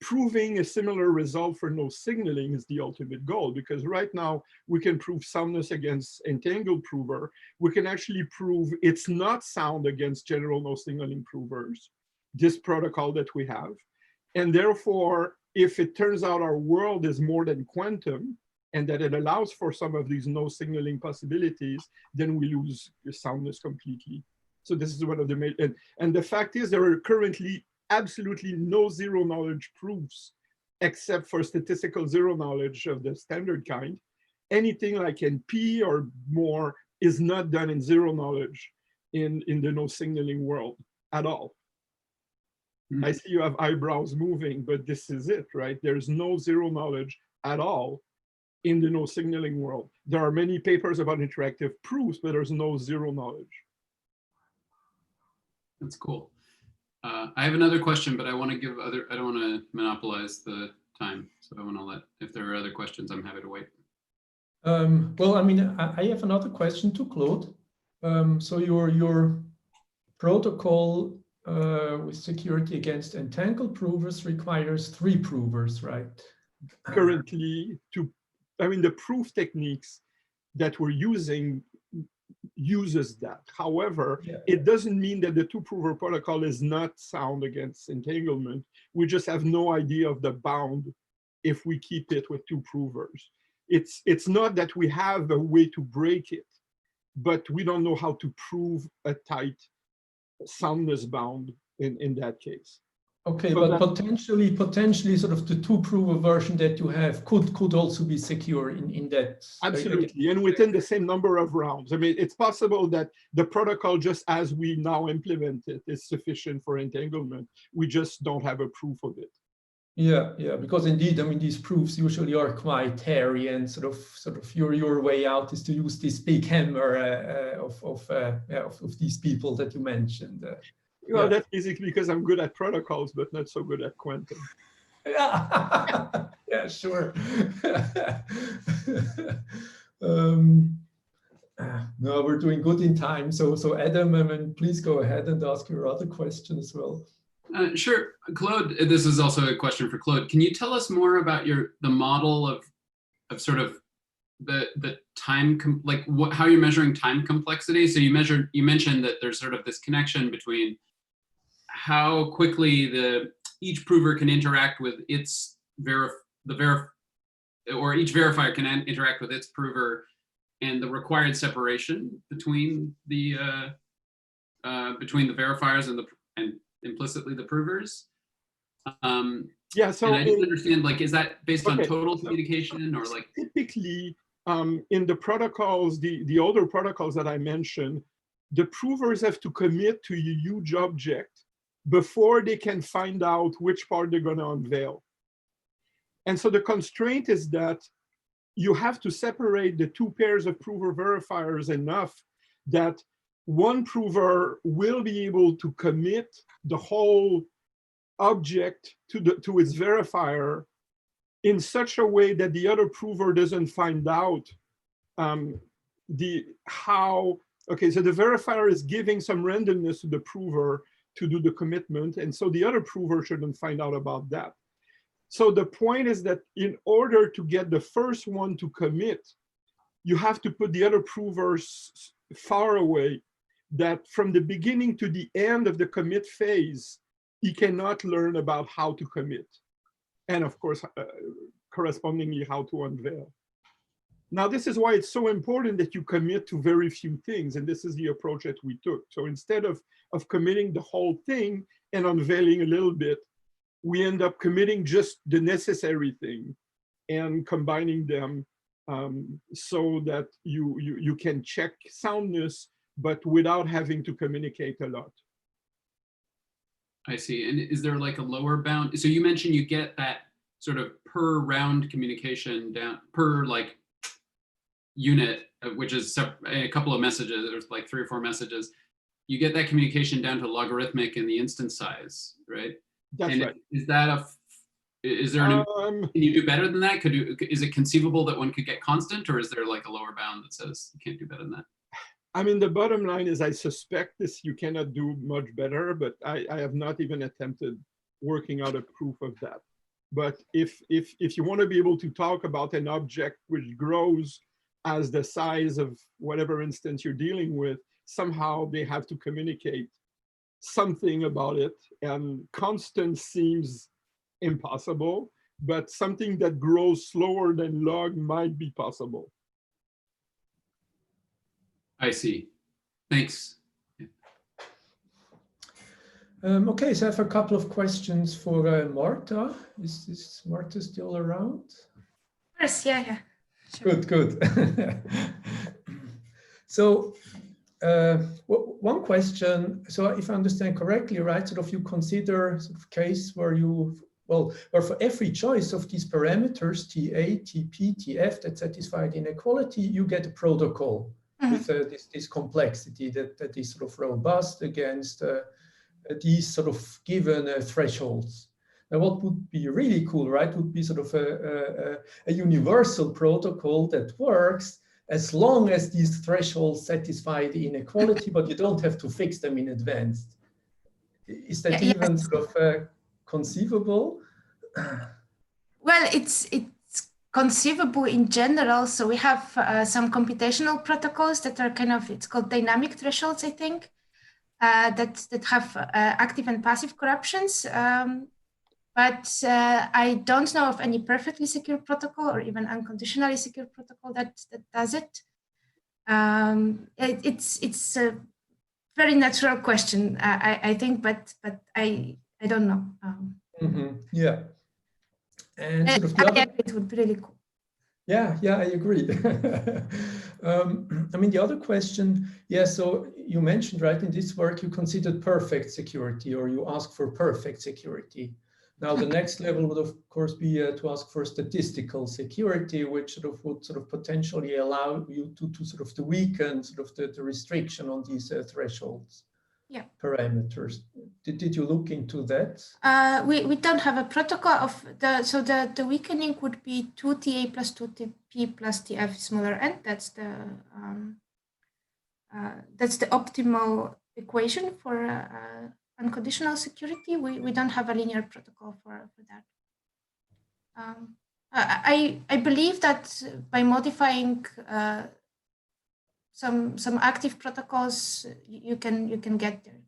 proving a similar result for no signaling is the ultimate goal, because right now we can prove soundness against entangled prover. We can actually prove it's not sound against general no signaling provers, this protocol that we have. And therefore, if it turns out our world is more than quantum and that it allows for some of these no signaling possibilities, then we lose the soundness completely. So this is one of the main, and the fact is there are currently absolutely no zero knowledge proofs except for statistical zero knowledge of the standard kind. Anything like NP or more is not done in zero knowledge in the no signaling world at all. I see you have eyebrows moving, but this is it, right? There's no zero knowledge at all in the no signaling world. There are many papers about interactive proofs, but there's no zero knowledge. That's cool. I have another question, but I want to give I don't want to monopolize the time. So I want to let, if there are other questions, I'm happy to wait. Well, I mean, I have another question to Claude. So your protocol with security against entangled provers requires 3 provers, right? Currently, the proof techniques that we're using uses that. However, it doesn't mean that the 2-prover protocol is not sound against entanglement. We just have no idea of the bound if we keep it with 2 provers. It's not that we have a way to break it, but we don't know how to prove a tight soundness bound in that case. Okay, so but potentially sort of the 2-prover version that you have could also be secure in that. Absolutely, and within the same number of rounds. I mean, it's possible that the protocol, just as we now implement it, is sufficient for entanglement. We just don't have a proof of it. Yeah, yeah, because indeed, I mean, these proofs usually are quite hairy, and sort of your way out is to use this big hammer of these people that you mentioned. Well, yeah. that's basically because I'm good at protocols, but not so good at quantum. Yeah, yeah, sure. No, we're doing good in time. So Adam, I mean, please go ahead and ask your other question as well. Sure, Claude. This is also a question for Claude. Can you tell us more about the model of sort of the time, how you're measuring time complexity? So you mentioned that there's sort of this connection between how quickly each prover can interact with its or each verifier can interact with its prover, and the required separation between the verifiers and implicitly the provers. Yeah, so and I didn't understand, like, is that based on total communication, or like? Typically, in the protocols, the older protocols that I mentioned, the provers have to commit to a huge object before they can find out which part they're going to unveil. And so the constraint is that you have to separate the two pairs of prover verifiers enough that one prover will be able to commit the whole object to its verifier in such a way that the other prover doesn't find out okay, so the verifier is giving some randomness to the prover to do the commitment, and so the other prover shouldn't find out about that. So the point is that in order to get the first one to commit, you have to put the other provers far away, that from the beginning to the end of the commit phase, he cannot learn about how to commit. And of course, correspondingly, how to unveil. Now, this is why it's so important that you commit to very few things. And this is the approach that we took. So instead of committing the whole thing and unveiling a little bit, we end up committing just the necessary thing and combining them so that you can check soundness, but without having to communicate a lot. I see. And is there like a lower bound? So you mentioned you get that sort of per round communication down per like unit, which is a couple of messages, there's like 3 or 4 messages. You get that communication down to logarithmic in the instance size, right? That's right. Is that can you do better than that? Is it conceivable that one could get constant, or is there like a lower bound that says you can't do better than that? I mean, the bottom line is I suspect you cannot do much better, but I have not even attempted working out a proof of that. But if you want to be able to talk about an object which grows as the size of whatever instance you're dealing with, somehow they have to communicate something about it, and constant seems impossible, but something that grows slower than log might be possible. I see. Thanks. Okay, so I have a couple of questions for Marta. Is Marta still around? Of course, yeah. Sure. Good. So one question, so if I understand correctly, right, sort of you consider sort of case where where for every choice of these parameters, TA, TP, TF that satisfy the inequality, you get a protocol with this complexity that is sort of robust against these sort of given thresholds. Now, what would be really cool, right, would be sort of a universal protocol that works as long as these thresholds satisfy the inequality, but you don't have to fix them in advance. Is that even sort of conceivable? Well, it's conceivable in general. So we have some computational protocols that are kind of, it's called dynamic thresholds, I think, that have active and passive corruptions. But I don't know of any perfectly secure protocol or even unconditionally secure protocol that does it. It's a very natural question, I think, but I don't know. Yeah. And sort of the other, it would be really cool. Yeah, I agree. I mean, the other question, so you mentioned, right, in this work, you considered perfect security, or you ask for perfect security. Now, the next level would, of course, be to ask for statistical security, which would potentially allow you to weaken the restriction on these thresholds. Yeah. Parameters. Did you look into that? We don't have a protocol of so the weakening would be 2TA plus 2TP plus TF smaller n. That's the optimal equation for unconditional security. We don't have a linear protocol for that. I believe that by modifying some active protocols, you can get there.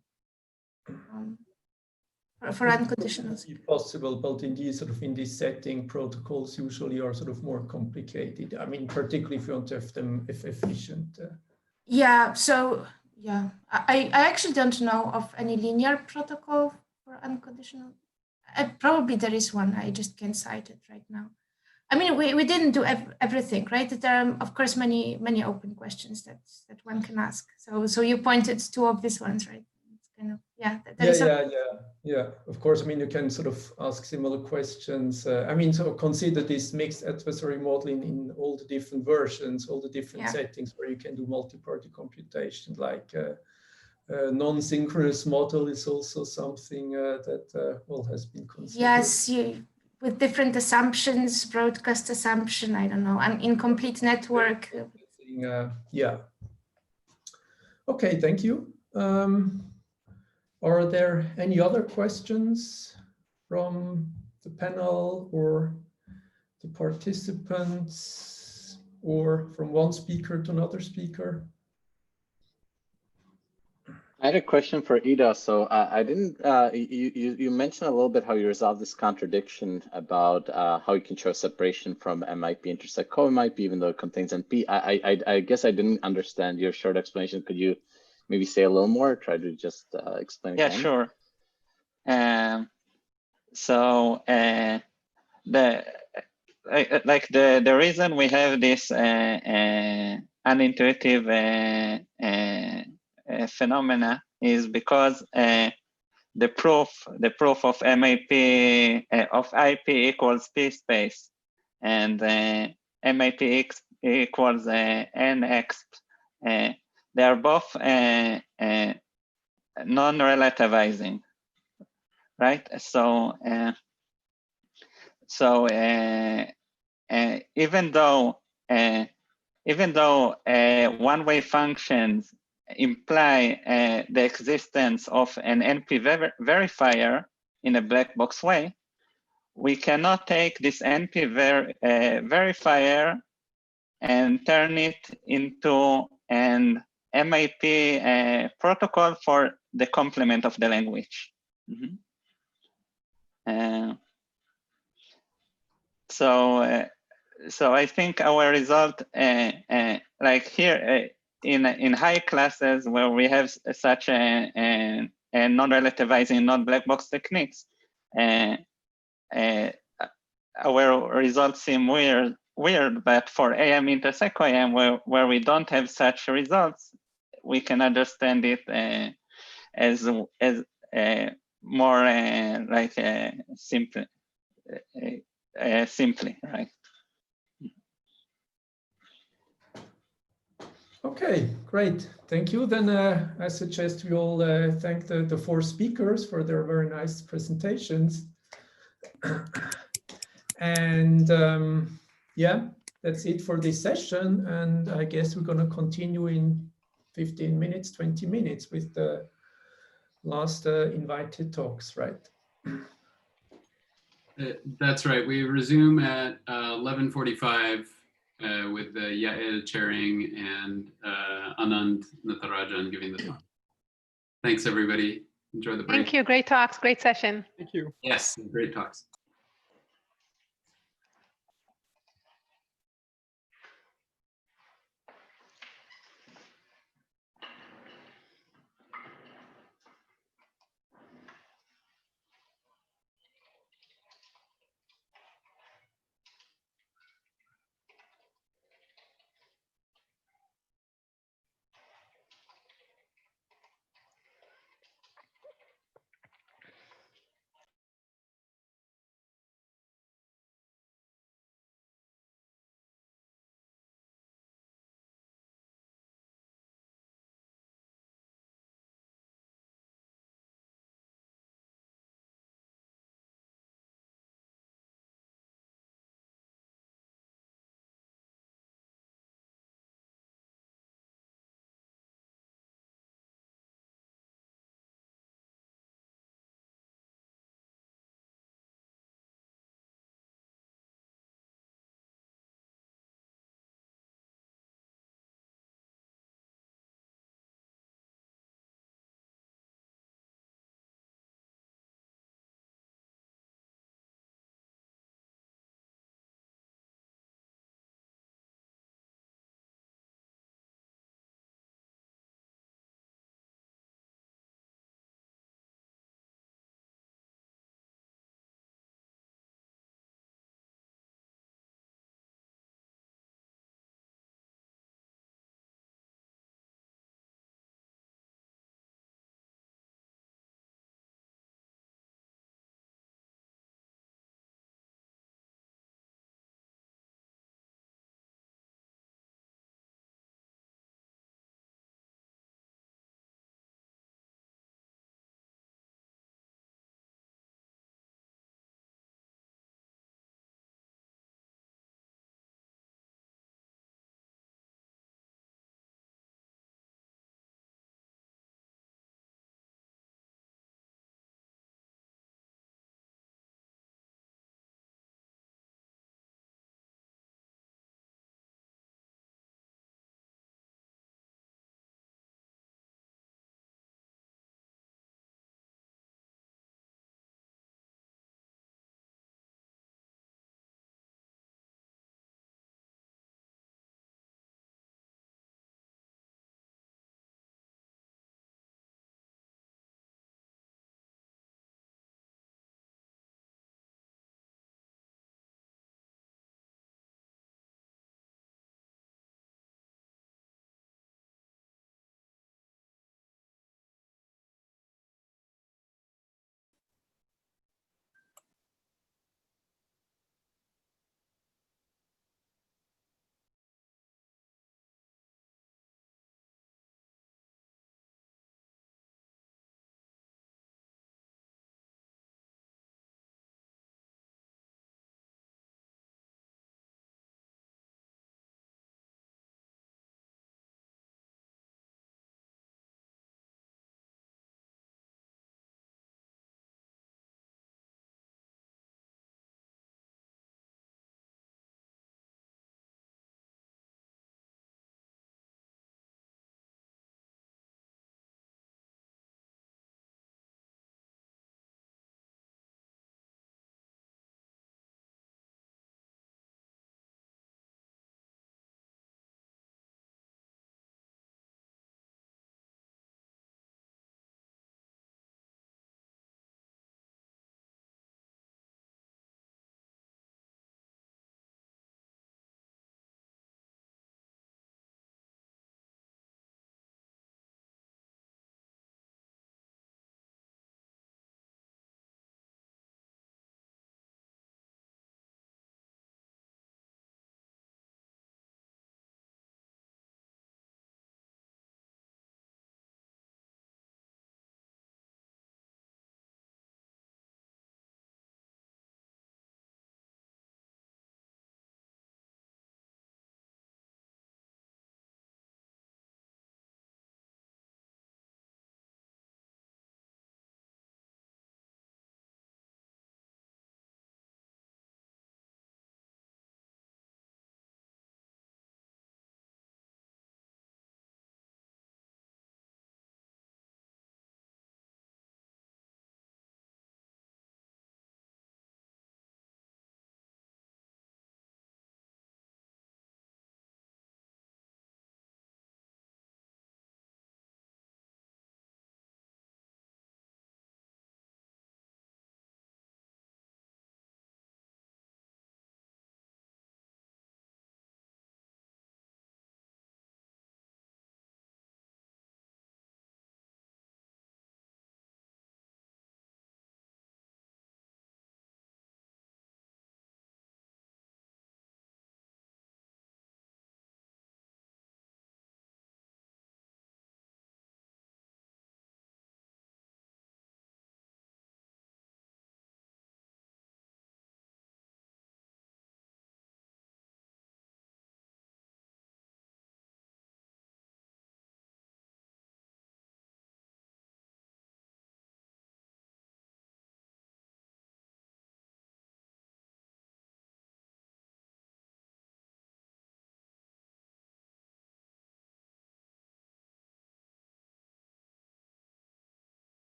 For unconditional security. Possible, but in these in this setting, protocols usually are more complicated. I mean, particularly if you want to have them efficient. Yeah. So yeah, I actually don't know of any linear protocol for unconditional. Probably there is one. I just can't cite it right now. I mean, we didn't do everything, right? There are, of course, many open questions that one can ask. So you pointed two obvious ones, right? It's kind of, yeah. Yeah. Of course, I mean, you can ask similar questions. I mean, consider this mixed adversary modeling in all the different versions, all the different settings where you can do multi-party computation, like non-synchronous model is also something that has been considered. Yes, with different assumptions, broadcast assumption, I don't know, an incomplete network. Yeah. Okay, thank you. Are there any other questions from the panel or the participants, or from one speaker to another speaker? I had a question for Ida. So I didn't, you mentioned a little bit how you resolved this contradiction about how you can show separation from MIP intersect co-MIP even though it contains NP. I guess I didn't understand your short explanation. Could you maybe say a little more, or try to just explain Yeah, again? sure. So the reason we have this unintuitive phenomena is because the proof of MIP of IP equals P space, and MIP equals NX. They are both non-relativizing, right? So even though one-way functions imply the existence of an NP verifier in a black box way, we cannot take this NP verifier and turn it into an MIP protocol for the complement of the language. So I think our result, like here in high classes where we have such a non-relativizing, non-black box techniques, our results seem weird. But for AM intersect AM, where we don't have such results, we can understand it as more like simply, right? Okay, great. Thank you. Then I suggest we all thank the four speakers for their very nice presentations. And yeah, that's it for this session. And I guess we're going to continue in 15 minutes, 20 minutes with the last invited talks, right? That's right. We resume at 11:45 with Yael chairing and Anand Natarajan giving the talk. Thanks, everybody. Enjoy the break. Thank you. Great talks. Great session. Thank you. Yes, great talks.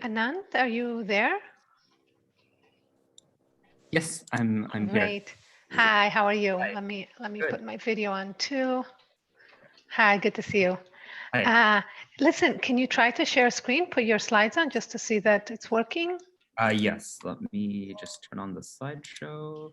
Anand, are you there? Yes, I'm here. Great. Hi, how are you? Hi. Let me Good. put my video on too. Hi, good to see you. Hi. Listen, can you try to share screen, put your slides on just to see that it's working? Yes, let me just turn on the slideshow.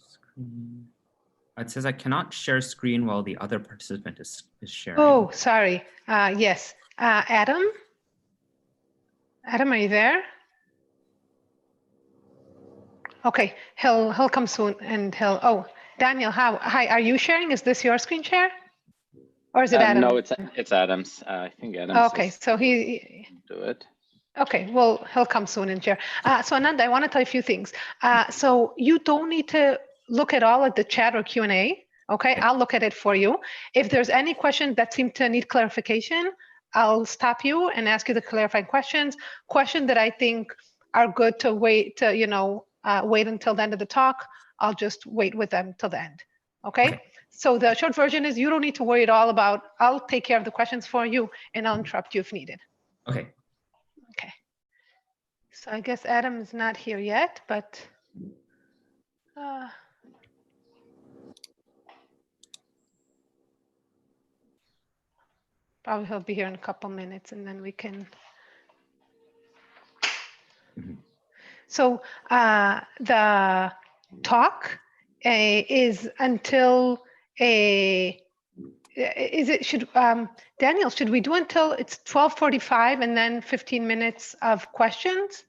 Screen. It says I cannot share screen while the other participant is sharing. Oh, sorry. Yes. Adam? Adam, are you there? Okay, he'll come soon and oh, Daniel, hi, are you sharing? Is this your screen share? Or is it Adam? No, it's Adam's. I think Adam's. Okay, so he do it. Okay, well, he'll come soon and share. So Anand, I want to tell you a few things. So you don't need to look at all at the chat or Q&A. Okay, I'll look at it for you. If there's any questions that seem to need clarification, I'll stop you and ask you the clarifying questions. Questions that I think are good to wait to, wait until the end of the talk, I'll just wait with them till the end. Okay? So the short version is you don't need to worry at all about, I'll take care of the questions for you and I'll interrupt you if needed. Okay. Okay. So I guess Adam is not here yet, but probably he'll be here in a couple minutes and then we can. So the talk is until Daniel, should we do until it's 12:45 and then 15 minutes of questions?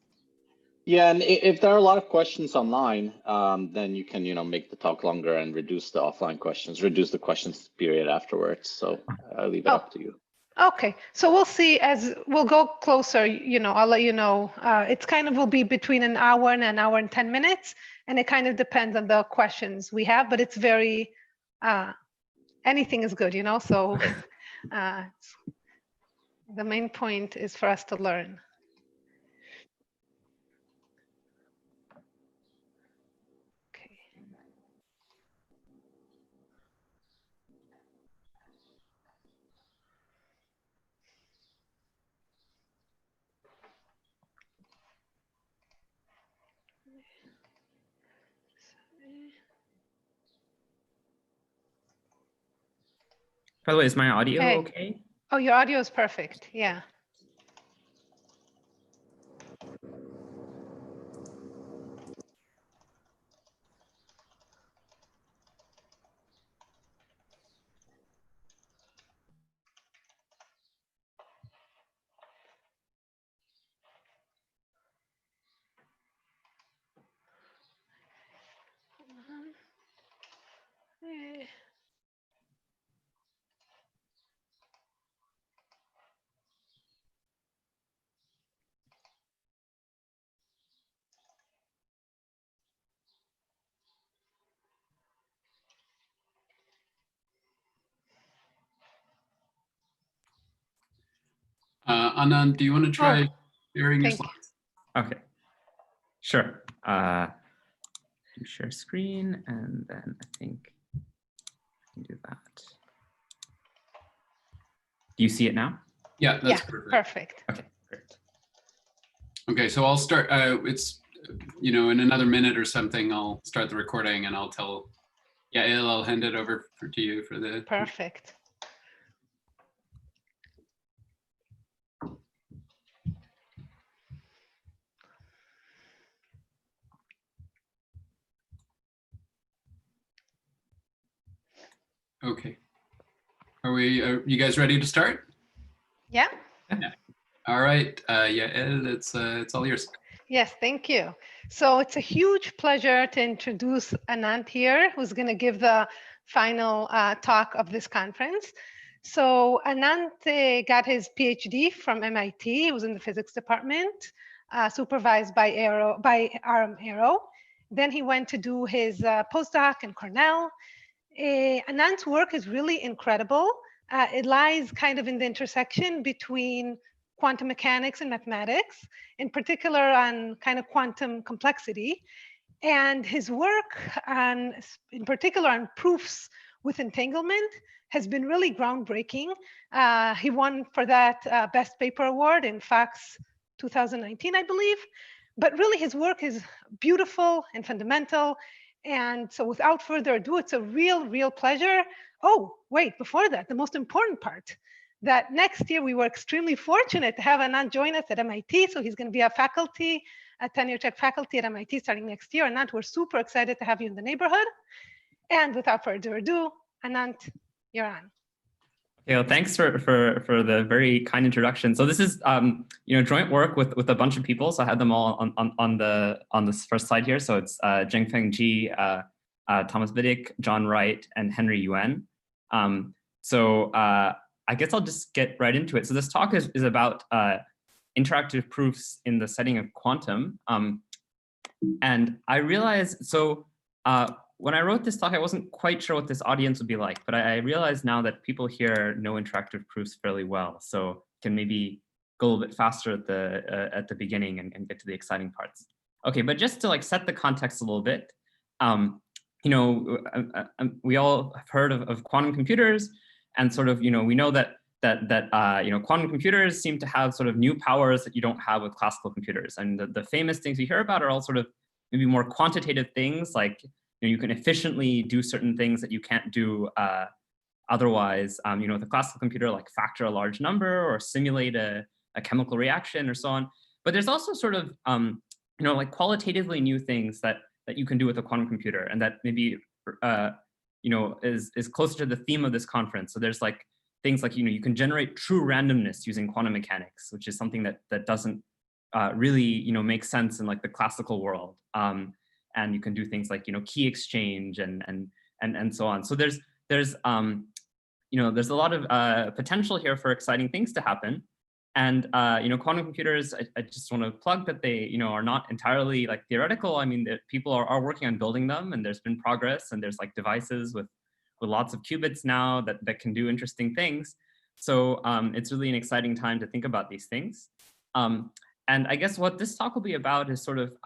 Yeah, and if there are a lot of questions online, then you can, make the talk longer and reduce the offline questions, reduce the questions period afterwards. So I'll leave it up to you. Okay, so we'll see as we'll go closer, I'll let you know. It's kind of will be between an hour and 10 minutes, and it kind of depends on the questions we have, but it's very, anything is good, so the main point is for us to learn. By the way, is my audio okay? Oh, your audio is perfect. Yeah. Anand, do you want to try sharing your slides? Okay, sure. Do share screen, and then I think I can do that. Do you see it now? Yeah, that's perfect. Okay, great. Okay, so I'll start. It's in another minute or something. I'll start the recording, and I'll tell. Yeah, I'll hand it over to you for the. Perfect. Okay. Are you guys ready to start? Yeah. Yeah. All right. Yael, it's all yours. Yes, thank you. So it's a huge pleasure to introduce Anand here, who's going to give the final talk of this conference. So Anand got his PhD from MIT. He was in the physics department, supervised by Aram Arrow. Then he went to do his postdoc in Cornell. Anand's work is really incredible. It lies kind of in the intersection between quantum mechanics and mathematics, in particular on kind of quantum complexity. And his work on, in particular on proofs with entanglement has been really groundbreaking. He won for that Best Paper Award in FACS 2019, I believe. But really his work is beautiful and fundamental. And so without further ado, it's a real pleasure. Oh, wait, before that, the most important part, that next year we were extremely fortunate to have Anand join us at MIT. So he's going to be a faculty, a tenure track faculty at MIT starting next year. Anand, we're super excited to have you in the neighborhood. And without further ado, Anand, you're on. Okay, well, thanks for the very kind introduction. So this is joint work with a bunch of people. So I had them all on this first slide here. So it's Zhengfeng Ji, Thomas Biddick, John Wright, and Henry Yuan. I guess I'll just get right into it. So this talk is about interactive proofs in the setting of quantum. And I realized, when I wrote this talk, I wasn't quite sure what this audience would be like, but I realized now that people here know interactive proofs fairly well, so can maybe go a little bit faster at the beginning and get to the exciting parts. Okay, but just to set the context a little bit, we all have heard of quantum computers, and we know that quantum computers seem to have sort of new powers that you don't have with classical computers, and the famous things we hear about are all sort of maybe more quantitative things, like you can efficiently do certain things that you can't do otherwise. With a classical computer, like factor a large number or simulate a chemical reaction or so on. But there's also sort of qualitatively new things that you can do with a quantum computer, and that maybe is closer to the theme of this conference. So there's things like you can generate true randomness using quantum mechanics, which is something that doesn't really make sense in the classical world. And you can do things like key exchange and so on. So there's a lot of potential here for exciting things to happen. And quantum computers, I just want to plug that they are not entirely theoretical. I mean, people are working on building them, and there's been progress, and there's devices with lots of qubits now that can do interesting things. So it's really an exciting time to think about these things. And I guess what this talk will be about is sort of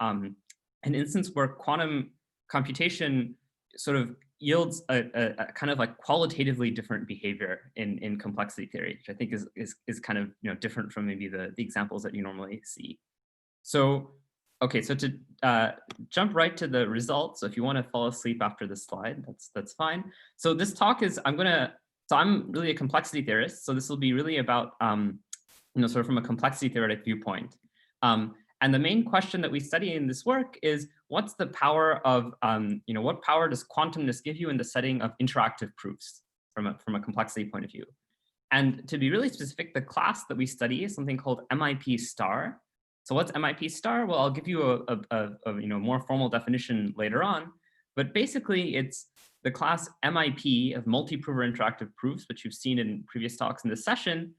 an instance where quantum computation sort of yields a kind of qualitatively different behavior in complexity theory, which I think is kind of different from maybe the examples that you normally see. So okay, so to jump right to the results, so if you want to fall asleep after this slide, that's fine. So this talk is I'm really a complexity theorist, so this will be really about sort of from a complexity theoretic viewpoint. And the main question that we study in this work is, what's the power of, what power does quantumness give you in the setting of interactive proofs from a complexity point of view? And to be really specific, the class that we study is something called MIP star. So what's MIP star? Well, I'll give you a more formal definition later on, but basically it's the class MIP of multi-prover interactive proofs, which you've seen in previous talks in this session,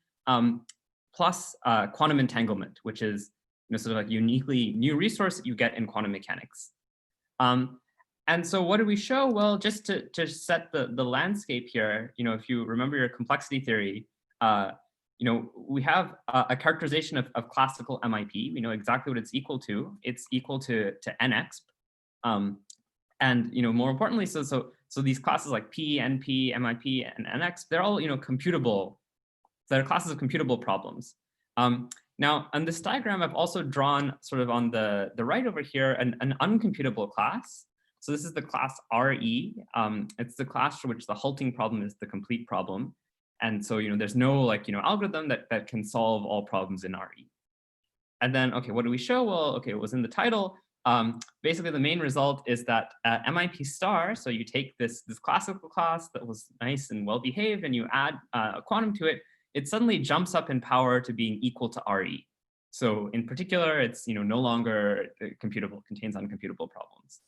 plus quantum entanglement, which is sort of uniquely new resource that you get in quantum mechanics. And so what do we show? Well, just to set the landscape here, if you remember your complexity theory, we have a characterization of classical MIP. We know exactly what it's equal to. It's equal to NX. And more importantly, so these classes like P, NP, MIP, and NX, they're all computable. They're classes of computable problems. Now, on this diagram, I've also drawn sort of on the right over here an uncomputable class. So this is the class RE. It's the class for which the halting problem is the complete problem. And so there's no algorithm that can solve all problems in RE. And then, okay, what do we show? Well, okay, it was in the title. Basically, the main result is that MIP star, so you take this classical class that was nice and well-behaved, and you add a quantum to it, it suddenly jumps up in power to being equal to RE. So in particular, it's no longer computable, contains uncomputable problems.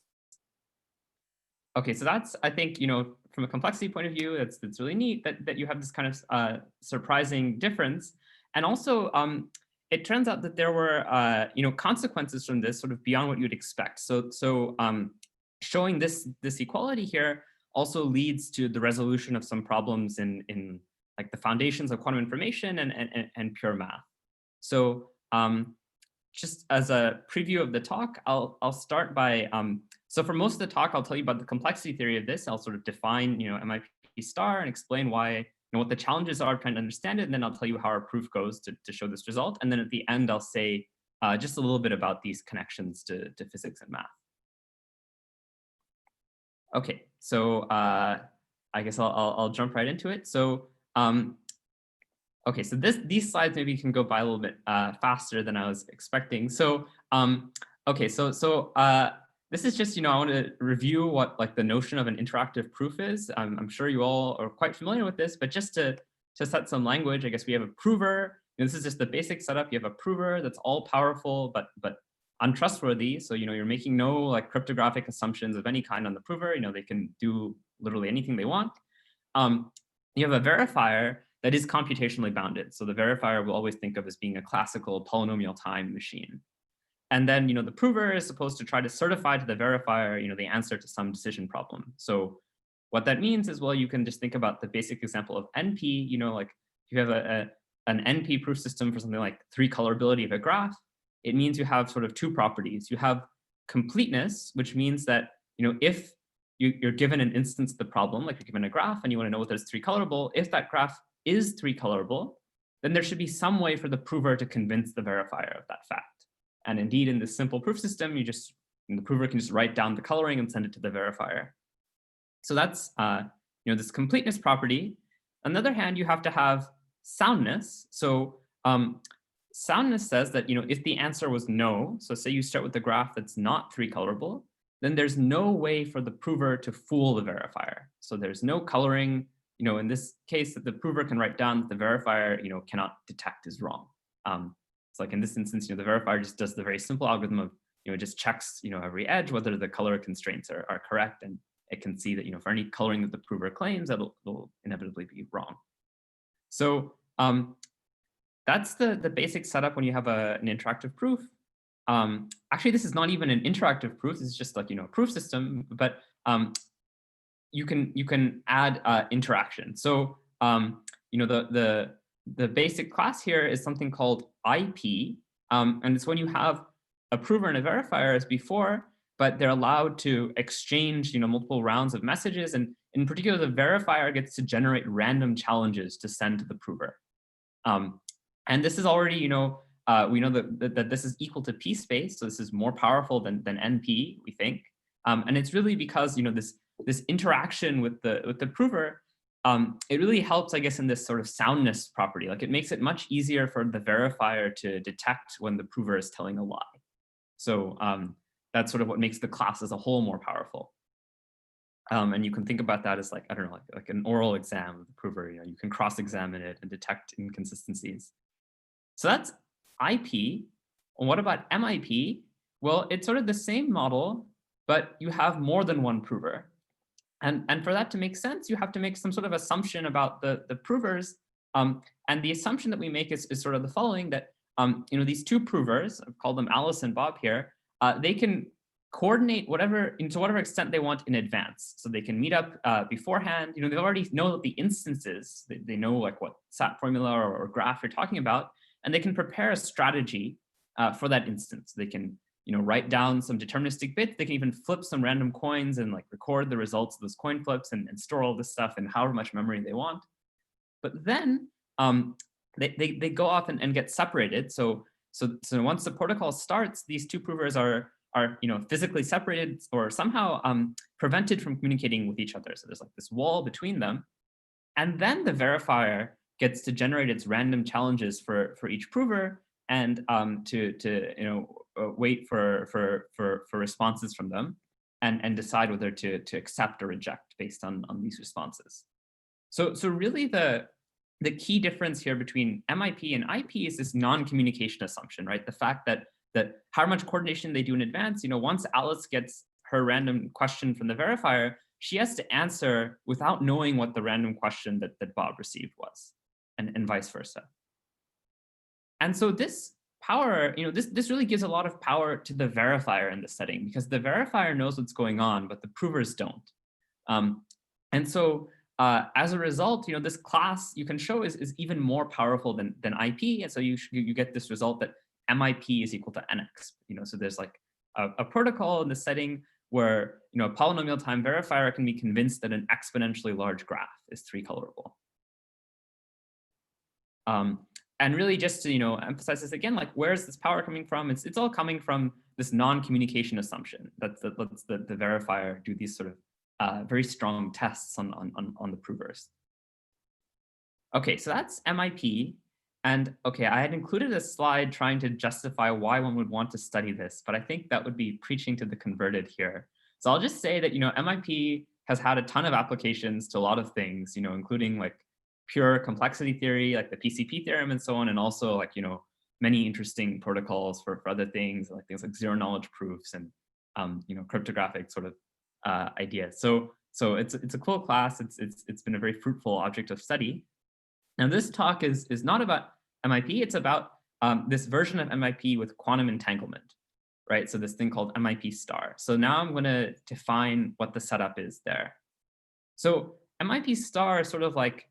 Okay, so that's, I think, from a complexity point of view, it's really neat that you have this kind of surprising difference. And also, it turns out that there were consequences from this sort of beyond what you'd expect. So showing this equality here also leads to the resolution of some problems in the foundations of quantum information and pure math. So just as a preview of the talk, I'll start by, so for most of the talk, I'll tell you about the complexity theory of this. I'll sort of define, MIP star and explain why, what the challenges are trying to understand it. And then I'll tell you how our proof goes to show this result. And then at the end, I'll say just a little bit about these connections to physics and math. Okay, so I guess I'll jump right into it. So okay, so these slides maybe can go by a little bit faster than I was expecting. So okay, so this is just, I want to review what like the notion of an interactive proof is. I'm sure you all are quite familiar with this, but just to set some language, I guess we have a prover. This is just the basic setup. You have a prover that's all powerful, but untrustworthy. So, you're making no like cryptographic assumptions of any kind on the prover. They can do literally anything they want. You have a verifier that is computationally bounded. So the verifier we'll always think of as being a classical polynomial time machine. And then, the prover is supposed to try to certify to the verifier, the answer to some decision problem. So what that means is, well, you can just think about the basic example of NP, like if you have an NP proof system for something like 3-colorability of a graph, it means you have sort of two properties. You have completeness, which means that, if you're given an instance of the problem, like you're given a graph and you want to know whether it's 3-colorable, if that graph is 3-colorable, then there should be some way for the prover to convince the verifier of that fact. And indeed, in this simple proof system, the prover can just write down the coloring and send it to the verifier. So that's this completeness property. On the other hand, you have to have soundness. So soundness says that if the answer was no, so say you start with a graph that's not 3-colorable, then there's no way for the prover to fool the verifier. So there's no coloring, in this case, that the prover can write down that the verifier, cannot detect is wrong. It's like in this instance, the verifier just does the very simple algorithm of, it just checks, every edge, whether the color constraints are correct. And it can see that, for any coloring that the prover claims, it'll inevitably be wrong. So that's the basic setup when you have an interactive proof. Actually, this is not even an interactive proof. This is just like, a proof system, but you can add interaction. So, the basic class here is something called IP, and it's when you have a prover and a verifier as before, but they're allowed to exchange, multiple rounds of messages, and in particular, the verifier gets to generate random challenges to send to the prover. And this is already, we know that this is equal to P space, so this is more powerful than NP, we think, and it's really because this interaction with the prover. It really helps, I guess, in this sort of soundness property. Like it makes it much easier for the verifier to detect when the prover is telling a lie. So that's sort of what makes the class as a whole more powerful. And you can think about that as like, I don't know, like an oral exam of the prover. You can cross-examine it and detect inconsistencies. So that's IP. And what about MIP? Well, it's sort of the same model, but you have more than one prover. And for that to make sense, you have to make some sort of assumption about the provers. And the assumption that we make is sort of the following, that these two provers, I've called them Alice and Bob here, they can coordinate to whatever extent they want in advance. So they can meet up beforehand. They already know the instances. They know like what SAT formula or graph you're talking about, and they can prepare a strategy for that instance. They can write down some deterministic bits. They can even flip some random coins and like record the results of those coin flips and store all this stuff in however much memory they want. But then they go off and get separated. So once the protocol starts, these two provers are physically separated or somehow prevented from communicating with each other. So there's like this wall between them. And then the verifier gets to generate its random challenges for each prover and to wait for responses from them and decide whether to accept or reject based on these responses. So really the key difference here between MIP and IP is this non-communication assumption, right? The fact that how much coordination they do in advance, once Alice gets her random question from the verifier, she has to answer without knowing what the random question that Bob received was, and vice versa. And so this power, this really gives a lot of power to the verifier in this setting, because the verifier knows what's going on, but the provers don't. And so as a result, this class you can show is even more powerful than IP. And so you get this result that MIP is equal to NX. So there's like a protocol in the setting where a polynomial time verifier can be convinced that an exponentially large graph is 3-colorable. And really just to emphasize this again, like where's this power coming from? It's all coming from this non-communication assumption that lets the verifier do these sort of very strong tests on the provers. Okay, so that's MIP. And okay, I had included a slide trying to justify why one would want to study this, but I think that would be preaching to the converted here. So I'll just say that MIP has had a ton of applications to a lot of things, including like pure complexity theory, like the PCP theorem and so on, and also like many interesting protocols for other things, like things like zero knowledge proofs and cryptographic sort of ideas. So it's a cool class. It's been a very fruitful object of study. Now this talk is not about MIP. It's about this version of MIP with quantum entanglement, right? So this thing called MIP star. So now I'm going to define what the setup is there. So MIP star is sort of like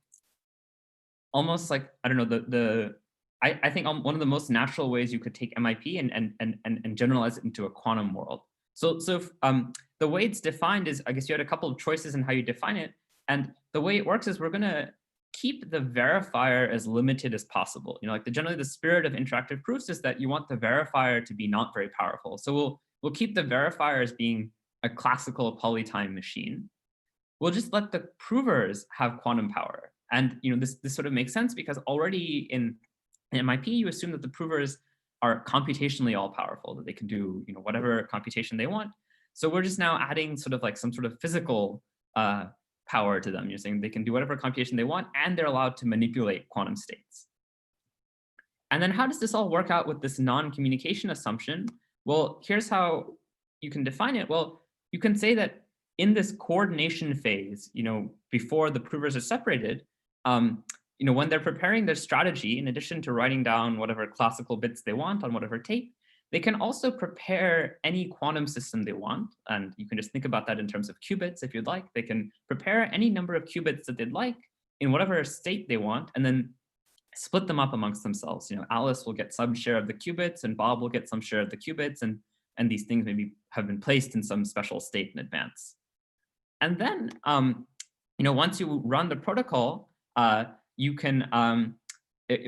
almost like, I don't know, I think one of the most natural ways you could take MIP and generalize it into a quantum world. So the way it's defined is, I guess you had a couple of choices in how you define it. And the way it works is we're going to keep the verifier as limited as possible. Generally the spirit of interactive proofs is that you want the verifier to be not very powerful. So we'll keep the verifier as being a classical polytime machine. We'll just let the provers have quantum power. And this sort of makes sense because already in MIP, you assume that the provers are computationally all powerful, that they can do whatever computation they want. So we're just now adding sort of like some sort of physical power to them. You're saying they can do whatever computation they want, and they're allowed to manipulate quantum states. And then how does this all work out with this non-communication assumption? Well, here's how you can define it. Well, you can say that in this coordination phase, before the provers are separated, when they're preparing their strategy, in addition to writing down whatever classical bits they want on whatever tape, they can also prepare any quantum system they want. And you can just think about that in terms of qubits if you'd like. They can prepare any number of qubits that they'd like in whatever state they want, and then split them up amongst themselves. Alice will get some share of the qubits, and Bob will get some share of the qubits, and these things maybe have been placed in some special state in advance. And then, once you run the protocol, you can,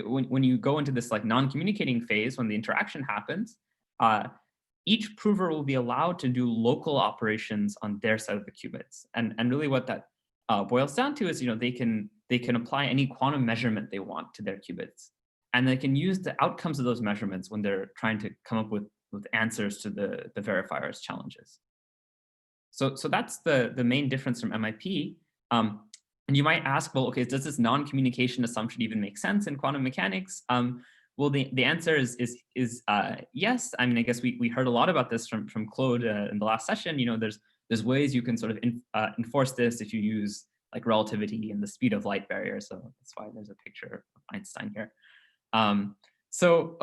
when you go into this like non-communicating phase, when the interaction happens, each prover will be allowed to do local operations on their side of the qubits. And really what that boils down to is, they can apply any quantum measurement they want to their qubits. And they can use the outcomes of those measurements when they're trying to come up with answers to the verifier's challenges. So that's the main difference from MIP. And you might ask, well, okay, does this non-communication assumption even make sense in quantum mechanics? Well, the answer is yes. I mean, I guess we heard a lot about this from Claude in the last session. There's ways you can sort of enforce this if you use like relativity and the speed of light barrier. So that's why there's a picture of Einstein here. So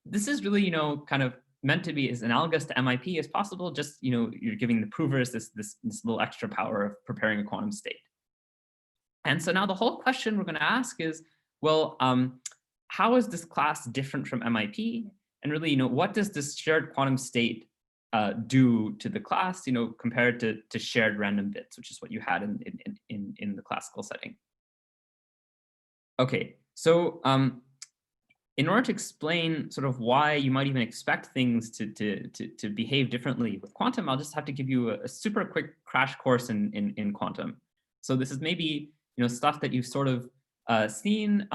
this is really kind of meant to be as analogous to MIP as possible. Just you're giving the provers this little extra power of preparing a quantum state. And so now the whole question we're going to ask is, well, how is this class different from MIP? And really, what does this shared quantum state do to the class, compared to shared random bits, which is what you had in the classical setting? Okay, so in order to explain sort of why you might even expect things to behave differently with quantum, I'll just have to give you a super quick crash course in quantum. So this is maybe stuff that you've sort of seen,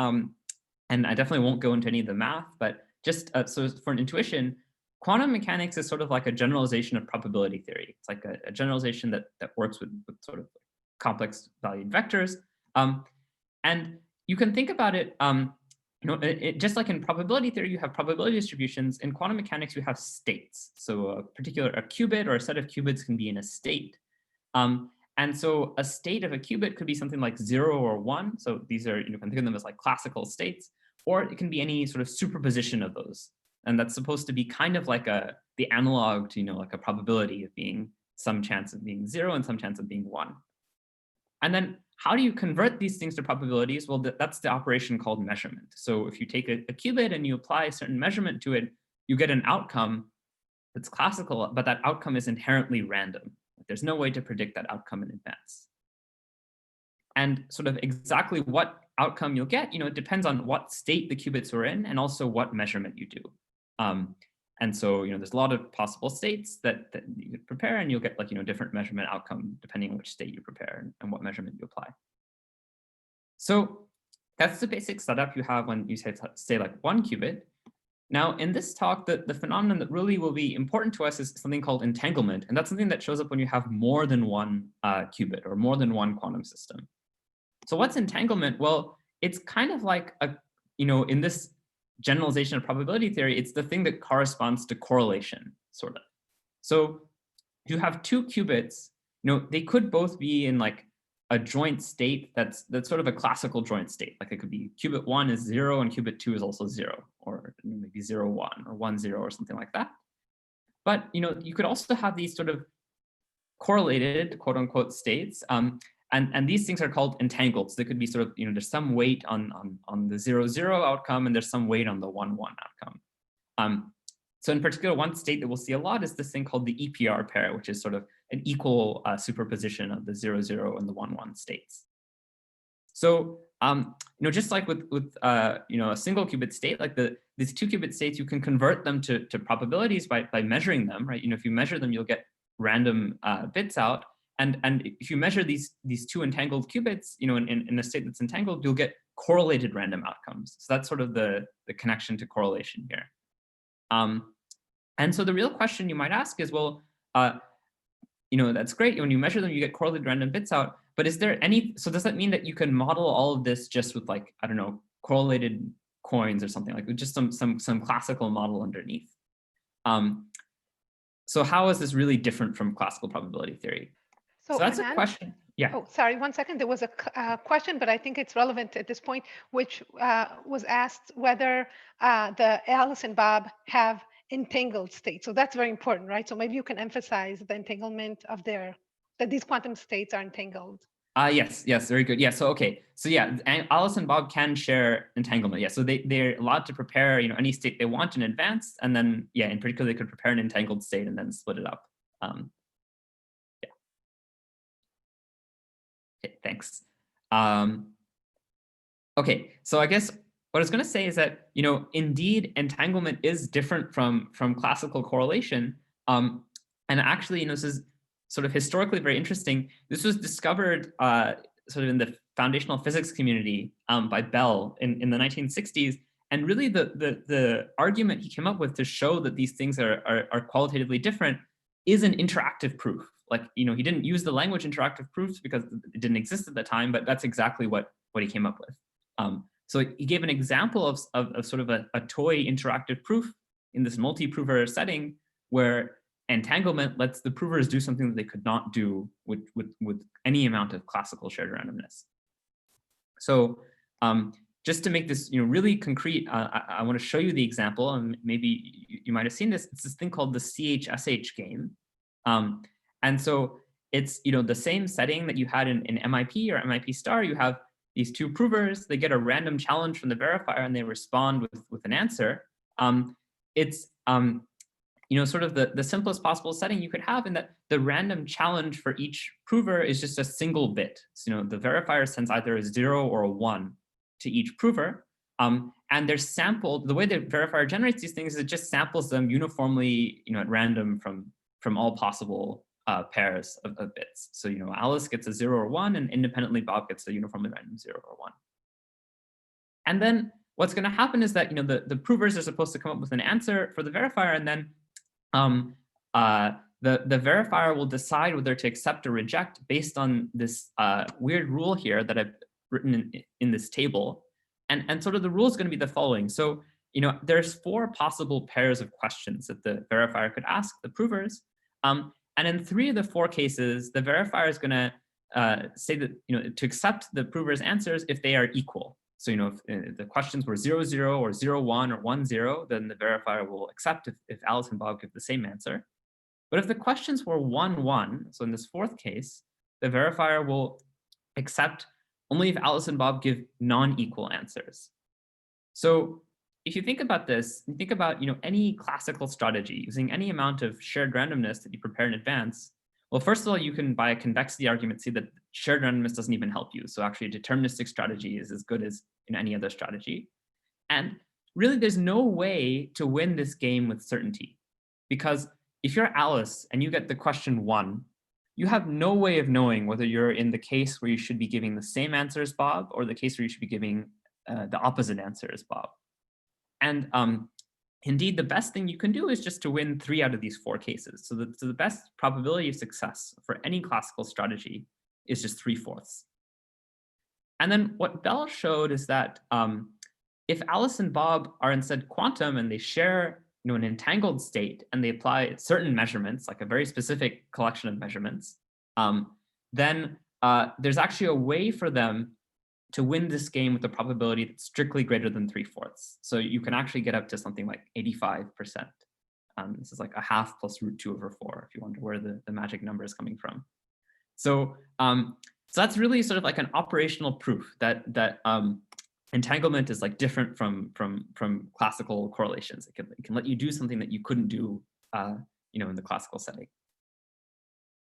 and I definitely won't go into any of the math, but just so for an intuition, quantum mechanics is sort of like a generalization of probability theory. It's like a generalization that works with sort of complex valued vectors, and you can think about it. Just like in probability theory, you have probability distributions. In quantum mechanics, you have states. So a qubit or a set of qubits can be in a state. And so a state of a qubit could be something like 0 or 1. So these are, you can think of them as like classical states, or it can be any sort of superposition of those. And that's supposed to be kind of like the analog to, like a probability of being some chance of being 0 and some chance of being 1. And then how do you convert these things to probabilities? Well, that's the operation called measurement. So if you take a qubit and you apply a certain measurement to it, you get an outcome that's classical, but that outcome is inherently random. There's no way to predict that outcome in advance. And sort of exactly what outcome you'll get, it depends on what state the qubits are in and also what measurement you do. And so, there's a lot of possible states that you could prepare, and you'll get like, different measurement outcome depending on which state you prepare and what measurement you apply. So that's the basic setup you have when you say like one qubit. Now, in this talk, the phenomenon that really will be important to us is something called entanglement. And that's something that shows up when you have more than one qubit or more than one quantum system. So what's entanglement? Well, it's kind of like in this generalization of probability theory, it's the thing that corresponds to correlation, sort of. So you have two qubits, they could both be in like a joint state that's sort of a classical joint state. Like it could be qubit 1 is 0 and qubit 2 is also 0, or maybe 0, 1 or 1, 0 or something like that. But you could also have these sort of correlated, quote unquote, states. And these things are called entangled. So they could be sort of, there's some weight on the 0, 0 outcome, and there's some weight on the 1, 1 outcome. So in particular, one state that we'll see a lot is this thing called the EPR pair, which is sort of an equal superposition of the 0, 0 and the 1, 1 states. So, just like with a single qubit state, like these two qubit states, you can convert them to probabilities by measuring them, right? If you measure them, you'll get random bits out. And if you measure these two entangled qubits, in a state that's entangled, you'll get correlated random outcomes. So that's sort of the connection to correlation here. And so the real question you might ask is, well, that's great. When you measure them, you get correlated random bits out. But is there so does that mean that you can model all of this just with like, I don't know, correlated coins or something, like just some classical model underneath? So how is this really different from classical probability theory? So that's Anand, a question. Yeah. Oh, sorry, 1 second. There was a question, but I think it's relevant at this point, which was asked whether the Alice and Bob have entangled states. So that's very important, right? So maybe you can emphasize the entanglement of that these quantum states are entangled. Yes, very good. Yeah, so okay. So yeah, Alice and Bob can share entanglement. Yeah, so they're allowed to prepare any state they want in advance, and then yeah, in particular, they could prepare an entangled state and then split it up. Thanks. Okay, so I guess what I was going to say is that, indeed, entanglement is different from classical correlation. And actually, this is sort of historically very interesting. This was discovered sort of in the foundational physics community by Bell in the 1960s. And really, the argument he came up with to show that these things are qualitatively different is an interactive proof. Like, he didn't use the language interactive proofs because it didn't exist at the time, but that's exactly what he came up with. So he gave an example of sort of a toy interactive proof in this multi-prover setting where entanglement lets the provers do something that they could not do with any amount of classical shared randomness. So just to make this really concrete, I want to show you the example, and maybe you might have seen this. It's this thing called the CHSH game. And so it's the same setting that you had in MIP or MIP star. You have these two provers, they get a random challenge from the verifier and they respond with an answer. It's sort of the simplest possible setting you could have, in that the random challenge for each prover is just a single bit. So, the verifier sends either a 0 or a 1 to each prover. And they're sampled, the way the verifier generates these things is it just samples them uniformly, at random from all possible pairs of bits. So, Alice gets a 0 or 1, and independently Bob gets a uniformly random 0 or 1. And then what's going to happen is that, the provers are supposed to come up with an answer for the verifier, and then the verifier will decide whether to accept or reject based on this weird rule here that I've written in this table. And sort of the rule is going to be the following. So, there's 4 possible pairs of questions that the verifier could ask the provers. And in 3 of the 4 cases, the verifier is going to say that, to accept the prover's answers if they are equal. So, if the questions were 0, 0 or 0, 1 or 1, 0, then the verifier will accept if Alice and Bob give the same answer. But if the questions were 1, 1, so in this 4th case, the verifier will except only if Alice and Bob give non-equal answers. So if you think about this, you think about any classical strategy using any amount of shared randomness that you prepare in advance. Well, first of all, you can, by a convexity argument, see that shared randomness doesn't even help you. So actually, a deterministic strategy is as good as any other strategy. And really, there's no way to win this game with certainty, because if you're Alice and you get the question 1, you have no way of knowing whether you're in the case where you should be giving the same answer as Bob or the case where you should be giving the opposite answer as Bob. And indeed, the best thing you can do is just to win 3 out of these 4 cases. So the best probability of success for any classical strategy is just 3/4. And then what Bell showed is that if Alice and Bob are instead quantum and they share an entangled state and they apply certain measurements, like a very specific collection of measurements, then there's actually a way for them to win this game with a probability that's strictly greater than 3/4. So you can actually get up to something like 85%. This is like a half plus √2/4, if you wonder where the magic number is coming from. So that's really sort of like an operational proof that entanglement is like different from classical correlations. It can let you do something that you couldn't do in the classical setting.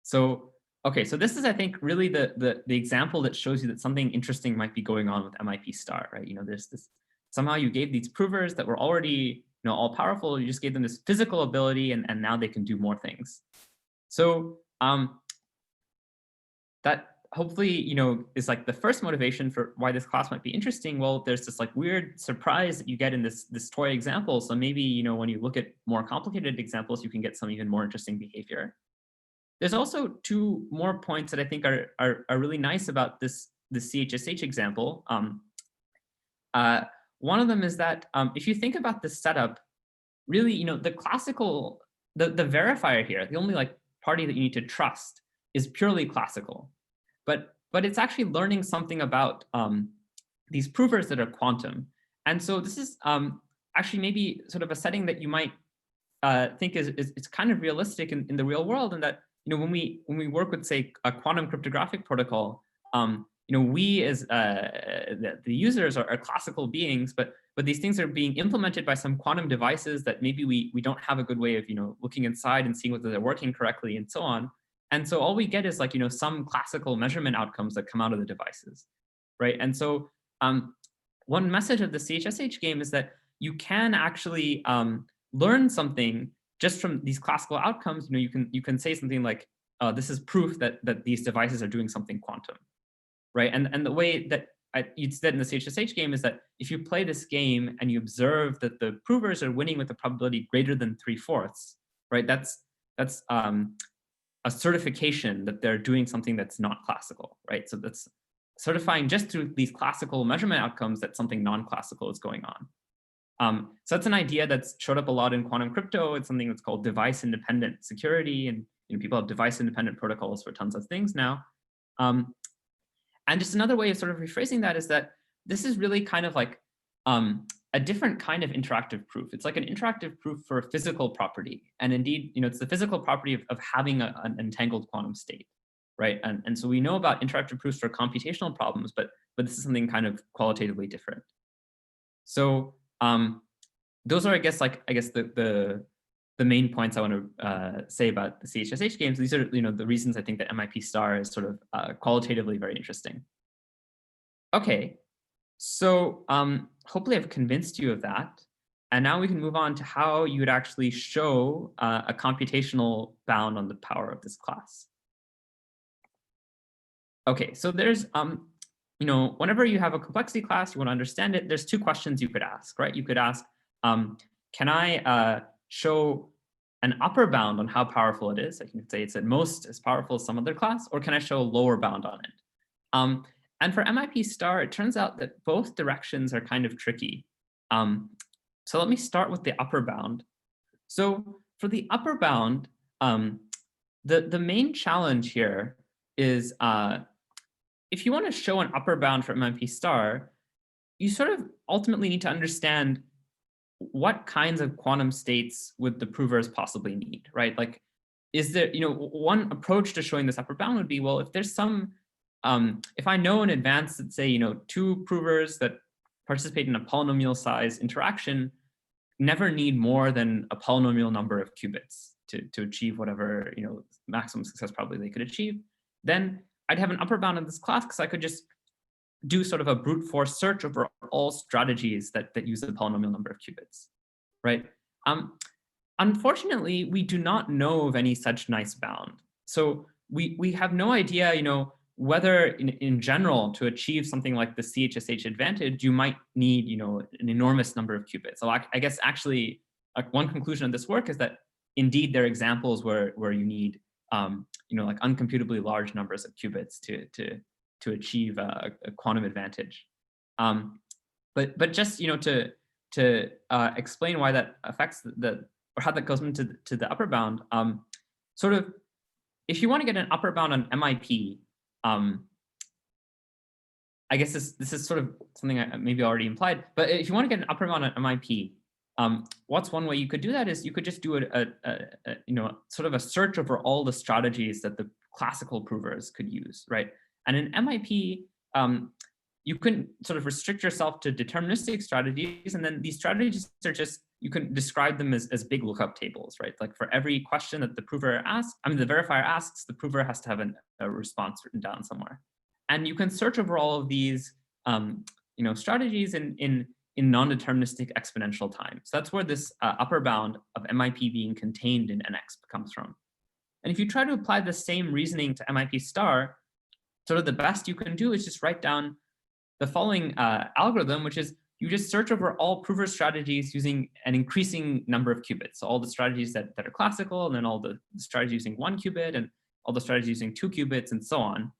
So okay, so this is, I think, really the example that shows you that something interesting might be going on with MIP star, right? There's this, somehow you gave these provers that were already all powerful, you just gave them this physical ability, and now they can do more things. So that hopefully is like the first motivation for why this class might be interesting. Well, there's this like weird surprise that you get in this toy example. So maybe when you look at more complicated examples, you can get some even more interesting behavior. There's also 2 more points that I think are really nice about this CHSH example. One of them is that if you think about the setup, really, the classical, the verifier here, the only like party that you need to trust is purely classical, but it's actually learning something about these provers that are quantum. And so this is actually maybe sort of a setting that you might think is kind of realistic in the real world, and that when we work with, say, a quantum cryptographic protocol, we as the users are classical beings, but these things are being implemented by some quantum devices that maybe we don't have a good way of looking inside and seeing whether they're working correctly and so on. And so all we get is like some classical measurement outcomes that come out of the devices, right? And so one message of the CHSH game is that you can actually learn something just from these classical outcomes. You can say something like, this is proof that these devices are doing something quantum, right? And the way that you'd said in the CHSH game is that if you play this game and you observe that the provers are winning with a probability greater than 3/4, right? That's a certification that they're doing something that's not classical, right? So that's certifying just through these classical measurement outcomes that something non-classical is going on. So that's an idea that's showed up a lot in quantum crypto. It's something that's called device-independent security, and people have device-independent protocols for tons of things now. And just another way of sort of rephrasing that is that this is really kind of like a different kind of interactive proof. It's like an interactive proof for a physical property. And indeed, it's the physical property of having an entangled quantum state, right? And so we know about interactive proofs for computational problems, but this is something kind of qualitatively different. So those are, I guess, the main points I want to say about the CHSH games. These are, the reasons I think that MIP star is sort of qualitatively very interesting. Okay, so hopefully I've convinced you of that. And now we can move on to how you would actually show a computational bound on the power of this class. Okay, so there's, whenever you have a complexity class, you want to understand it, there's 2 questions you could ask, right? You could ask, can I show an upper bound on how powerful it is? I can say it's at most as powerful as some other class, or can I show a lower bound on it? And for MIP star, it turns out that both directions are kind of tricky. So let me start with the upper bound. So for the upper bound, the main challenge here is if you want to show an upper bound for MIP star, you sort of ultimately need to understand what kinds of quantum states would the provers possibly need, right? Like, is there, one approach to showing this upper bound would be, well, if there's some if I know in advance that, say, two provers that participate in a polynomial size interaction never need more than a polynomial number of qubits to achieve whatever maximum success probability they could achieve, then I'd have an upper bound in this class because I could just do sort of a brute force search over all strategies that use a polynomial number of qubits, right? Unfortunately, we do not know of any such nice bound. So we have no idea, whether in general to achieve something like the CHSH advantage, you might need, an enormous number of qubits. So I guess actually, one conclusion of this work is that indeed there are examples where you need, like uncomputably large numbers of qubits to achieve a quantum advantage. But just to explain why that affects or how that goes into the upper bound, sort of, if you want to get an upper bound on MIP, I guess this is sort of something I maybe already implied, but if you want to get an upper bound on MIP, what's one way you could do that is you could just do sort of a search over all the strategies that the classical provers could use, right? And in MIP, you can sort of restrict yourself to deterministic strategies, and then these strategies are just, you can describe them as big lookup tables, right? Like for every question that the verifier asks, the prover has to have a response written down somewhere. And you can search over all of these strategies in non-deterministic exponential time. So that's where this upper bound of MIP being contained in NX comes from. And if you try to apply the same reasoning to MIP star, sort of the best you can do is just write down the following algorithm, which is you just search over all prover strategies using an increasing number of qubits. So all the strategies that are classical, and then all the strategies using 1 qubit, and all the strategies using 2 qubits, and so on.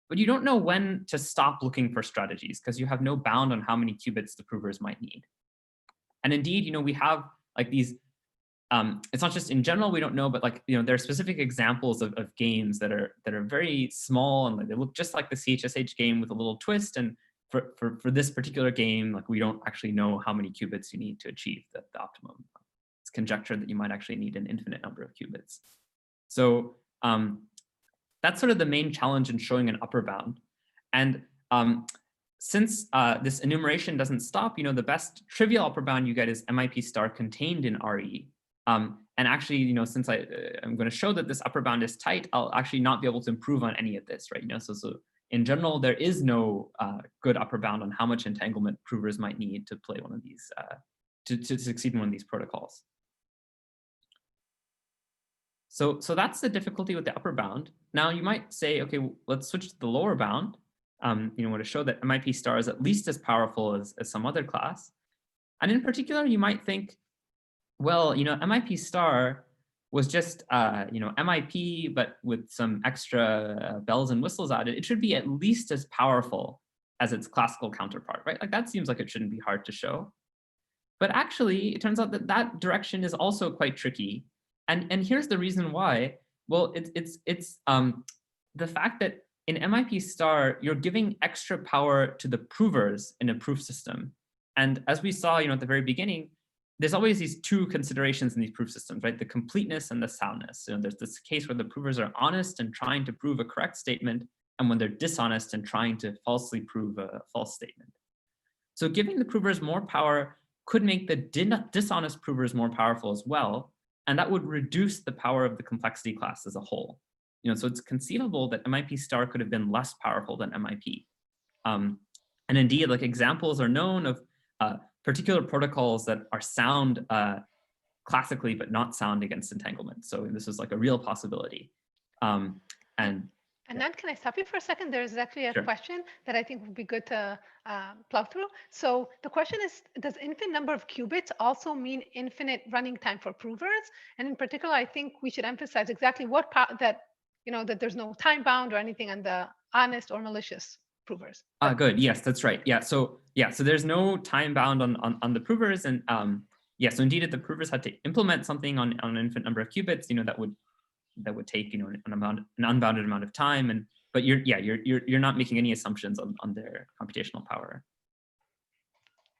But you don't know when to stop looking for strategies because you have no bound on how many qubits the provers might need. And indeed, we have like these, it's not just in general, we don't know, but like, there are specific examples of games that are very small, and like, they look just like the CHSH game with a little twist. And for this particular game, like, we don't actually know how many qubits you need to achieve the optimum. It's conjectured that you might actually need an infinite number of qubits. So that's sort of the main challenge in showing an upper bound. And since this enumeration doesn't stop, the best trivial upper bound you get is MIP star contained in RE. And actually, since I'm going to show that this upper bound is tight, I'll actually not be able to improve on any of this, right? So in general, there is no good upper bound on how much entanglement provers might need to play one of these, to succeed in one of these protocols. So that's the difficulty with the upper bound. Now you might say, okay, let's switch to the lower bound. To show that MIP star is at least as powerful as some other class. And in particular, you might think, well, MIP star was just, MIP, but with some extra bells and whistles added. It should be at least as powerful as its classical counterpart, right? Like that seems like it shouldn't be hard to show. But actually, it turns out that that direction is also quite tricky. And here's the reason why. Well, it's the fact that in MIP star, you're giving extra power to the provers in a proof system. And as we saw, at the very beginning, there's always these two considerations in these proof systems, right? The completeness and the soundness. There's this case where the provers are honest and trying to prove a correct statement, and when they're dishonest and trying to falsely prove a false statement. So giving the provers more power could make the dishonest provers more powerful as well, and that would reduce the power of the complexity class as a whole. So it's conceivable that MIP star could have been less powerful than MIP. And indeed, like examples are known of particular protocols that are sound classically, but not sound against entanglement. So this is like a real possibility. And then can I stop you for a second? There's actually a question that I think would be good to plug through. So the question is, does infinite number of qubits also mean infinite running time for provers? And in particular, I think we should emphasize exactly what that there's no time bound or anything on the honest or malicious provers. Good. Yes, that's right. Yeah. So there's no time bound on the provers, and so indeed, if the provers had to implement something on an infinite number of qubits, that would take an unbounded amount of time, but you're not making any assumptions on their computational power.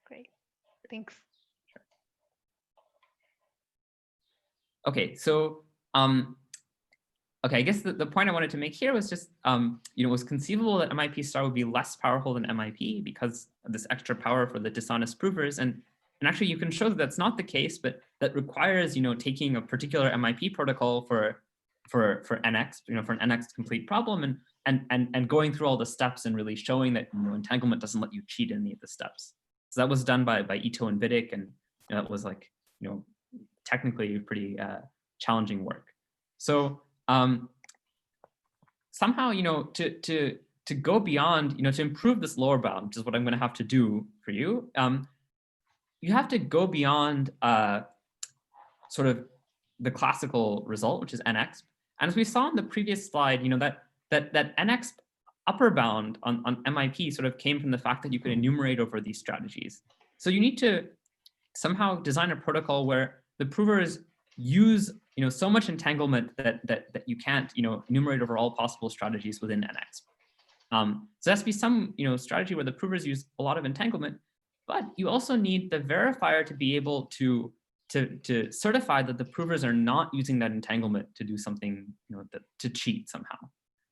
Great. Thanks. Sure. Okay. So Okay, I guess the point I wanted to make here was just, it was conceivable that MIP star would be less powerful than MIP because of this extra power for the dishonest provers. And actually you can show that that's not the case, but that requires, taking a particular MIP protocol for NX, for an NX complete problem and going through all the steps and really showing that, entanglement doesn't let you cheat any of the steps. So that was done by Ito and Vidic, and it was like, technically pretty challenging work. So somehow, to go beyond, to improve this lower bound, which is what I'm going to have to do for you, you have to go beyond sort of the classical result, which is NX. And as we saw in the previous slide, that NX upper bound on MIP sort of came from the fact that you could enumerate over these strategies. So you need to somehow design a protocol where the provers use so much entanglement that you can't enumerate over all possible strategies within NX. So there has to be some strategy where the provers use a lot of entanglement, but you also need the verifier to be able to certify that the provers are not using that entanglement to do something to cheat somehow.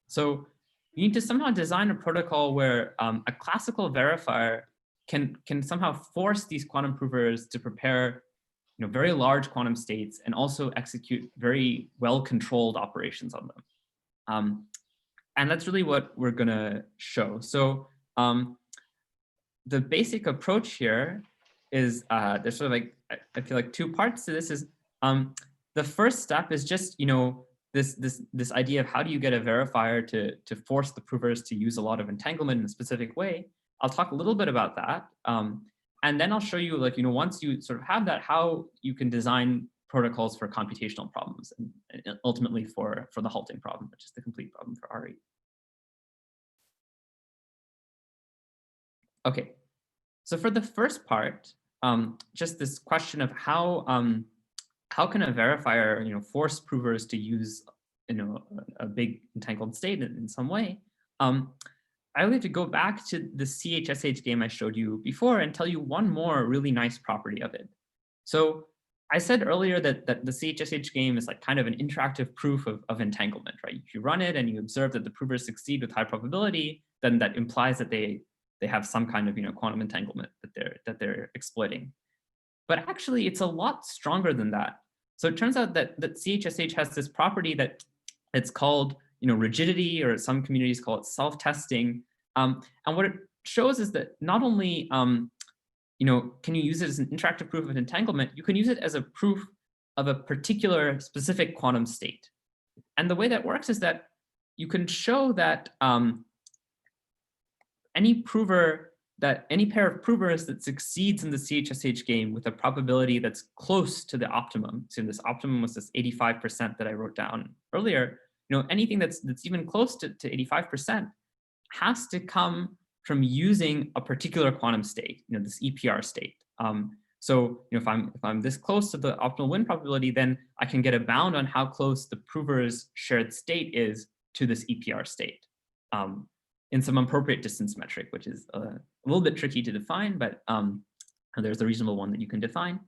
So you need to somehow design a protocol where a classical verifier can somehow force these quantum provers to prepare very large quantum states and also execute very well-controlled operations on them. And that's really what we're going to show. So the basic approach here is there's sort of like, I feel like two parts to this is the first step is just, this idea of how do you get a verifier to force the provers to use a lot of entanglement in a specific way. I'll talk a little bit about that. And then I'll show you, like, once you sort of have that, how you can design protocols for computational problems and ultimately for the halting problem, which is the complete problem for RE. Okay, so for the first part, just this question of how can a verifier, force provers to use, a big entangled state in some way. I really have to go back to the CHSH game I showed you before and tell you one more really nice property of it. So I said earlier that the CHSH game is like kind of an interactive proof of entanglement, right? If you run it and you observe that the provers succeed with high probability, then that implies that they have some kind of quantum entanglement that they're exploiting. But actually, it's a lot stronger than that. So it turns out that CHSH has this property that it's called rigidity, or some communities call it self-testing. And what it shows is that not only can you use it as an interactive proof of entanglement, you can use it as a proof of a particular specific quantum state. And the way that works is that you can show that any pair of provers that succeeds in the CHSH game with a probability that's close to the optimum. So this optimum was this 85% that I wrote down earlier. Anything that's even close to 85% has to come from using a particular quantum state, this EPR state. So if I'm this close to the optimal win probability, then I can get a bound on how close the prover's shared state is to this EPR state in some appropriate distance metric, which is a little bit tricky to define, but there's a reasonable one that you can define.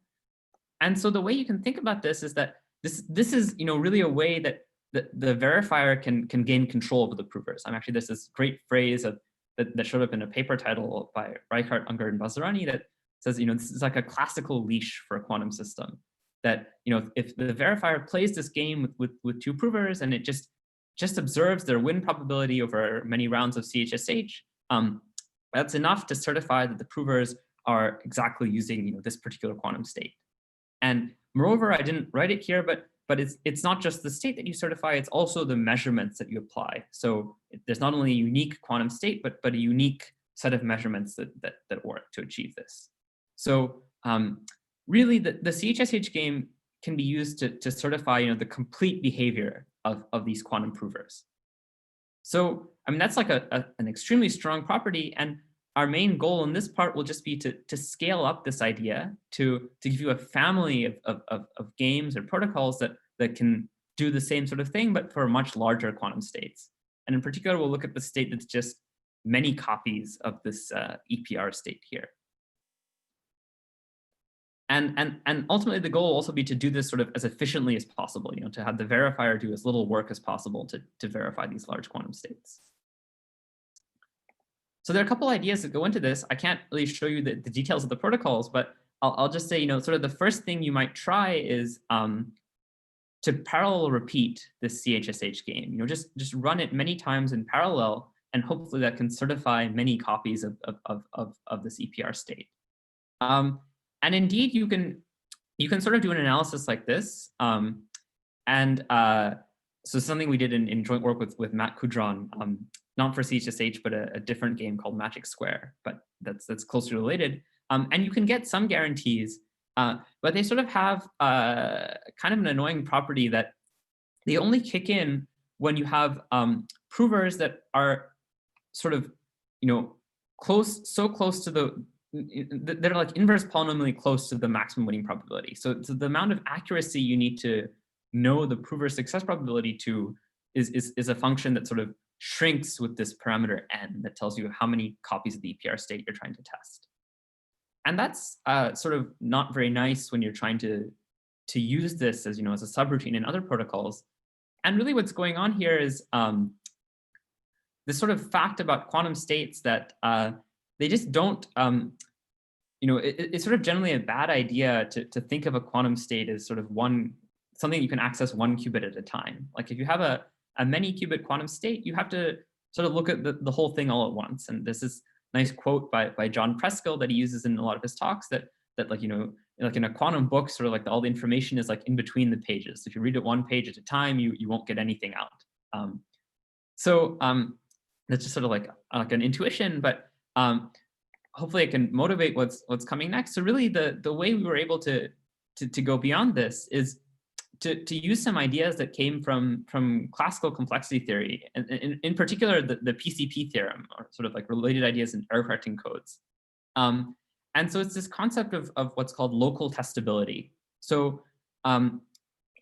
And so the way you can think about this is that this is really a way that the verifier can gain control over the provers. Actually, there's this great phrase that showed up in a paper title by Reichart, Unger, and Basarani that says, this is like a classical leash for a quantum system. That if the verifier plays this game with two provers and it just observes their win probability over many rounds of CHSH, that's enough to certify that the provers are exactly using this particular quantum state. And moreover, I didn't write it here, but it's not just the state that you certify, it's also the measurements that you apply. So there's not only a unique quantum state, but a unique set of measurements that work to achieve this. So really the CHSH game can be used to certify the complete behavior of these quantum provers. So that's like an extremely strong property, and our main goal in this part will just be to scale up this idea to give you a family of games or protocols that can do the same sort of thing, but for much larger quantum states. And in particular, we'll look at the state that's just many copies of this EPR state here. And ultimately the goal will also be to do this sort of as efficiently as possible, to have the verifier do as little work as possible to verify these large quantum states. So there are a couple ideas that go into this. I can't really show you the details of the protocols, but I'll just say, sort of the first thing you might try is to parallel repeat this CHSH game. Just run it many times in parallel, and hopefully that can certify many copies of this EPR state. And indeed, you can sort of do an analysis like this. So something we did in joint work with Matt Kudron, not for CHSH, but a different game called Magic Square, but that's closely related. And you can get some guarantees, but they sort of have kind of an annoying property that they only kick in when you have provers that are sort of, so close to they're like inverse polynomially close to the maximum winning probability. So the amount of accuracy you need to know the prover success probability to is a function that sort of shrinks with this parameter n that tells you how many copies of the EPR state you're trying to test. And that's sort of not very nice when you're trying to use this as, as a subroutine in other protocols. And really what's going on here is this sort of fact about quantum states that they just don't, it's sort of generally a bad idea to think of a quantum state as sort of something you can access one qubit at a time. Like if you have a many qubit quantum state, you have to sort of look at the whole thing all at once. And this is a nice quote by John Preskill that he uses in a lot of his talks that like, like in a quantum book, sort of like all the information is like in between the pages. If you read it one page at a time, you won't get anything out. That's just sort of like an intuition, but hopefully it can motivate what's coming next. So really the way we were able to go beyond this is to use some ideas that came from classical complexity theory, and in particular the PCP theorem, or sort of like related ideas in error correcting codes. And so it's this concept of what's called local testability. So in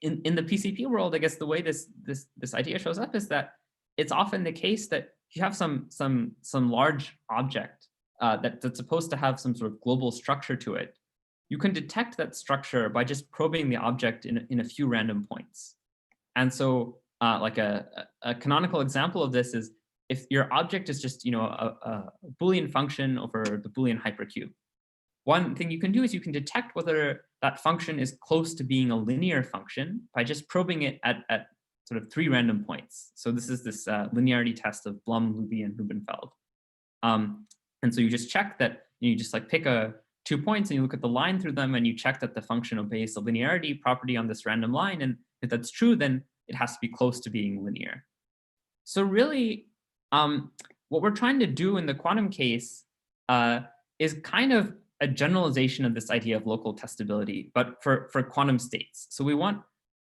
the PCP world, I guess the way this idea shows up is that it's often the case that you have some large object that's supposed to have some sort of global structure to it. You can detect that structure by just probing the object in a few random points. And so like a canonical example of this is if your object is just a Boolean function over the Boolean hypercube. One thing you can do is you can detect whether that function is close to being a linear function by just probing it at sort of 3 random points. So this is this linearity test of Blum, Luby, and Rubenfeld. And so you just check that, you just like pick 2 points and you look at the line through them and you check that the function obeys the linearity property on this random line. And if that's true, then it has to be close to being linear. So really, what we're trying to do in the quantum case is kind of a generalization of this idea of local testability, but for quantum states. So we want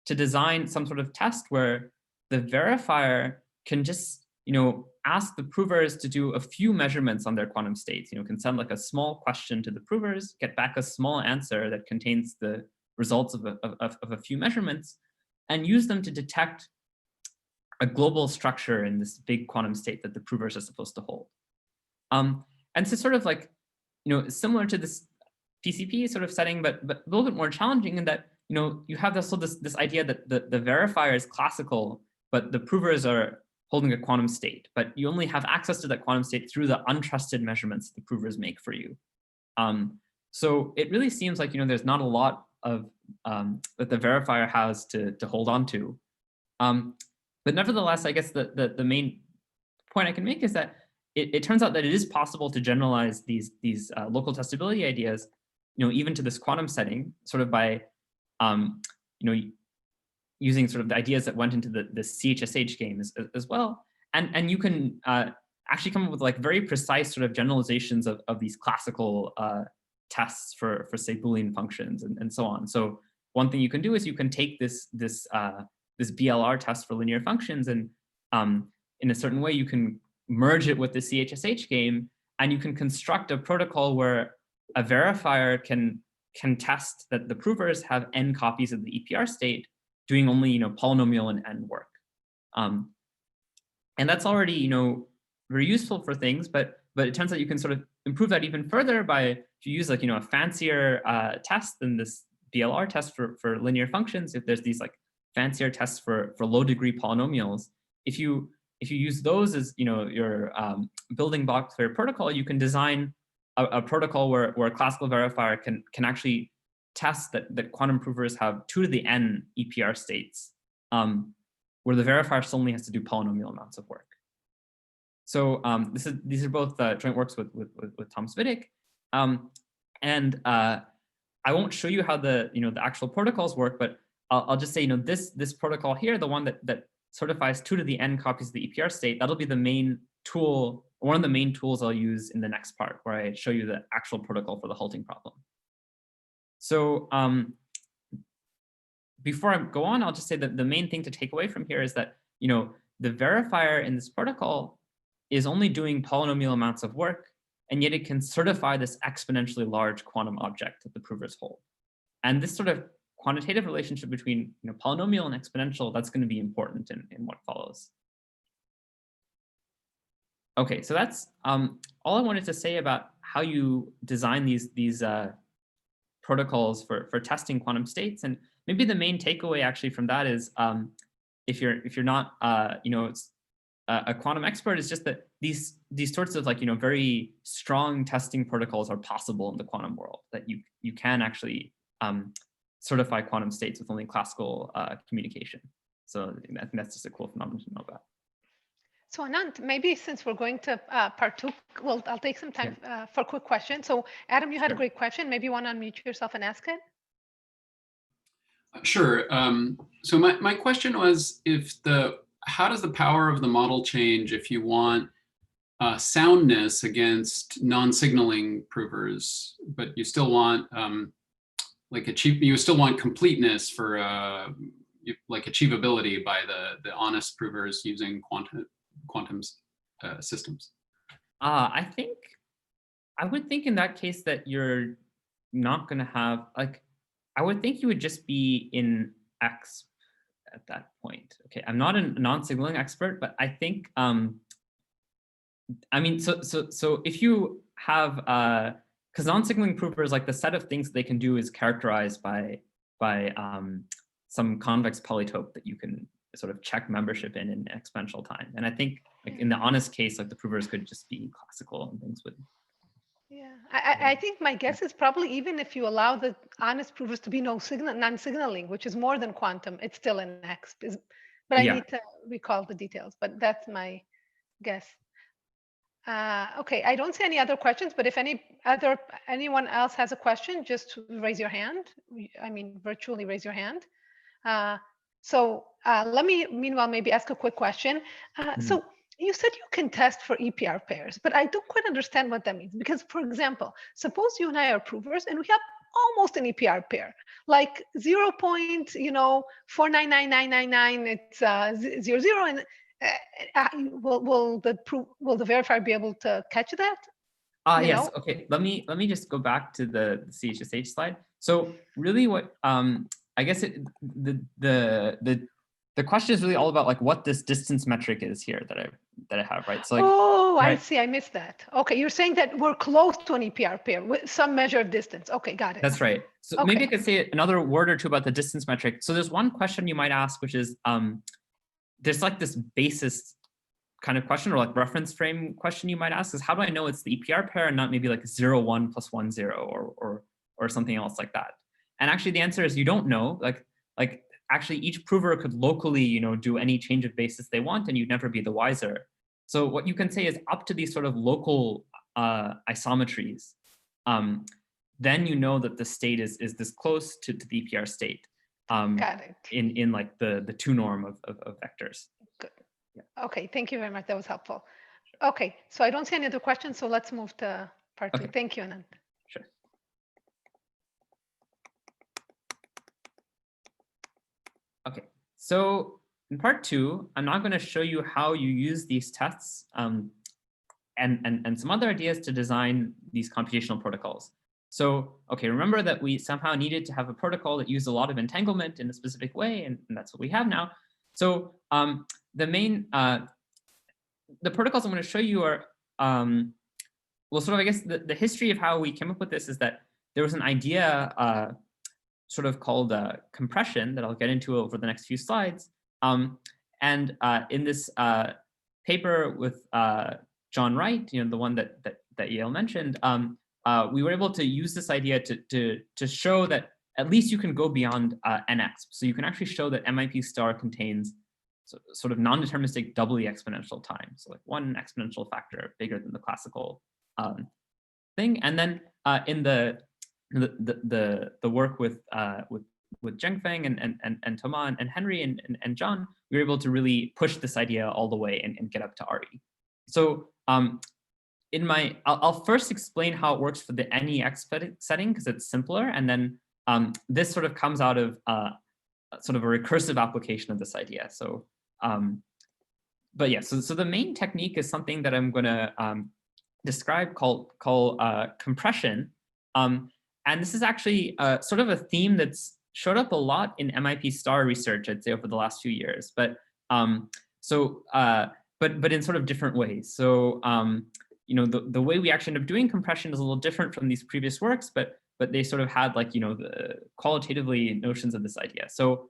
to design some sort of test where the verifier can just, ask the provers to do a few measurements on their quantum states. Can send like a small question to the provers, get back a small answer that contains the results of a few measurements, and use them to detect a global structure in this big quantum state that the provers are supposed to hold. And so sort of like, similar to this PCP sort of setting, but a little bit more challenging in that, you have this idea that the verifier is classical, but the provers are holding a quantum state, but you only have access to that quantum state through the untrusted measurements the provers make for you. So it really seems like, there's not a lot of that the verifier has to hold on to. But nevertheless, I guess the main point I can make is that it turns out that it is possible to generalize these local testability ideas, even to this quantum setting, sort of by, using sort of the ideas that went into the CHSH game as well. And you can actually come up with like very precise sort of generalizations of these classical tests for say Boolean functions and so on. So one thing you can do is you can take this BLR test for linear functions, and in a certain way you can merge it with the CHSH game, and you can construct a protocol where a verifier can test that the provers have n copies of the EPR state, doing only polynomial and n work. And that's already very useful for things, but But it turns out you can sort of improve that even further by, if you use like, a fancier test than this BLR test for linear functions, if there's these like fancier tests for low degree polynomials, if you use those as, your building blocks for your protocol, you can design a protocol where a classical verifier can actually test that quantum provers have 2 to the n EPR states, where the verifier still only has to do polynomial amounts of work. So these are both joint works with Thomas Wittig, and I won't show you how the the actual protocols work, but I'll just say this protocol here, the one that certifies 2 to the n copies of the EPR state, that'll be the main tool, one of the main tools I'll use in the next part, where I show you the actual protocol for the halting problem. So before I go on, I'll just say that the main thing to take away from here is that the verifier in this protocol is only doing polynomial amounts of work, and yet it can certify this exponentially large quantum object that the provers hold. And this sort of quantitative relationship between polynomial and exponential, that's going to be important in what follows. Okay, so that's all I wanted to say about how you design these protocols for testing quantum states. And maybe the main takeaway actually from that is, if you're not a quantum expert, is just that these sorts of very strong testing protocols are possible in the quantum world, that you can actually certify quantum states with only classical communication. So I think that's just a cool phenomenon to know about. So Anand, maybe since we're going to part 2, well, I'll take some time for a quick question. So Adam, you had a great question. Maybe you want to unmute yourself and ask it. Sure. So my question was, how does the power of the model change if you want soundness against non-signaling provers, but you still want you still want completeness for achievability by the honest provers using quantum systems? I would think in that case that you're not going to have I would think you would just be in X at that point. Okay, I'm not a non-signaling expert, but I think so if you have because non-signaling provers, the set of things they can do is characterized by some convex polytope that you can sort of check membership in exponential time. And I think in the honest case, the provers could just be classical and things would. Yeah, I think my guess is probably even if you allow the honest provers to be non-signaling, which is more than quantum, it's still an X. But I need to recall the details, but that's my guess. Okay, I don't see any other questions, but if anyone else has a question, just raise your hand. I mean, virtually raise your hand. So let me, meanwhile, maybe ask a quick question. So you said you can test for EPR pairs, but I don't quite understand what that means. Because, for example, suppose you and I are provers and we have almost an EPR pair, like 0.499999, it's 00, and will the verifier be able to catch that? Yes. Okay. Let me just go back to the CHSH slide. So really, what I guess the question is really all about what this distance metric is here that I have, right? So I see. I missed that. Okay, you're saying that we're close to an EPR pair with some measure of distance. Okay, got it. That's right. So maybe I could say another word or two about the distance metric. So there's one question you might ask, which is there's this basis kind of question or reference frame question you might ask is, how do I know it's the EPR pair and not maybe 0, 1 plus 1, 0 or something else like that? And actually the answer is you don't know. Actually each prover could locally, do any change of basis they want, and you'd never be the wiser. So what you can say is up to these sort of local isometries, then you know that the state is this close to the EPR state. Got it. In the 2 norm of vectors. Good. Yeah. Okay, thank you very much. That was helpful. Okay, so I don't see any other questions, so let's move to part 2. Thank you, Anand. Sure. Okay, so in part 2, I'm not going to show you how you use these tests and some other ideas to design these computational protocols. So, okay, remember that we somehow needed to have a protocol that used a lot of entanglement in a specific way, and that's what we have now. So the protocols I'm going to show you are well, sort of, I guess the history of how we came up with this is that there was an idea sort of called compression that I'll get into over the next few slides. And in this paper with John Wright, the one that Yale mentioned, we were able to use this idea to show that at least you can go beyond nx. So you can actually show that MIP star contains sort of non-deterministic doubly exponential time. So like one exponential factor bigger than the classical thing. And then in the work with Zhengfeng and Thomas and Henry and John, we were able to really push this idea all the way and get up to RE. So I'll first explain how it works for the NEX setting because it's simpler, and then this sort of comes out of sort of a recursive application of this idea. So, but yeah, so the main technique is something that I'm going to describe called compression. And this is actually sort of a theme that's showed up a lot in MIP star research, I'd say, over the last few years. But but in sort of different ways. So the way we actually end up doing compression is a little different from these previous works, but they sort of had like the qualitatively notions of this idea. So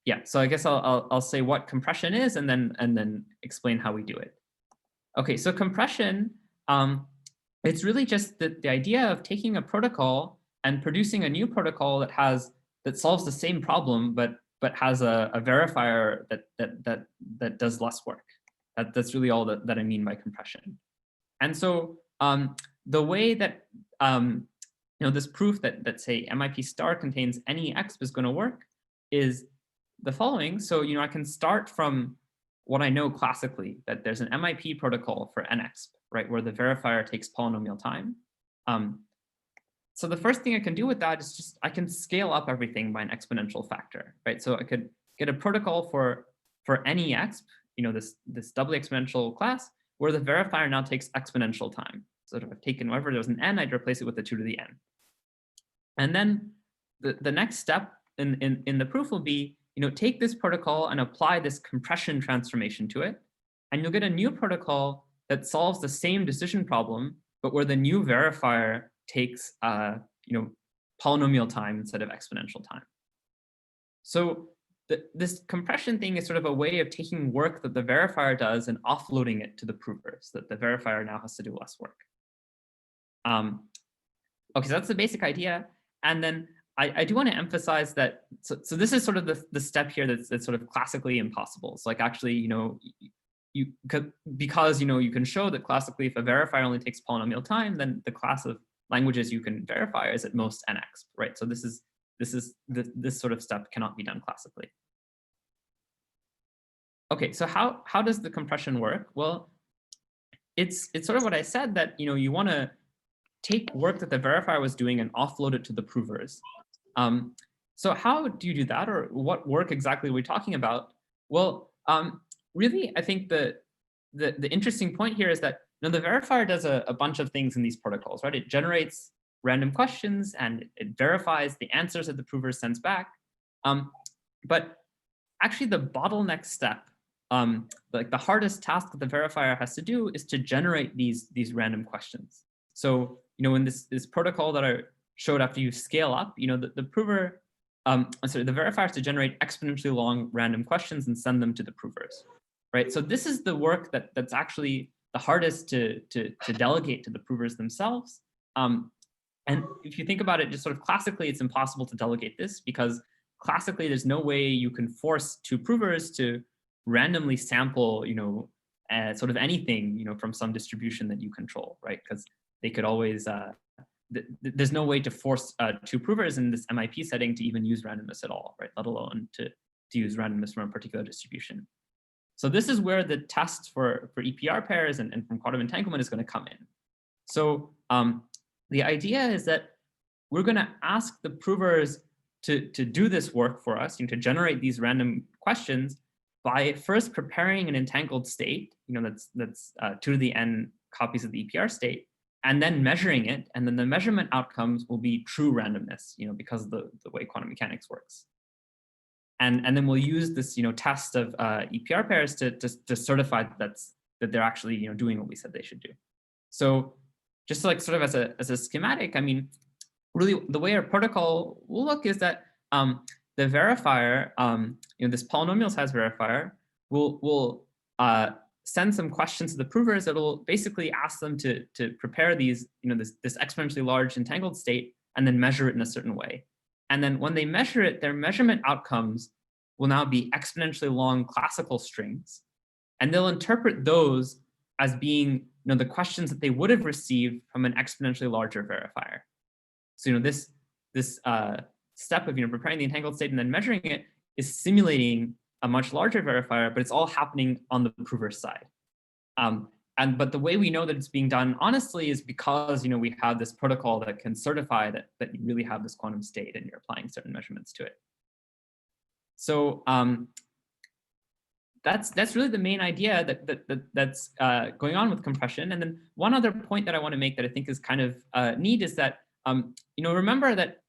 yeah, so I guess I'll say what compression is and then explain how we do it. Okay, so compression. It's really just the idea of taking a protocol and producing a new protocol that solves the same problem, but has a verifier that does less work. That's really all that I mean by compression. And so the way that this proof that say MIP star contains any exp is going to work is the following. So I can start from what I know classically, that there's an MIP protocol for nexp, right, where the verifier takes polynomial time. So the first thing I can do with that is just I can scale up everything by an exponential factor, right? So I could get a protocol for any exp, this doubly exponential class, where the verifier now takes exponential time. So if I've taken whatever there was an n, I'd replace it with a 2 to the n. And then the next step in the proof will be, take this protocol and apply this compression transformation to it, and you'll get a new protocol that solves the same decision problem, but where the new verifier takes polynomial time instead of exponential time. So this compression thing is sort of a way of taking work that the verifier does and offloading it to the prover, so that the verifier now has to do less work. Okay, so that's the basic idea. And then I do want to emphasize that, so this is sort of the step here that's sort of classically impossible. It's like actually, because you can show that classically if a verifier only takes polynomial time, then the class of languages you can verify is at most nx, right? So this sort of step cannot be done classically. Okay, so how does the compression work? Well, it's sort of what I said, that you want to take work that the verifier was doing and offload it to the provers. So how do you do that, or what work exactly are we talking about? Well, really, I think the interesting point here is that the verifier does a bunch of things in these protocols, right? It generates random questions and it verifies the answers that the prover sends back. But actually, the bottleneck step, like the hardest task that the verifier has to do, is to generate these random questions. So in this protocol that I showed after you scale up, the prover, the verifier has to generate exponentially long random questions and send them to the provers, right? So this is the work that's actually the hardest to delegate to the provers themselves. And if you think about it, just sort of classically, it's impossible to delegate this, because classically there's no way you can force two provers to randomly sample, sort of anything, from some distribution that you control, right? Because they could always, there's no way to force two provers in this MIP setting to even use randomness at all, right? Let alone to use randomness from a particular distribution. So this is where the test for EPR pairs and from quantum entanglement is going to come in. So the idea is that we're going to ask the provers to do this work for us, to generate these random questions by first preparing an entangled state, that's 2 to the n copies of the EPR state, and then measuring it, and then the measurement outcomes will be true randomness, because of the way quantum mechanics works. And then we'll use this, test of EPR pairs to certify that that they're actually, you know, doing what we said they should do. So just like sort of as a schematic, I mean, really the way our protocol will look is that the verifier, you know, this polynomial size verifier will send some questions to the provers that will basically ask them to prepare these, you know, this exponentially large entangled state and then measure it in a certain way. And then when they measure it, their measurement outcomes will now be exponentially long classical strings. And they'll interpret those as being, you know, the questions that they would have received from an exponentially larger verifier. So, you know, this step of, you know, preparing the entangled state and then measuring it is simulating a much larger verifier, but it's all happening on the prover's side. But the way we know that it's being done honestly is because, you know, we have this protocol that can certify that you really have this quantum state and you're applying certain measurements to it. So that's really the main idea that's going on with compression. And then one other point that I want to make that I think is kind of neat is that you know, remember that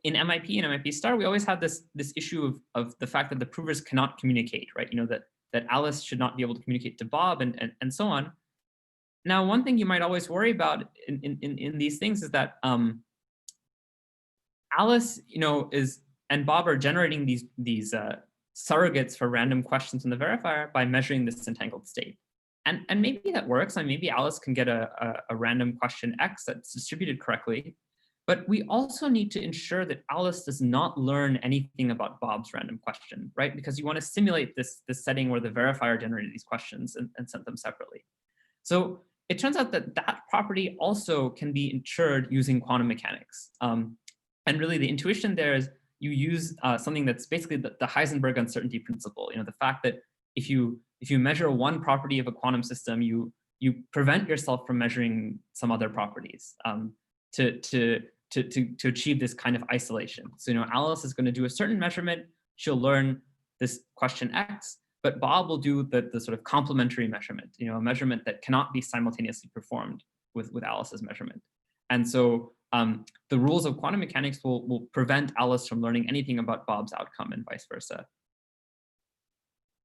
in MIP and MIP star, we always have this issue of the fact that the provers cannot communicate, right? You know, that Alice should not be able to communicate to Bob and so on. Now, one thing you might always worry about in these things is that Alice, you know, and Bob are generating these surrogates for random questions in the verifier by measuring this entangled state. And maybe that works, and maybe Alice can get a random question X that's distributed correctly. But we also need to ensure that Alice does not learn anything about Bob's random question, right? Because you want to simulate this setting where the verifier generated these questions and sent them separately. So it turns out that that property also can be ensured using quantum mechanics. And really the intuition there is you use something that's basically the Heisenberg uncertainty principle. You know, the fact that if you measure one property of a quantum system, you prevent yourself from measuring some other properties to achieve this kind of isolation. So, you know, Alice is going to do a certain measurement. She'll learn this question X, but Bob will do the sort of complementary measurement, you know, a measurement that cannot be simultaneously performed with Alice's measurement. And so the rules of quantum mechanics will prevent Alice from learning anything about Bob's outcome and vice versa.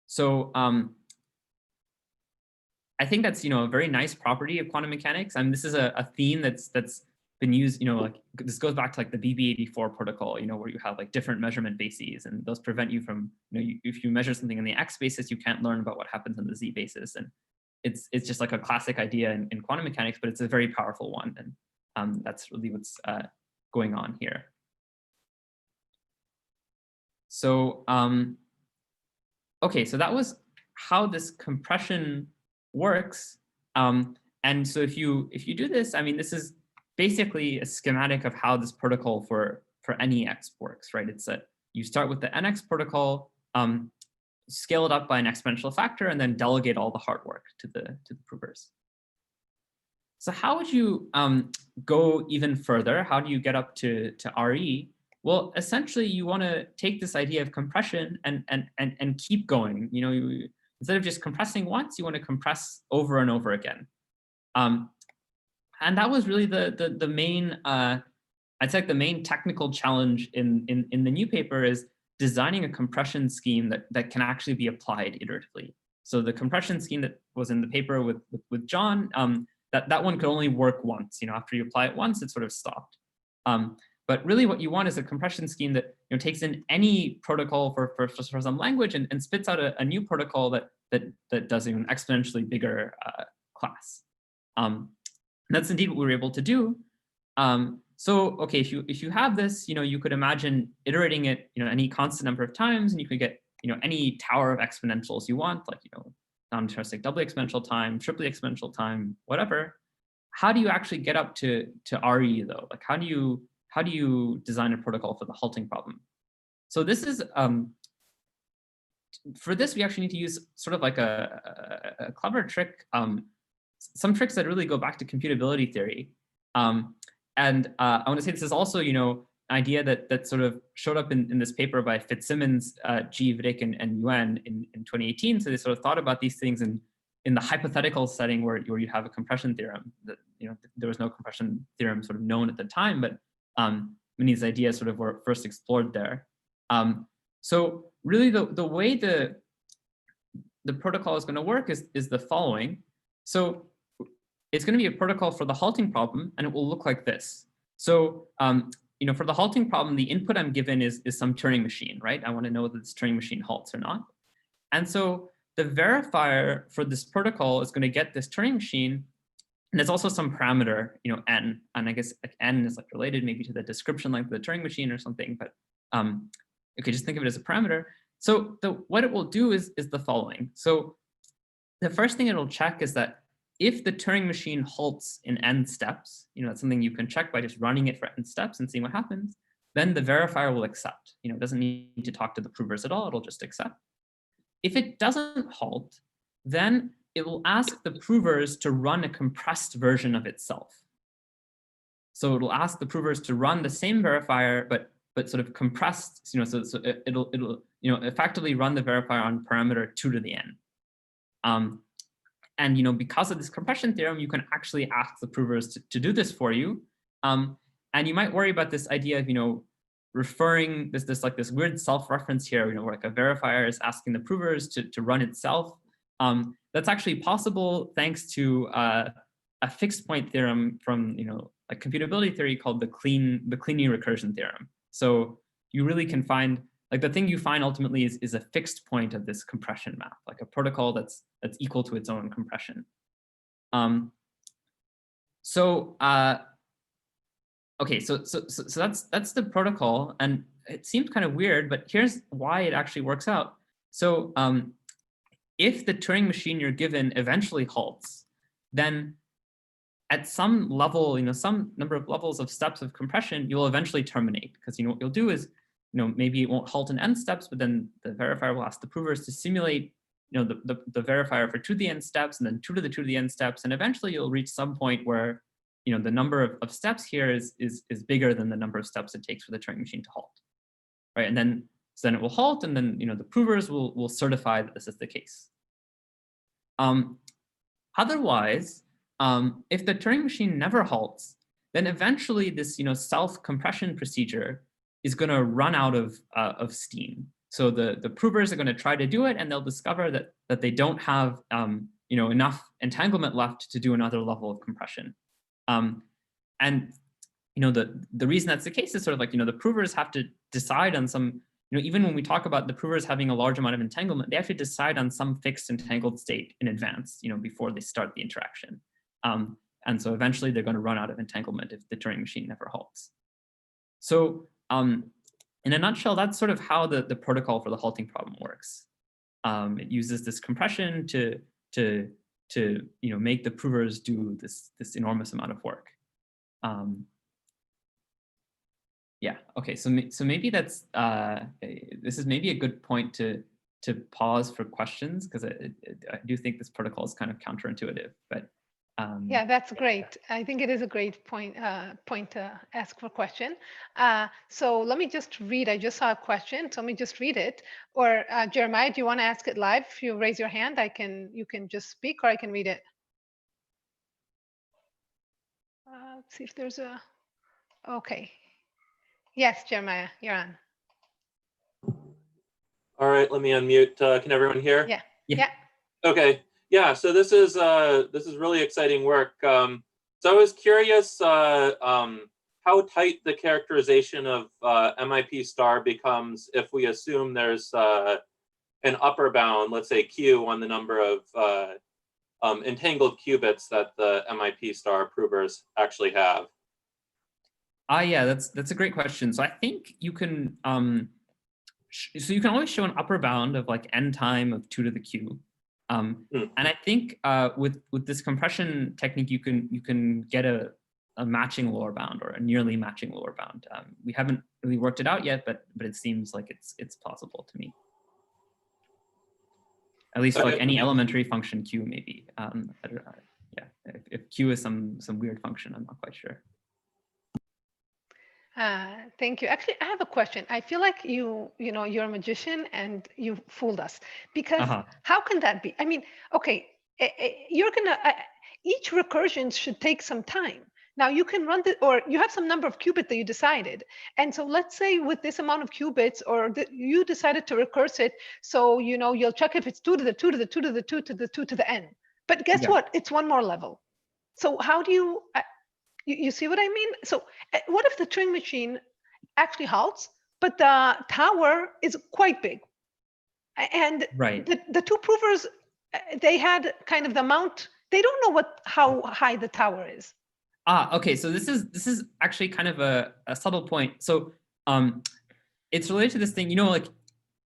So I think that's, you know, a very nice property of quantum mechanics. And this is a theme that's been used, you know, like this goes back to like the BB84 protocol, you know, where you have like different measurement bases, and those prevent you from, you know, if you measure something in the X basis, you can't learn about what happens in the Z basis. And it's just like a classic idea in quantum mechanics, but it's a very powerful one. And that's really what's going on here. So, okay, so that was how this compression works. And so if you do this, I mean, this is basically a schematic of how this protocol for NEX works, right? It's that you start with the NX protocol, scale it up by an exponential factor, and then delegate all the hard work to the provers. So how would you go even further? How do you get up to RE? Well, essentially, you want to take this idea of compression and keep going. You know, instead of just compressing once, you want to compress over and over again. And that was really the main, I'd say the main technical challenge in the new paper is designing a compression scheme that can actually be applied iteratively. So the compression scheme that was in the paper with John, that one could only work once. You know, after you apply it once, it sort of stopped. But really what you want is a compression scheme that, you know, takes in any protocol for some language and spits out a new protocol that does an exponentially bigger class. That's indeed what we were able to do. So, okay, if you have this, you know, you could imagine iterating it, you know, any constant number of times, and you could get, you know, any tower of exponentials you want, like, you know, non-deterministic doubly exponential time, triply exponential time, whatever. How do you actually get up to RE though? Like, how do you design a protocol for the halting problem? So this is, for this, we actually need to use sort of like a clever trick, some tricks that really go back to computability theory. And I want to say this is also, you know, an idea that sort of showed up in this paper by Fitzsimmons, G. Vidic, and Yuan in 2018. So they sort of thought about these things in the hypothetical setting where you have a compression theorem. That, you know, there was no compression theorem sort of known at the time, but many of these ideas sort of were first explored there. So really the way the protocol is going to work is the following. So it's going to be a protocol for the halting problem, and it will look like this. So for the halting problem, the input I'm given is some Turing machine, right? I want to know whether this Turing machine halts or not. And so the verifier for this protocol is going to get this Turing machine. And there's also some parameter, n, and I guess n is like related maybe to the description length of the Turing machine or something, but okay, just think of it as a parameter. So what it will do is the following. So the first thing it'll check is that if the Turing machine halts in n steps, that's something you can check by just running it for n steps and seeing what happens, then the verifier will accept. It doesn't need to talk to the provers at all, it'll just accept. If it doesn't halt, then it will ask the provers to run a compressed version of itself. So it'll ask the provers to run the same verifier, but sort of compressed, so it'll effectively run the verifier on parameter 2 to the n. And because of this compression theorem, you can actually ask the provers to do this for you. And you might worry about this idea of referring this weird self-reference here, where like a verifier is asking the provers to run itself. That's actually possible thanks to a fixed point theorem from like computability theory called the Kleene recursion theorem. So you really can find, like, the thing you find ultimately is a fixed point of this compression map, like a protocol that's equal to its own compression. Okay, so that's the protocol, and it seems kind of weird, but here's why it actually works out. So if the Turing machine you're given eventually halts, then at some level, some number of levels of steps of compression, you'll eventually terminate, because what you'll do is, maybe it won't halt in n steps, but then the verifier will ask the provers to simulate, the verifier for 2 to the n steps, and then 2 to the 2 to the n steps, and eventually you'll reach some point where, the number of steps here is bigger than the number of steps it takes for the Turing machine to halt, right? And then so then it will halt, and then the provers will certify that this is the case. Otherwise, if the Turing machine never halts, then eventually this self-compression procedure is going to run out of steam. So the provers are going to try to do it, and they'll discover that they don't have enough entanglement left to do another level of compression. And the reason that's the case is sort of like the provers have to decide on some, even when we talk about the provers having a large amount of entanglement, they have to decide on some fixed entangled state in advance, before they start the interaction. And so eventually they're going to run out of entanglement if the Turing machine never halts. So in a nutshell, that's sort of how the protocol for the halting problem works. It uses this compression to make the provers do this enormous amount of work. Yeah. Okay. So maybe that's this is maybe a good point to pause for questions, because I do think this protocol is kind of counterintuitive, but. Yeah, that's great. I think it is a great point to ask for question. So let me just read. I just saw a question, so let me just read it. Or Jeremiah, do you want to ask it live? If you raise your hand, you can just speak, or I can read it. Let's see if there's a. Okay. Yes, Jeremiah, you're on. All right, let me unmute. Can everyone hear? Yeah. Yeah. Okay. Yeah, so this is really exciting work. So I was curious how tight the characterization of MIP star becomes if we assume there's an upper bound, let's say Q, on the number of entangled qubits that the MIP star provers actually have. Yeah, that's a great question. So I think you can so you can always show an upper bound of like n time of 2 to the q. And I think with this compression technique, you can get a matching lower bound, or a nearly matching lower bound. We haven't really worked it out yet, but it seems like it's possible to me. At least for like any elementary function q, maybe. I don't know. Yeah, if q is some weird function, I'm not quite sure. Thank you. Actually, I have a question. I feel like you're a magician and you fooled us, because how can that be? I mean, okay, you're gonna each recursion should take some time. Now you can run the, or you have some number of qubits that you decided. And so let's say with this amount of qubits, or you decided to recurse it. So, you know, you'll check if it's 2 to the 2 to the 2 to the 2 to the 2 to the n. But guess what? It's one more level. So how do you, you see what I mean? So what if the Turing machine actually halts, but the tower is quite big? And the two provers, they had kind of the amount, they don't know how high the tower is. Okay, so this is actually kind of a subtle point. So it's related to this thing, you know, like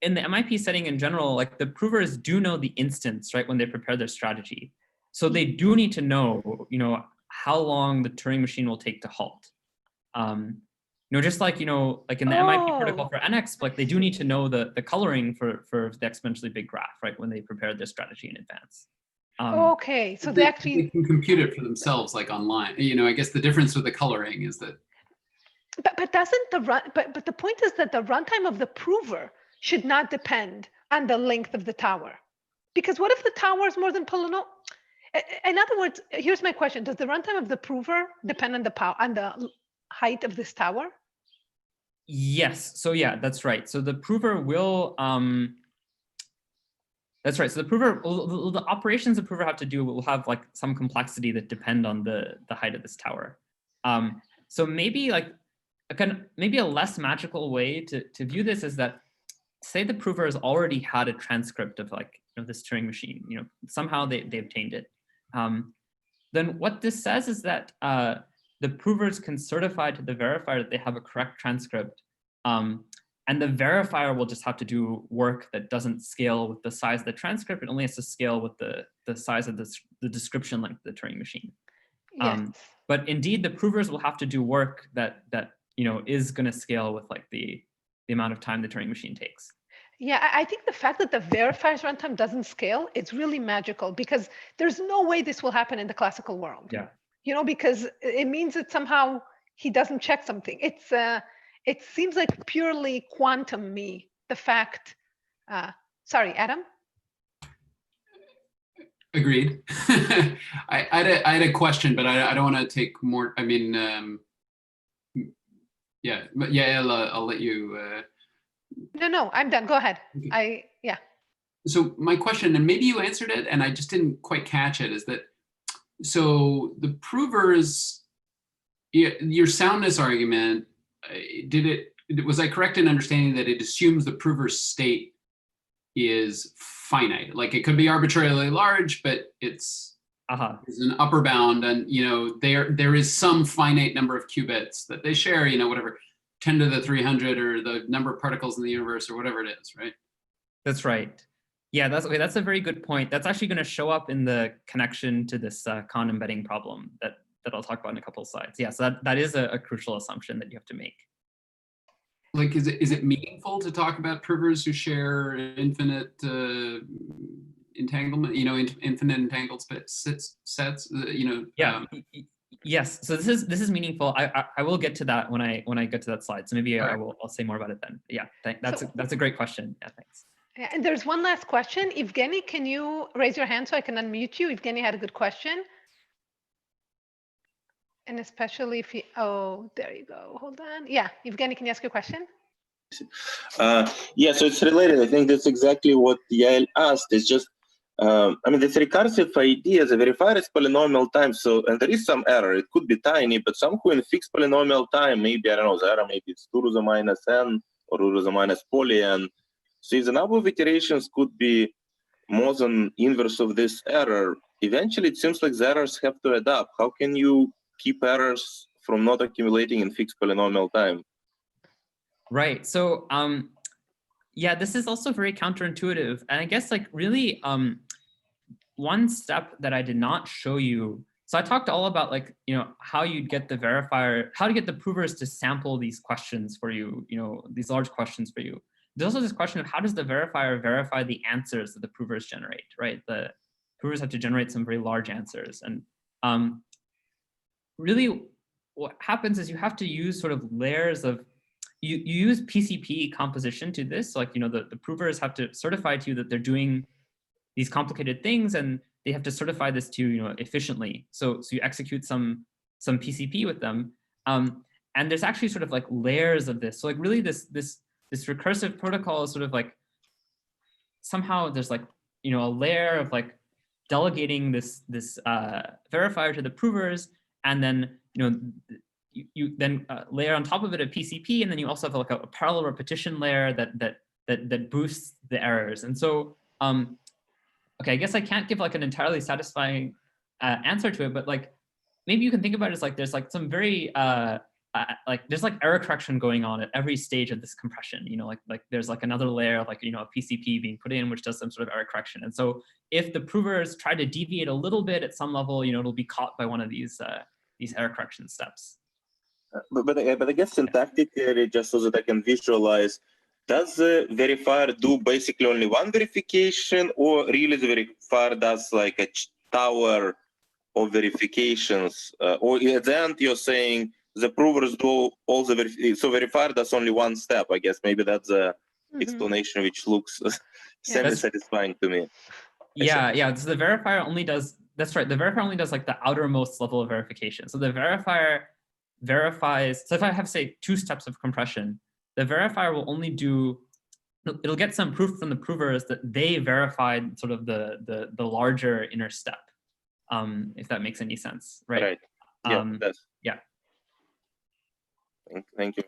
in the MIP setting in general, like the provers do know the instance, right, when they prepare their strategy. So they do need to know, you know, how long the Turing machine will take to halt. You know, just like, you know, like in the MIP protocol for NX, like they do need to know the coloring for the exponentially big graph, right, when they prepare their strategy in advance. Okay, so they actually can compute it for themselves, like online. You know, I guess the difference with the coloring is that. But doesn't the run? But the point is that the runtime of the prover should not depend on the length of the tower, because what if the tower is more than polynomial? In other words, here's my question: does the runtime of the prover depend on the height of this tower? Yes. So yeah, that's right. So the prover will. That's right. So the prover, the operations the prover have to do will have like some complexity that depend on the height of this tower. So maybe like maybe a less magical way to view this is that, say the prover has already had a transcript of like, you know, this Turing machine. You know, somehow they obtained it. Then what this says is that the provers can certify to the verifier that they have a correct transcript. And the verifier will just have to do work that doesn't scale with the size of the transcript. It only has to scale with the size of the description length of the Turing machine. Yes. But indeed, the provers will have to do work that you know is going to scale with like the amount of time the Turing machine takes. Yeah, I think the fact that the verifier's runtime doesn't scale, it's really magical, because there's no way this will happen in the classical world. Yeah. You know, because it means that somehow he doesn't check something. It's it seems like purely quantum-y, the fact. Sorry, Adam? Agreed. I had a question, but I don't want to take more. I mean, yeah, but yeah, I'll let you. No, I'm done. Go ahead. Okay. Yeah. So my question, and maybe you answered it, and I just didn't quite catch it, is that so the provers, your soundness argument, was I correct in understanding that it assumes the prover's state is finite? Like it could be arbitrarily large, but it's an upper bound, and you know there is some finite number of qubits that they share. You know, whatever 10 to the 300 or the number of particles in the universe or whatever it is, right? That's right. Yeah, that's okay. That's a very good point. That's actually going to show up in the connection to this Kahn embedding problem that I'll talk about in a couple of slides. Yeah, so that is a crucial assumption that you have to make. Like, is it meaningful to talk about provers who share infinite entanglement? You know, infinite entangled sets. You know. Yeah. Yes. So this is meaningful. I will get to that when I get to that slide. So maybe I'll say more about it then. But yeah, that's a great question. Yeah, thanks. Yeah, and there's one last question. Evgeny, can you raise your hand so I can unmute you? Evgeny had a good question. And especially if oh, there you go. Hold on. Yeah, Evgeny, can you ask your question? Yeah, so it's related. I think that's exactly what Yael asked. It's just, I mean, this recursive idea, the verifier is polynomial time. So, and there is some error. It could be tiny, but somehow in fixed polynomial time, maybe, I don't know, the error, maybe it's 2 to the minus n or 2 to the minus poly n. So if the number of iterations could be more than inverse of this error, eventually it seems like the errors have to add up. How can you keep errors from not accumulating in fixed polynomial time? Right. So yeah, this is also very counterintuitive. And I guess like really one step that I did not show you. So I talked all about like, you know, how you'd get the verifier, how to get the provers to sample these questions for you, you know, these large questions for you. There's also this question of how does the verifier verify the answers that the provers generate, right? The provers have to generate some very large answers. And really what happens is you have to use sort of layers of, you use PCP composition to this. Like, you know, the provers have to certify to you that they're doing these complicated things, and they have to certify this to you, you know, efficiently. So you execute some some PCP with them. And there's actually sort of like layers of this. So like really this recursive protocol is sort of like, somehow there's like, a layer of like delegating this verifier to the provers, and then, you then layer on top of it a PCP, and then you also have like a parallel repetition layer that boosts the errors. And so, okay, I guess I can't give like an entirely satisfying answer to it, but like maybe you can think about it as like there's like some very there's like error correction going on at every stage of this compression. Like there's like another layer of like a PCP being put in, which does some sort of error correction. And so if the provers try to deviate a little bit at some level, it'll be caught by one of these error correction steps. But I guess syntactically, just so that I can visualize, does the verifier do basically only one verification, or really the verifier does like a tower of verifications? Or at the end, you're saying the provers do all the verifications, so verifier does only one step? I guess maybe that's the explanation which looks semi-satisfying to me. Yeah. So the verifier only does, that's right, the verifier only does like the outermost level of verification. So the verifier verifies, so if I have, say, 2 steps of compression, the verifier will only do, it'll get some proof from the provers that they verified sort of the larger inner step, if that makes any sense, right? Right. Yeah. Yeah. Thank you.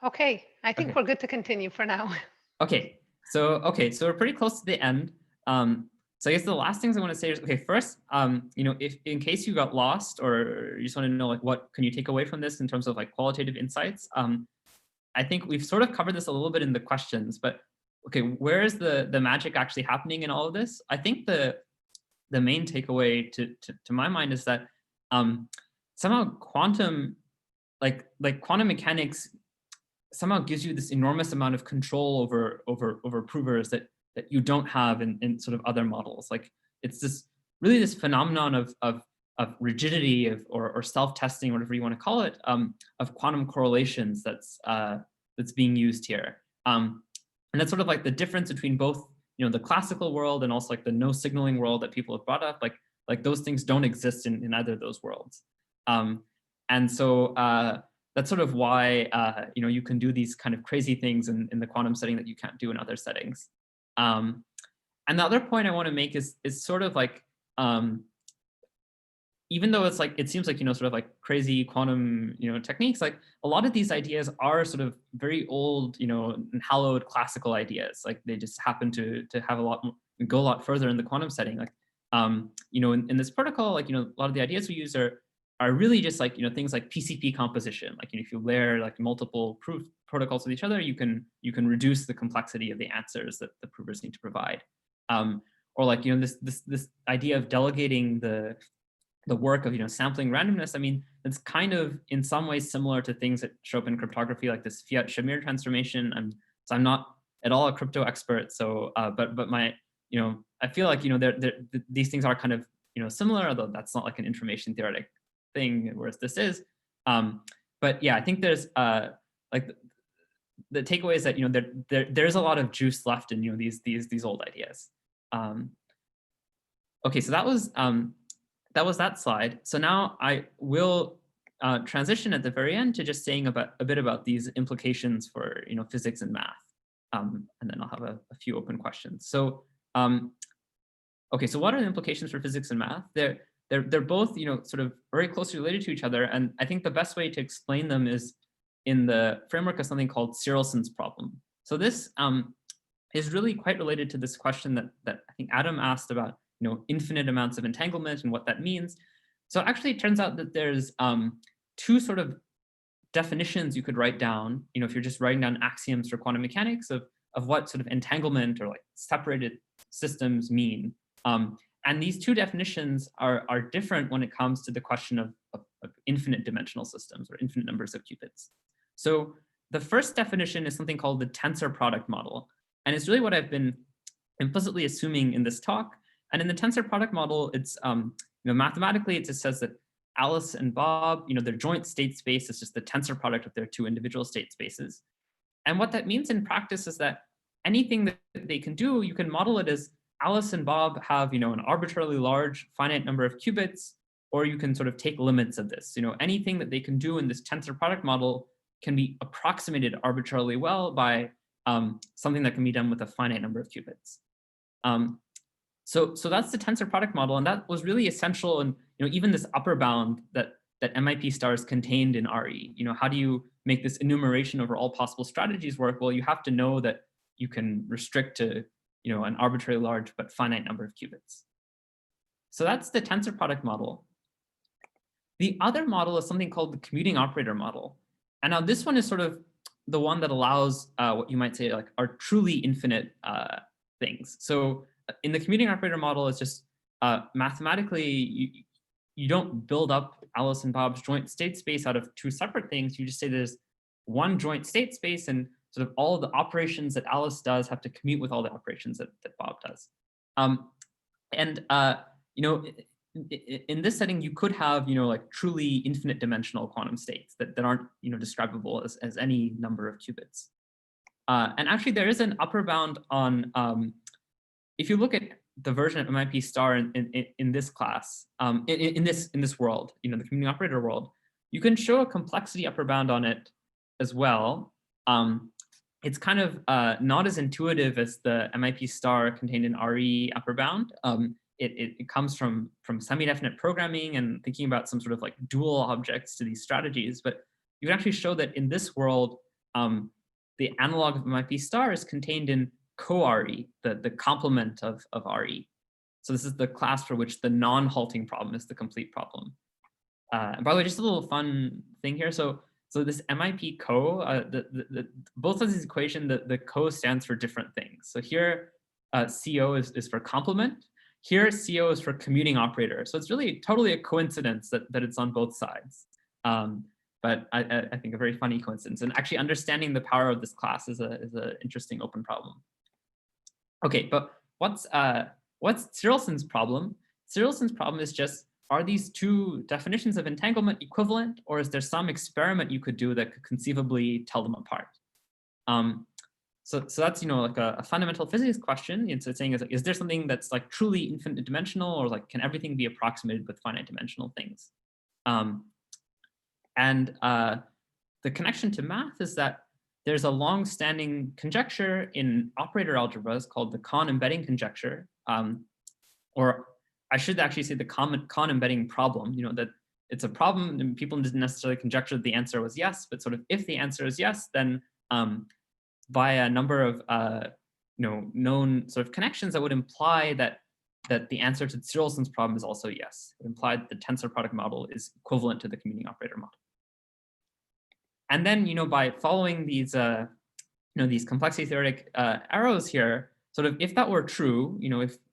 Okay, I think we're good to continue for now. Okay, so we're pretty close to the end. So I guess the last things I want to say is, okay, first, if in case you got lost or you just want to know like what can you take away from this in terms of like qualitative insights, I think we've sort of covered this a little bit in the questions, but okay, where is the magic actually happening in all of this? I think the main takeaway to my mind is that somehow quantum, like quantum mechanics somehow gives you this enormous amount of control over provers that you don't have in sort of other models. Like it's this phenomenon of rigidity or self-testing, whatever you want to call it, of quantum correlations that's being used here. And that's sort of like the difference between both, the classical world and also like the no signaling world that people have brought up. Like those things don't exist in either of those worlds. And so that's sort of why you can do these kind of crazy things in the quantum setting that you can't do in other settings. And the other point I want to make is sort of like, even though it's like, it seems like, sort of like crazy quantum, techniques, like a lot of these ideas are sort of very old, and hallowed classical ideas. Like they just happen to have go a lot further in the quantum setting. Like, in this protocol, like, a lot of the ideas we use are really just like, things like PCP composition. Like, if you layer like multiple proof protocols with each other, you can reduce the complexity of the answers that the provers need to provide. Or like, this idea of delegating the work of, sampling randomness. I mean, it's kind of in some ways similar to things that show up in cryptography, like this Fiat-Shamir transformation. So I'm not at all a crypto expert. So, but my, I feel like, these things are kind of, similar, although that's not like an information theoretic thing, whereas this is. But yeah, I think there's like the takeaway is that there's a lot of juice left in these old ideas. Okay, so that was that slide. So now I will transition at the very end to just saying a bit about these implications for physics and math, and then I'll have a few open questions. So okay, so what are the implications for physics and math? They're both sort of very closely related to each other, and I think the best way to explain them is in the framework of something called Searlson's problem. So this is really quite related to this question that I think Adam asked about infinite amounts of entanglement and what that means. So actually it turns out that there's 2 sort of definitions you could write down, if you're just writing down axioms for quantum mechanics of what sort of entanglement or like separated systems mean. And these 2 definitions are different when it comes to the question of infinite dimensional systems or infinite numbers of qubits. So the first definition is something called the tensor product model. And it's really what I've been implicitly assuming in this talk. And in the tensor product model, it's mathematically, it just says that Alice and Bob, their joint state space is just the tensor product of their 2 individual state spaces. And what that means in practice is that anything that they can do, you can model it as Alice and Bob have, an arbitrarily large finite number of qubits, or you can sort of take limits of this. Anything that they can do in this tensor product model can be approximated arbitrarily well by something that can be done with a finite number of qubits. So that's the tensor product model, and that was really essential in even this upper bound that MIP stars contained in RE. How do you make this enumeration over all possible strategies work? Well, you have to know that you can restrict to an arbitrarily large but finite number of qubits. So that's the tensor product model. The other model is something called the commuting operator model. And now this one is sort of the one that allows what you might say like are truly infinite things. So in the commuting operator model, it's just mathematically, you don't build up Alice and Bob's joint state space out of two separate things. You just say there's one joint state space, and sort of all the operations that Alice does have to commute with all the operations that Bob does. In this setting, you could have, like truly infinite dimensional quantum states that aren't, describable as any number of qubits. And actually, there is an upper bound on, if you look at the version of MIP star in this class, in this world, the commuting operator world, you can show a complexity upper bound on it as well. It's kind of not as intuitive as the MIP star contained in RE upper bound. It comes from semi-definite programming and thinking about some sort of like dual objects to these strategies. But you can actually show that in this world, the analog of MIP star is contained in co-RE, the complement of RE. So this is the class for which the non-halting problem is the complete problem. And by the way, just a little fun thing here. So this MIP co, both of these equations, the co stands for different things. So here, CO is for complement. Here, CO is for commuting operator. So it's really totally a coincidence that it's on both sides. But I think a very funny coincidence. And actually understanding the power of this class is an interesting open problem. Okay, but what's Cyrilson's problem? Cyrilson's problem is just, are these two definitions of entanglement equivalent, or is there some experiment you could do that could conceivably tell them apart? So that's like a fundamental physics question. And so it's saying is there something that's like truly infinite dimensional, or like can everything be approximated with finite dimensional things? And the connection to math is that there's a long-standing conjecture in operator algebras called the Kahn embedding conjecture, or I should actually say the Kahn embedding problem. That it's a problem, and people didn't necessarily conjecture that the answer was yes, but sort of if the answer is yes, then by a number of known sort of connections that would imply that the answer to Cyrilson's problem is also yes. It implied that the tensor product model is equivalent to the commuting operator model. And then, by following these, these complexity theoretic arrows here, sort of if that were true,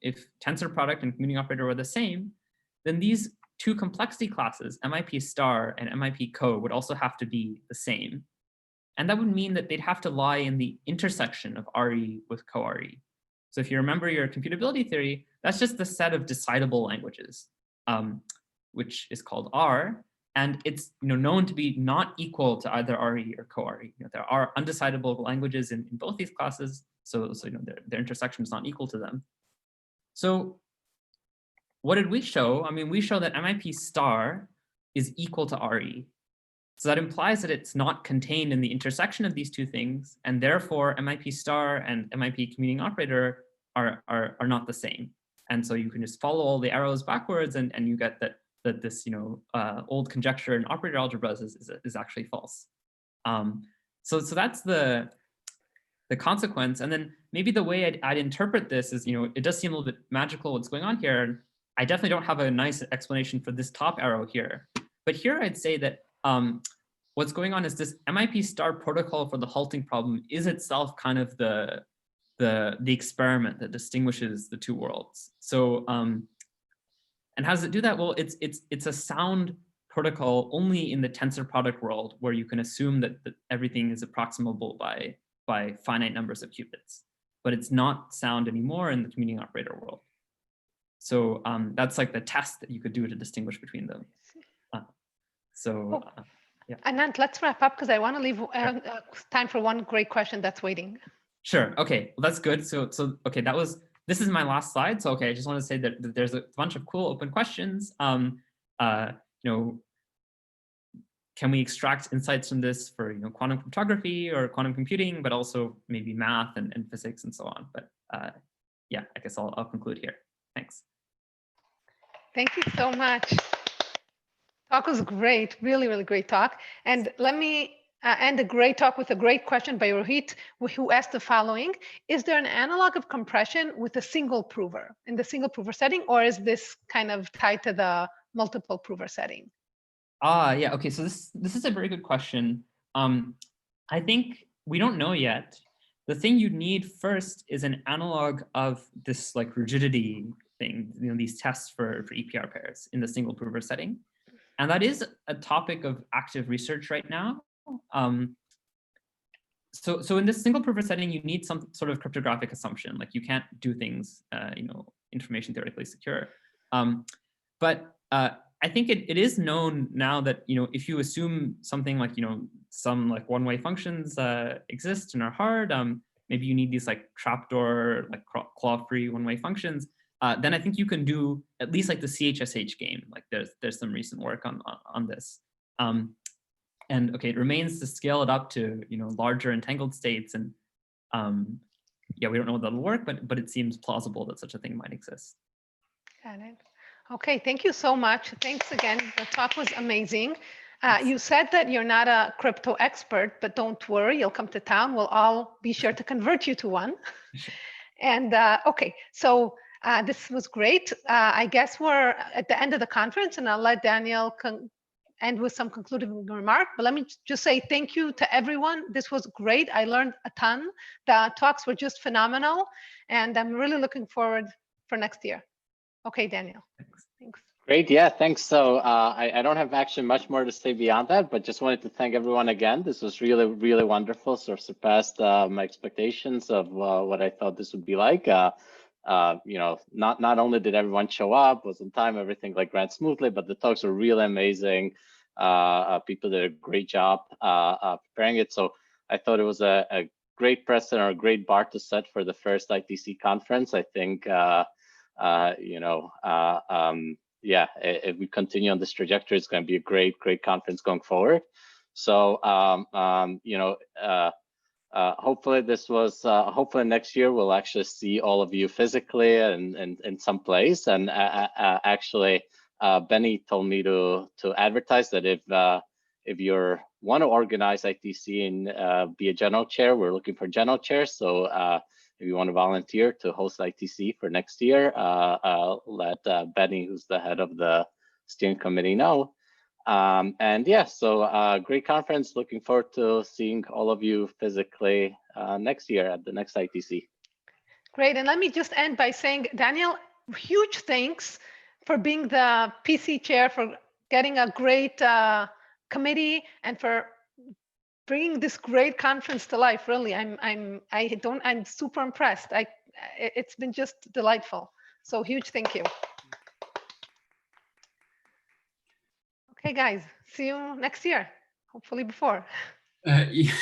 if tensor product and commuting operator were the same, then these two complexity classes, MIP star and MIP co, would also have to be the same. And that would mean that they'd have to lie in the intersection of RE with co-RE. So if you remember your computability theory, that's just the set of decidable languages, which is called R. And it's known to be not equal to either RE or co-RE. There are undecidable languages in both these classes, so their intersection is not equal to them. So what did we show? I mean, we show that MIP star is equal to RE. So that implies that it's not contained in the intersection of these two things, and therefore MIP star and MIP commuting operator are not the same. And so you can just follow all the arrows backwards, and you get that this old conjecture in operator algebras is actually false. So that's the consequence. And then maybe the way I'd interpret this is, it does seem a little bit magical what's going on here. I definitely don't have a nice explanation for this top arrow here. But here I'd say that what's going on is this MIP star protocol for the halting problem is itself kind of the experiment that distinguishes the two worlds. So and how does it do that? Well, it's a sound protocol only in the tensor product world, where you can assume that everything is approximable by finite numbers of qubits, but it's not sound anymore in the commuting operator world. So that's like the test that you could do to distinguish between them. Yeah. Anant, let's wrap up because I want to leave time for one great question that's waiting. Sure. Okay. Well, that's good. So okay, that was this is my last slide. So, okay, I just want to say that there's a bunch of cool open questions. Can we extract insights from this for quantum cryptography or quantum computing, but also maybe math and physics and so on. But yeah, I guess I'll conclude here. Thanks. Thank you so much. Talk was great, really, really great talk. And let me end a great talk with a great question by Rohit, who asked the following: is there an analog of compression with a single prover in the single prover setting, or is this kind of tied to the multiple prover setting? Yeah, okay, so this is a very good question. I think we don't know yet. The thing you need first is an analog of this like rigidity thing, these tests for EPR pairs in the single prover setting. And that is a topic of active research right now. So in this single prover setting, you need some sort of cryptographic assumption, like you can't do things, information theoretically secure. But I think it is known now that, if you assume something like, some like one-way functions exist and are hard, maybe you need these like trapdoor, like claw-free one-way functions, then I think you can do at least like the CHSH game. Like there's some recent work on this. And okay, it remains to scale it up to, larger entangled states. And yeah, we don't know what that'll work, but it seems plausible that such a thing might exist. Got it. Okay, thank you so much. Thanks again. The talk was amazing. You said that you're not a crypto expert, but don't worry, you'll come to town. We'll all be sure to convert you to one. And okay, so this was great. I guess we're at the end of the conference, and I'll let Daniel end with some concluding remark. But let me just say thank you to everyone. This was great. I learned a ton. The talks were just phenomenal, and I'm really looking forward for next year. Okay, Daniel. Thanks. Great. Yeah, thanks. So I don't have actually much more to say beyond that, but just wanted to thank everyone again. This was really, really wonderful. Sort of surpassed my expectations of what I thought this would be like. Not only did everyone show up, was on time, everything like ran smoothly, but the talks were really amazing. People did a great job preparing it. So I thought it was a great precedent or a great bar to set for the first ITC conference. I think, yeah, if we continue on this trajectory, it's going to be a great conference going forward. So, hopefully this was, hopefully next year we'll actually see all of you physically and in some place. And actually, Benny told me to advertise that if you want to organize ITC and be a general chair, we're looking for general chairs. So if you want to volunteer to host ITC for next year, let Benny, who's the head of the steering committee, know. And yeah, so great conference. Looking forward to seeing all of you physically next year at the next ITC. Great. And let me just end by saying, Daniel, huge thanks for being the PC chair, for getting a great committee, and for bringing this great conference to life. Really, I'm super impressed. It's been just delightful. So huge thank you. Okay, guys, see you next year, hopefully before.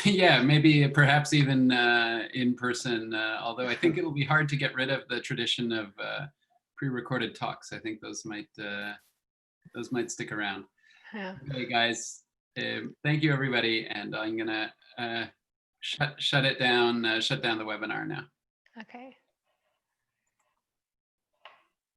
Yeah, maybe perhaps even in person, although I think it will be hard to get rid of the tradition of pre-recorded talks. I think those might stick around. Yeah. Okay, guys. Thank you, everybody, and I'm gonna shut it down. Shut down the webinar now. Okay.